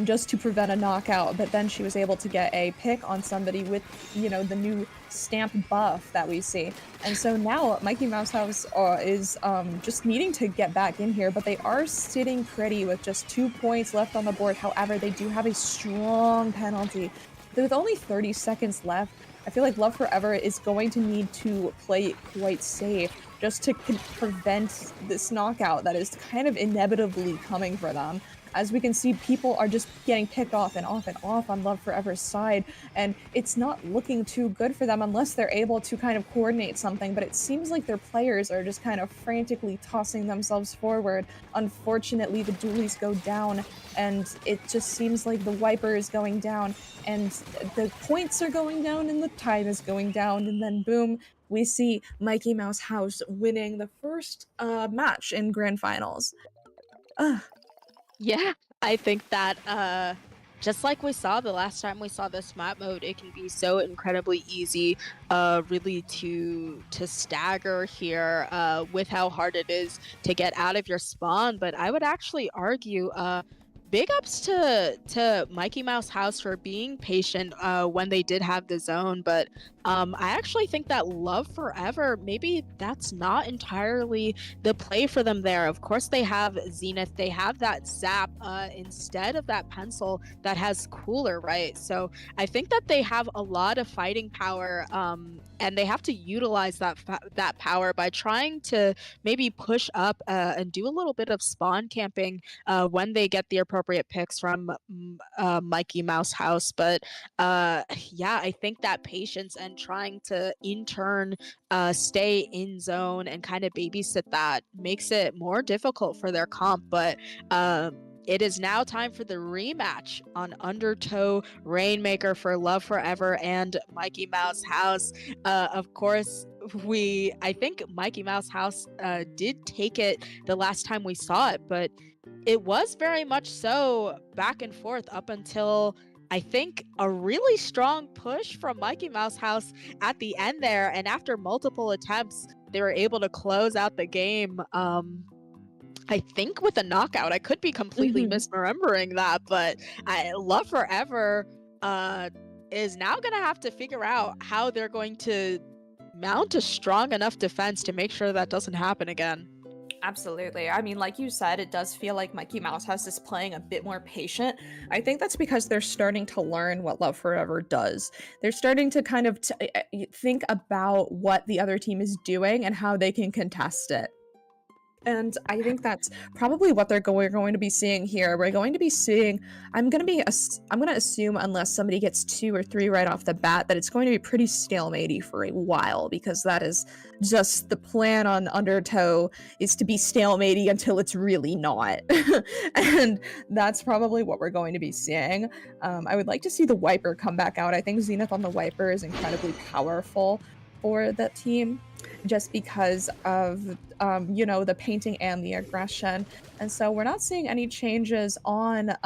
Speaker 3: just to prevent a knockout. But then she was able to get a pick on somebody with, you know, the new stamp buff that we see. And so now Mikey Mouse House is just needing to get back in here, but they are sitting pretty with just 2 points left on the board. However, they do have a strong penalty. With only 30 seconds left, I feel like Love Forever is going to need to play it quite safe just to prevent this knockout that is kind of inevitably coming for them. As we can see, people are just getting picked off and off and off on Love Forever's side, and it's not looking too good for them unless they're able to kind of coordinate something, but it seems like their players are just kind of frantically tossing themselves forward. Unfortunately, the dualies go down, and it just seems like the wiper is going down, and the points are going down, and the time is going down, and then boom, we see Mikey Mouse House winning the first match in Grand Finals.
Speaker 2: Yeah, I think that just like we saw the last time we saw this map mode, it can be so incredibly easy really to stagger here with how hard it is to get out of your spawn. But I would actually argue big ups to Mikey Mouse House for being patient when they did have the zone, but I actually think that Love Forever, maybe that's not entirely the play for them there. Of course, they have Zenith, they have that Zap instead of that pencil that has Cooler, right? So I think that they have a lot of fighting power, and they have to utilize that power by trying to maybe push up and do a little bit of spawn camping when they get the appropriate picks from Mikey Mouse House. But yeah, I think that patience and trying to in turn stay in zone and kind of babysit that makes it more difficult for their comp. But it is now time for the rematch on Undertow Rainmaker for Love Forever and Mikey Mouse House. Of course, I think Mikey Mouse House did take it the last time we saw it, but it was very much so back and forth up until I think a really strong push from Mikey Mouse House at the end there. And after multiple attempts, they were able to close out the game. I think with a knockout. I could be completely misremembering that, but Love Forever is now going to have to figure out how they're going to mount a strong enough defense to make sure that doesn't happen again.
Speaker 3: Absolutely. I mean, like you said, it does feel like Mikey Mouse House is playing a bit more patient. I think that's because they're starting to learn what Love Forever does. They're starting to kind of think about what the other team is doing and how they can contest it. And I think that's probably what we're going to be seeing here. We're going to be seeing, I'm going to assume, unless somebody gets 2 or 3 right off the bat, that it's going to be pretty stalematey for a while, because that is just the plan on Undertow, is to be stalematey until it's really not. And that's probably what we're going to be seeing. I would like to see the Wiper come back out. I think Zenith on the Wiper is incredibly powerful for that team, just because of the painting and the aggression. And so we're not seeing any changes on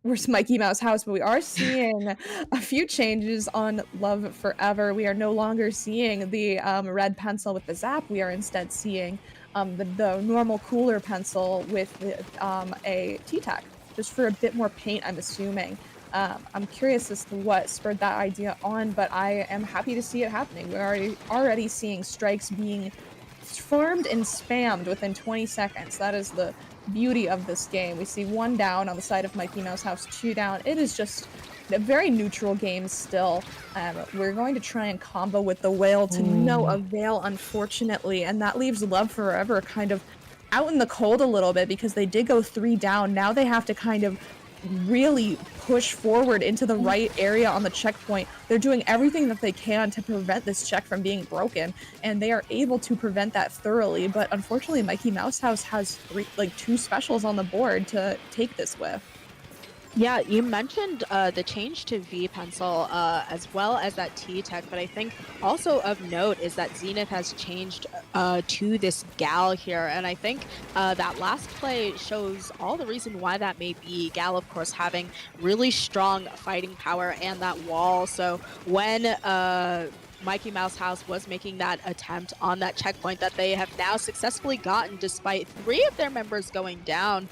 Speaker 3: where's Mikey Mouse House, but we are seeing a few changes on Love Forever. We are no longer seeing the red pencil with the zap. We are instead seeing the normal cooler pencil with a T-Tech, just for a bit more paint, I'm assuming. I'm curious as to what spurred that idea on, but I am happy to see it happening. We're already seeing strikes being farmed and spammed within 20 seconds. That is the beauty of this game. We see 1 down on the side of Mikey Mouse House, 2 down. It is just a very neutral game still. We're going to try and combo with the whale to no avail, unfortunately, and that leaves Love Forever kind of out in the cold a little bit, because they did go 3 down. Now they have to kind of really push forward into the right area on the checkpoint. They're doing everything that they can to prevent this check from being broken, and they are able to prevent that thoroughly. But unfortunately, Mikey Mouse House has 2 specials on the board to take this with.
Speaker 2: Yeah, you mentioned the change to V Pencil as well as that T-Tech, but I think also of note is that Zenith has changed to this Gal here, and I think that last play shows all the reason why that may be. Gal, of course, having really strong fighting power and that wall, so when Mikey Mouse House was making that attempt on that checkpoint that they have now successfully gotten despite 3 of their members going down,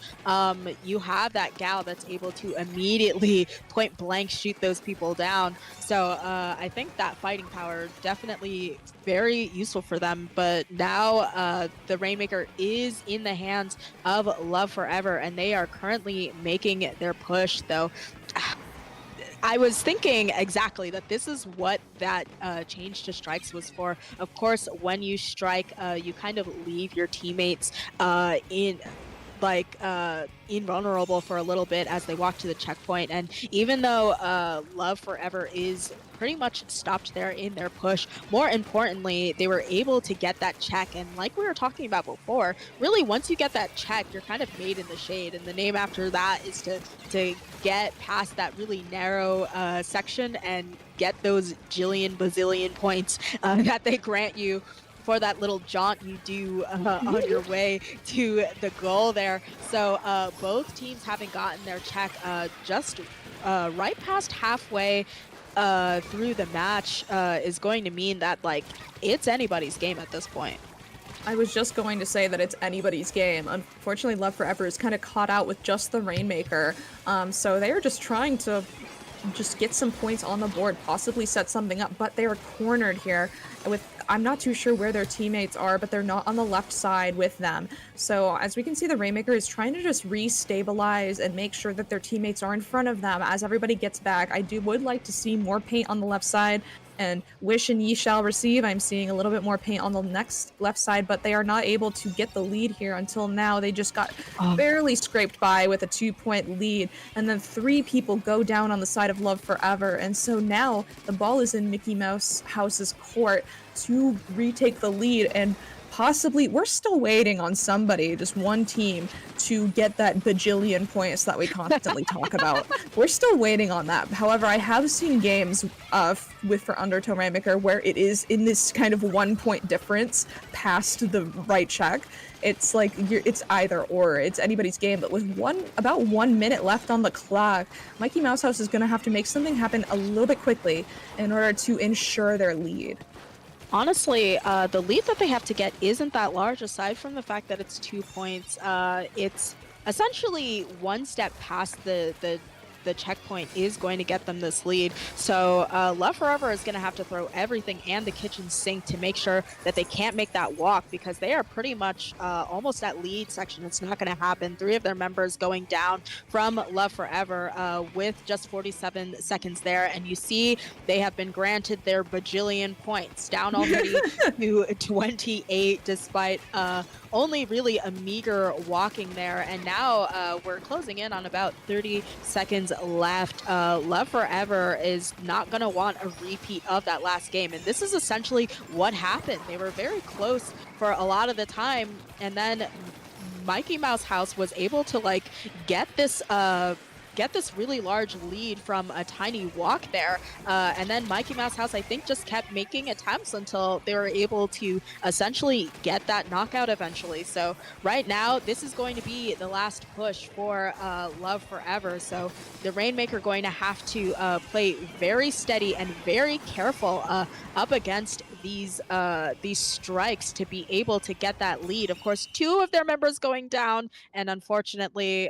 Speaker 2: you have that Gal that's able to immediately point blank shoot those people down. So I think that fighting power definitely very useful for them. But now the Rainmaker is in the hands of Love Forever, and they are currently making their push, though. I was thinking exactly that this is what that change to strikes was for. Of course, when you strike, you kind of leave your teammates invulnerable for a little bit as they walk to the checkpoint. And even though Love Forever is pretty much stopped there in their push, more importantly, they were able to get that check. And like we were talking about before, really once you get that check, you're kind of made in the shade. And the name after that is to get past that really narrow section and get those bazillion points that they grant you for that little jaunt you do on your way to the goal there. So both teams having gotten their check just right past halfway through the match is going to mean that it's anybody's game at this point.
Speaker 3: I was just going to say that it's anybody's game. Unfortunately, Love Forever is kind of caught out with just the Rainmaker. So they are just trying to just get some points on the board, possibly set something up, but they are cornered here with, I'm not too sure where their teammates are, but they're not on the left side with them. So as we can see, the Rainmaker is trying to just re-stabilize and make sure that their teammates are in front of them as everybody gets back. I would like to see more paint on the left side, and wish and ye shall receive. I'm seeing a little bit more paint on the next left side, but they are not able to get the lead here until now. They just got barely scraped by with a 2-point lead, and then 3 people go down on the side of Love Forever. And so now the ball is in Mickey Mouse House's court to retake the lead and possibly, we're still waiting on somebody, just one team, to get that bajillion points that we constantly talk about. We're still waiting on that. However, I have seen games for Undertow Rainmaker where it is in this kind of 1 point difference past the right check. It's like it's either or. It's anybody's game. But with about 1 minute left on the clock, Mikey Mouse House is going to have to make something happen a little bit quickly in order to ensure their lead.
Speaker 2: Honestly, the lead that they have to get isn't that large, aside from the fact that it's 2 points. It's essentially one step past the checkpoint is going to get them this lead. So Love Forever is going to have to throw everything and the kitchen sink to make sure that they can't make that walk, because they are pretty much almost at lead section. It's not going to happen. 3 of their members going down from Love Forever with just 47 seconds there. And you see they have been granted their bajillion points, down already to 28 despite only really a meager walking there. And now we're closing in on about 30 seconds left. Love Forever is not going to want a repeat of that last game. And this is essentially what happened. They were very close for a lot of the time. And then Mikey Mouse House was able to like get this really large lead from a tiny walk there. And then Mikey Mouse House, I think, just kept making attempts until they were able to essentially get that knockout eventually. So right now, this is going to be the last push for Love Forever. So the Rainmaker going to have to play very steady and very careful up against these strikes to be able to get that lead. Of course, 2 of their members going down, and unfortunately,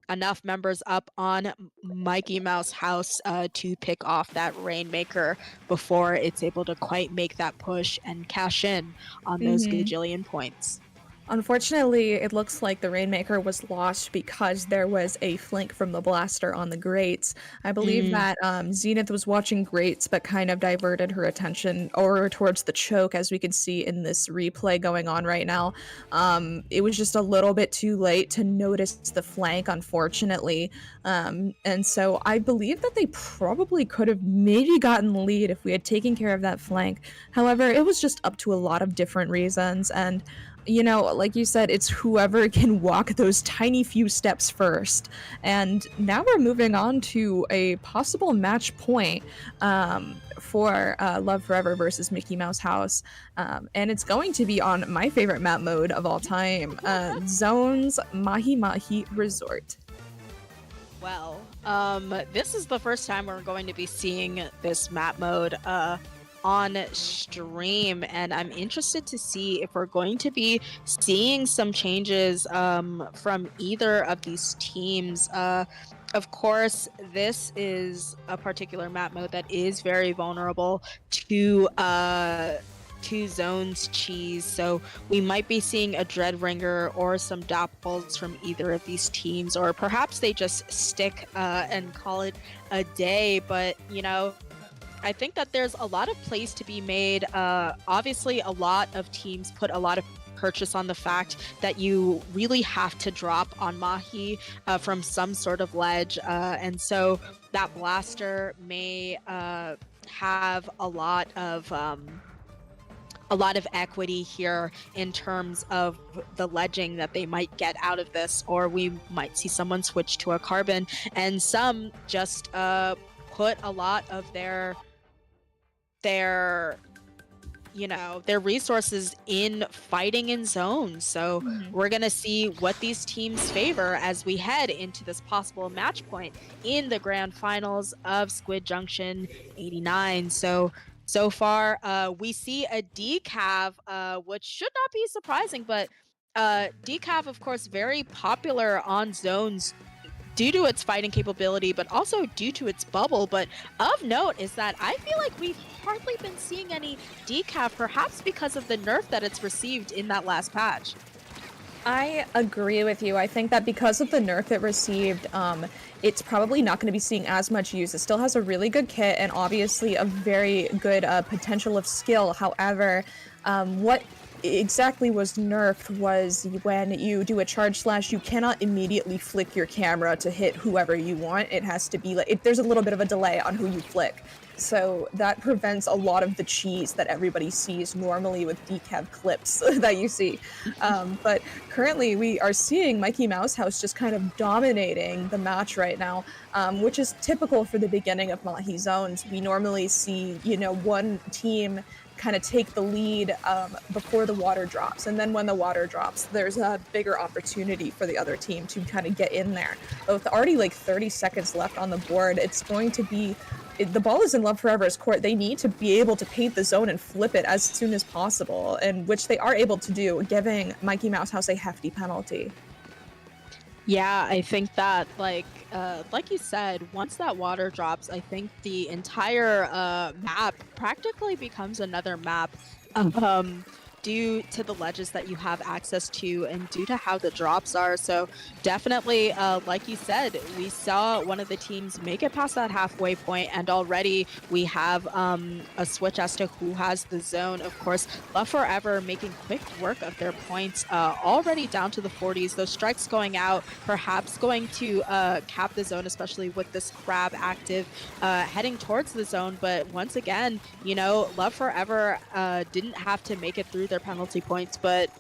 Speaker 2: enough members up on Mikey Mouse House to pick off that Rainmaker before it's able to quite make that push and cash in on those gajillion points.
Speaker 3: Unfortunately, it looks like the Rainmaker was lost because there was a flank from the Blaster on the grates. I believe that Zenith was watching grates but kind of diverted her attention over towards the choke, as we can see in this replay going on right now. It was just a little bit too late to notice the flank, unfortunately. And so I believe that they probably could have maybe gotten the lead if we had taken care of that flank. However, it was just up to a lot of different reasons, and you know, like you said, it's whoever can walk those tiny few steps first. And now we're moving on to a possible match point for Love Forever versus Mickey Mouse House. And it's going to be on my favorite map mode of all time, Zone's Mahi Mahi Resort.
Speaker 2: Well, this is the first time we're going to be seeing this map mode on stream, and I'm interested to see if we're going to be seeing some changes from either of these teams. Of course, this is a particular map mode that is very vulnerable to Zone's cheese, so we might be seeing a Dreadringer or some Doppels from either of these teams, or perhaps they just stick and call it a day. But you know, I think that there's a lot of plays to be made. Obviously, a lot of teams put a lot of purchase on the fact that you really have to drop on Mahi from some sort of ledge. And so that Blaster may have a lot of equity here in terms of the ledging that they might get out of this, or we might see someone switch to a Carbon, and some just put a lot of their resources in fighting in zones. So we're gonna see what these teams favor as we head into this possible match point in the grand finals of Squid Junction 89. So far we see a decav, which should not be surprising, but decav, of course, very popular on zones due to its fighting capability, but also due to its bubble. But of note is that I feel like we've hardly been seeing any decav, perhaps because of the nerf that it's received in that last patch.
Speaker 3: I agree with you. I think that because of the nerf it received, it's probably not going to be seeing as much use. It still has a really good kit and obviously a very good potential of skill. However, what exactly was nerfed was when you do a charge slash, you cannot immediately flick your camera to hit whoever you want. It has to be like there's a little bit of a delay on who you flick. So that prevents a lot of the cheese that everybody sees normally with decaf clips that you see. But currently, we are seeing Mikey Mouse House just kind of dominating the match right now, which is typical for the beginning of Mahi Zones. We normally see, one team kind of take the lead before the water drops. And then when the water drops, there's a bigger opportunity for the other team to kind of get in there. But with already like 30 seconds left on the board, it's going to be the ball is in Love Forever's court. They need to be able to paint the zone and flip it as soon as possible, and which they are able to do, giving Mikey Mouse House a hefty penalty.
Speaker 2: Yeah, I think that like you said, once that water drops, I think the entire map practically becomes another map. Due to the ledges that you have access to and due to how the drops are. So definitely, like you said, we saw one of the teams make it past that halfway point, and already we have a switch as to who has the zone. Of course, Love Forever making quick work of their points, already down to the 40s. Those strikes going out, perhaps going to cap the zone, especially with this crab active heading towards the zone. But once again, Love Forever didn't have to make it through their penalty points, but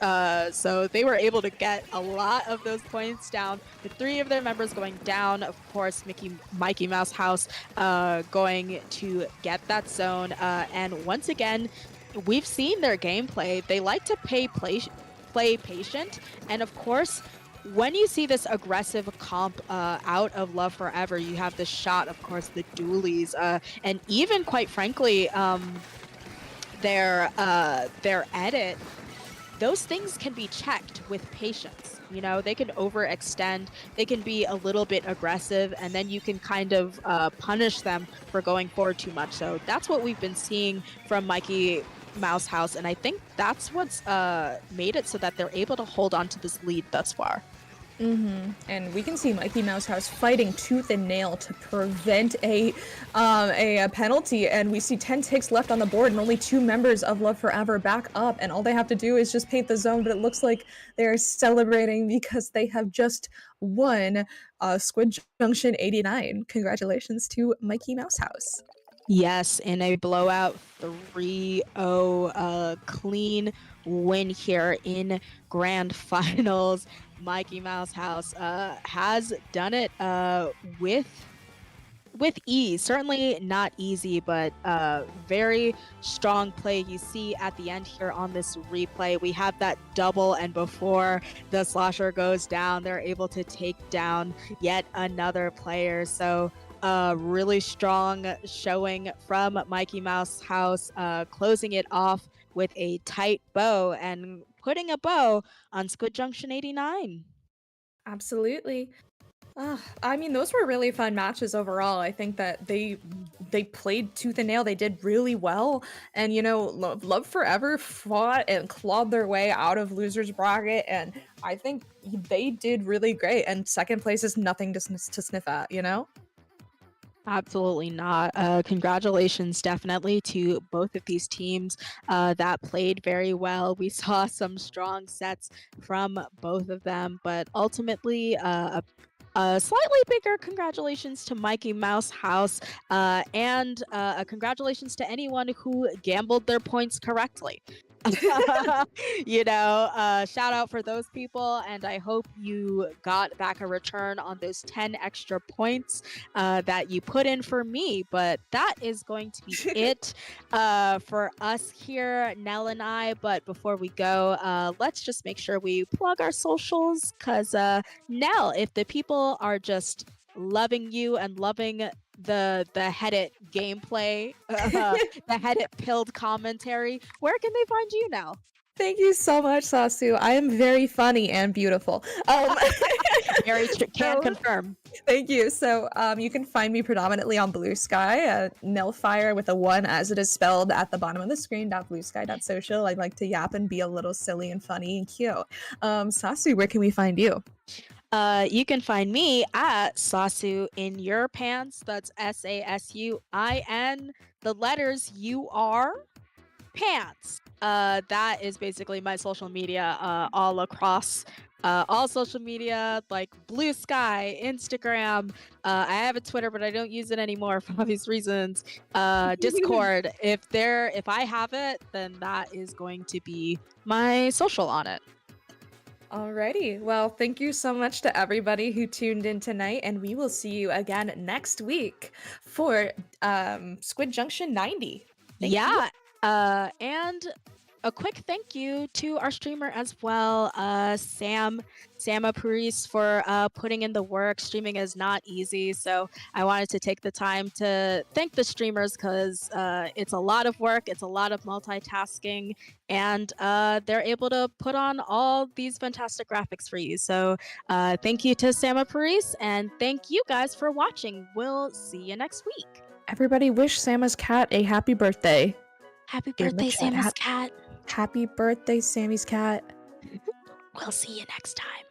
Speaker 2: so they were able to get a lot of those points down with 3 of their members going down. Of course, Mikey Mouse House going to get that zone, and once again, we've seen their gameplay. They like to play patient, and of course, when you see this aggressive comp out of Love Forever, you have the shot, of course, the dualies, and even quite frankly, their edit, those things can be checked with patience. They can overextend, they can be a little bit aggressive, and then you can kind of punish them for going forward too much. So that's what we've been seeing from Mikey Mouse House, and I think that's what's made it so that they're able to hold on to this lead thus far.
Speaker 3: And we can see Mikey Mouse House fighting tooth and nail to prevent a penalty, and we see 10 ticks left on the board and only 2 members of Love Forever back up, and all they have to do is just paint the zone. But it looks like they're celebrating because they have just won Squid Junction 89. Congratulations to Mikey Mouse House.
Speaker 2: Yes, in a blowout 3-0 clean win here in Grand Finals. Mikey Mouse House has done it with ease. Certainly not easy, but very strong play. You see at the end here on this replay, we have that double, and before the slosher goes down, they're able to take down yet another player. So really strong showing from Mikey Mouse House, closing it off with a tight bow and putting a bow on Squid Junction 89.
Speaker 3: Absolutely. I mean, those were really fun matches overall. I think that they played tooth and nail. They did really well, and Love Forever fought and clawed their way out of losers bracket, and I think they did really great. And second place is nothing to sniff at,
Speaker 2: Absolutely not. Congratulations, definitely, to both of these teams that played very well. We saw some strong sets from both of them, but ultimately, a slightly bigger congratulations to Mikey Mouse House, and a congratulations to anyone who gambled their points correctly. Shout out for those people, and I hope you got back a return on those 10 extra points that you put in for me. But that is going to be it for us here, Nell and I. But before we go, let's just make sure we plug our socials, because Nell, if the people are just loving you and loving the Headit gameplay, the Headit pilled commentary, where can they find you now?
Speaker 3: Thank you so much, Sasu. I am very funny and beautiful.
Speaker 2: Can confirm.
Speaker 3: Thank you. So you can find me predominantly on Blue Sky, Nellfire with a 1 as it is spelled at the bottom of the screen, .bluesky.social. I like to yap and be a little silly and funny and cute. Sasu, where can we find you?
Speaker 2: You can find me at Sasu in your pants. That's SASUIN, the letters UR. pants. That is basically my social media all across all social media, like Blue Sky, Instagram. I have a Twitter, but I don't use it anymore for obvious reasons. Discord. If I have it, then that is going to be my social on it.
Speaker 3: Alrighty. Well, thank you so much to everybody who tuned in tonight, and we will see you again next week for Squid Junction 90. Thank you.
Speaker 2: Yeah. And a quick thank you to our streamer as well, Sama Paris, for putting in the work. Streaming is not easy, so I wanted to take the time to thank the streamers because it's a lot of work, it's a lot of multitasking, and they're able to put on all these fantastic graphics for you. So thank you to Sama Paris, and thank you guys for watching. We'll see you next week.
Speaker 3: Everybody wish Sama's cat a happy birthday.
Speaker 2: Happy
Speaker 3: In the
Speaker 2: birthday,
Speaker 3: chat.
Speaker 2: Samus cat.
Speaker 3: Happy birthday, Sammy's cat.
Speaker 2: We'll see you next time.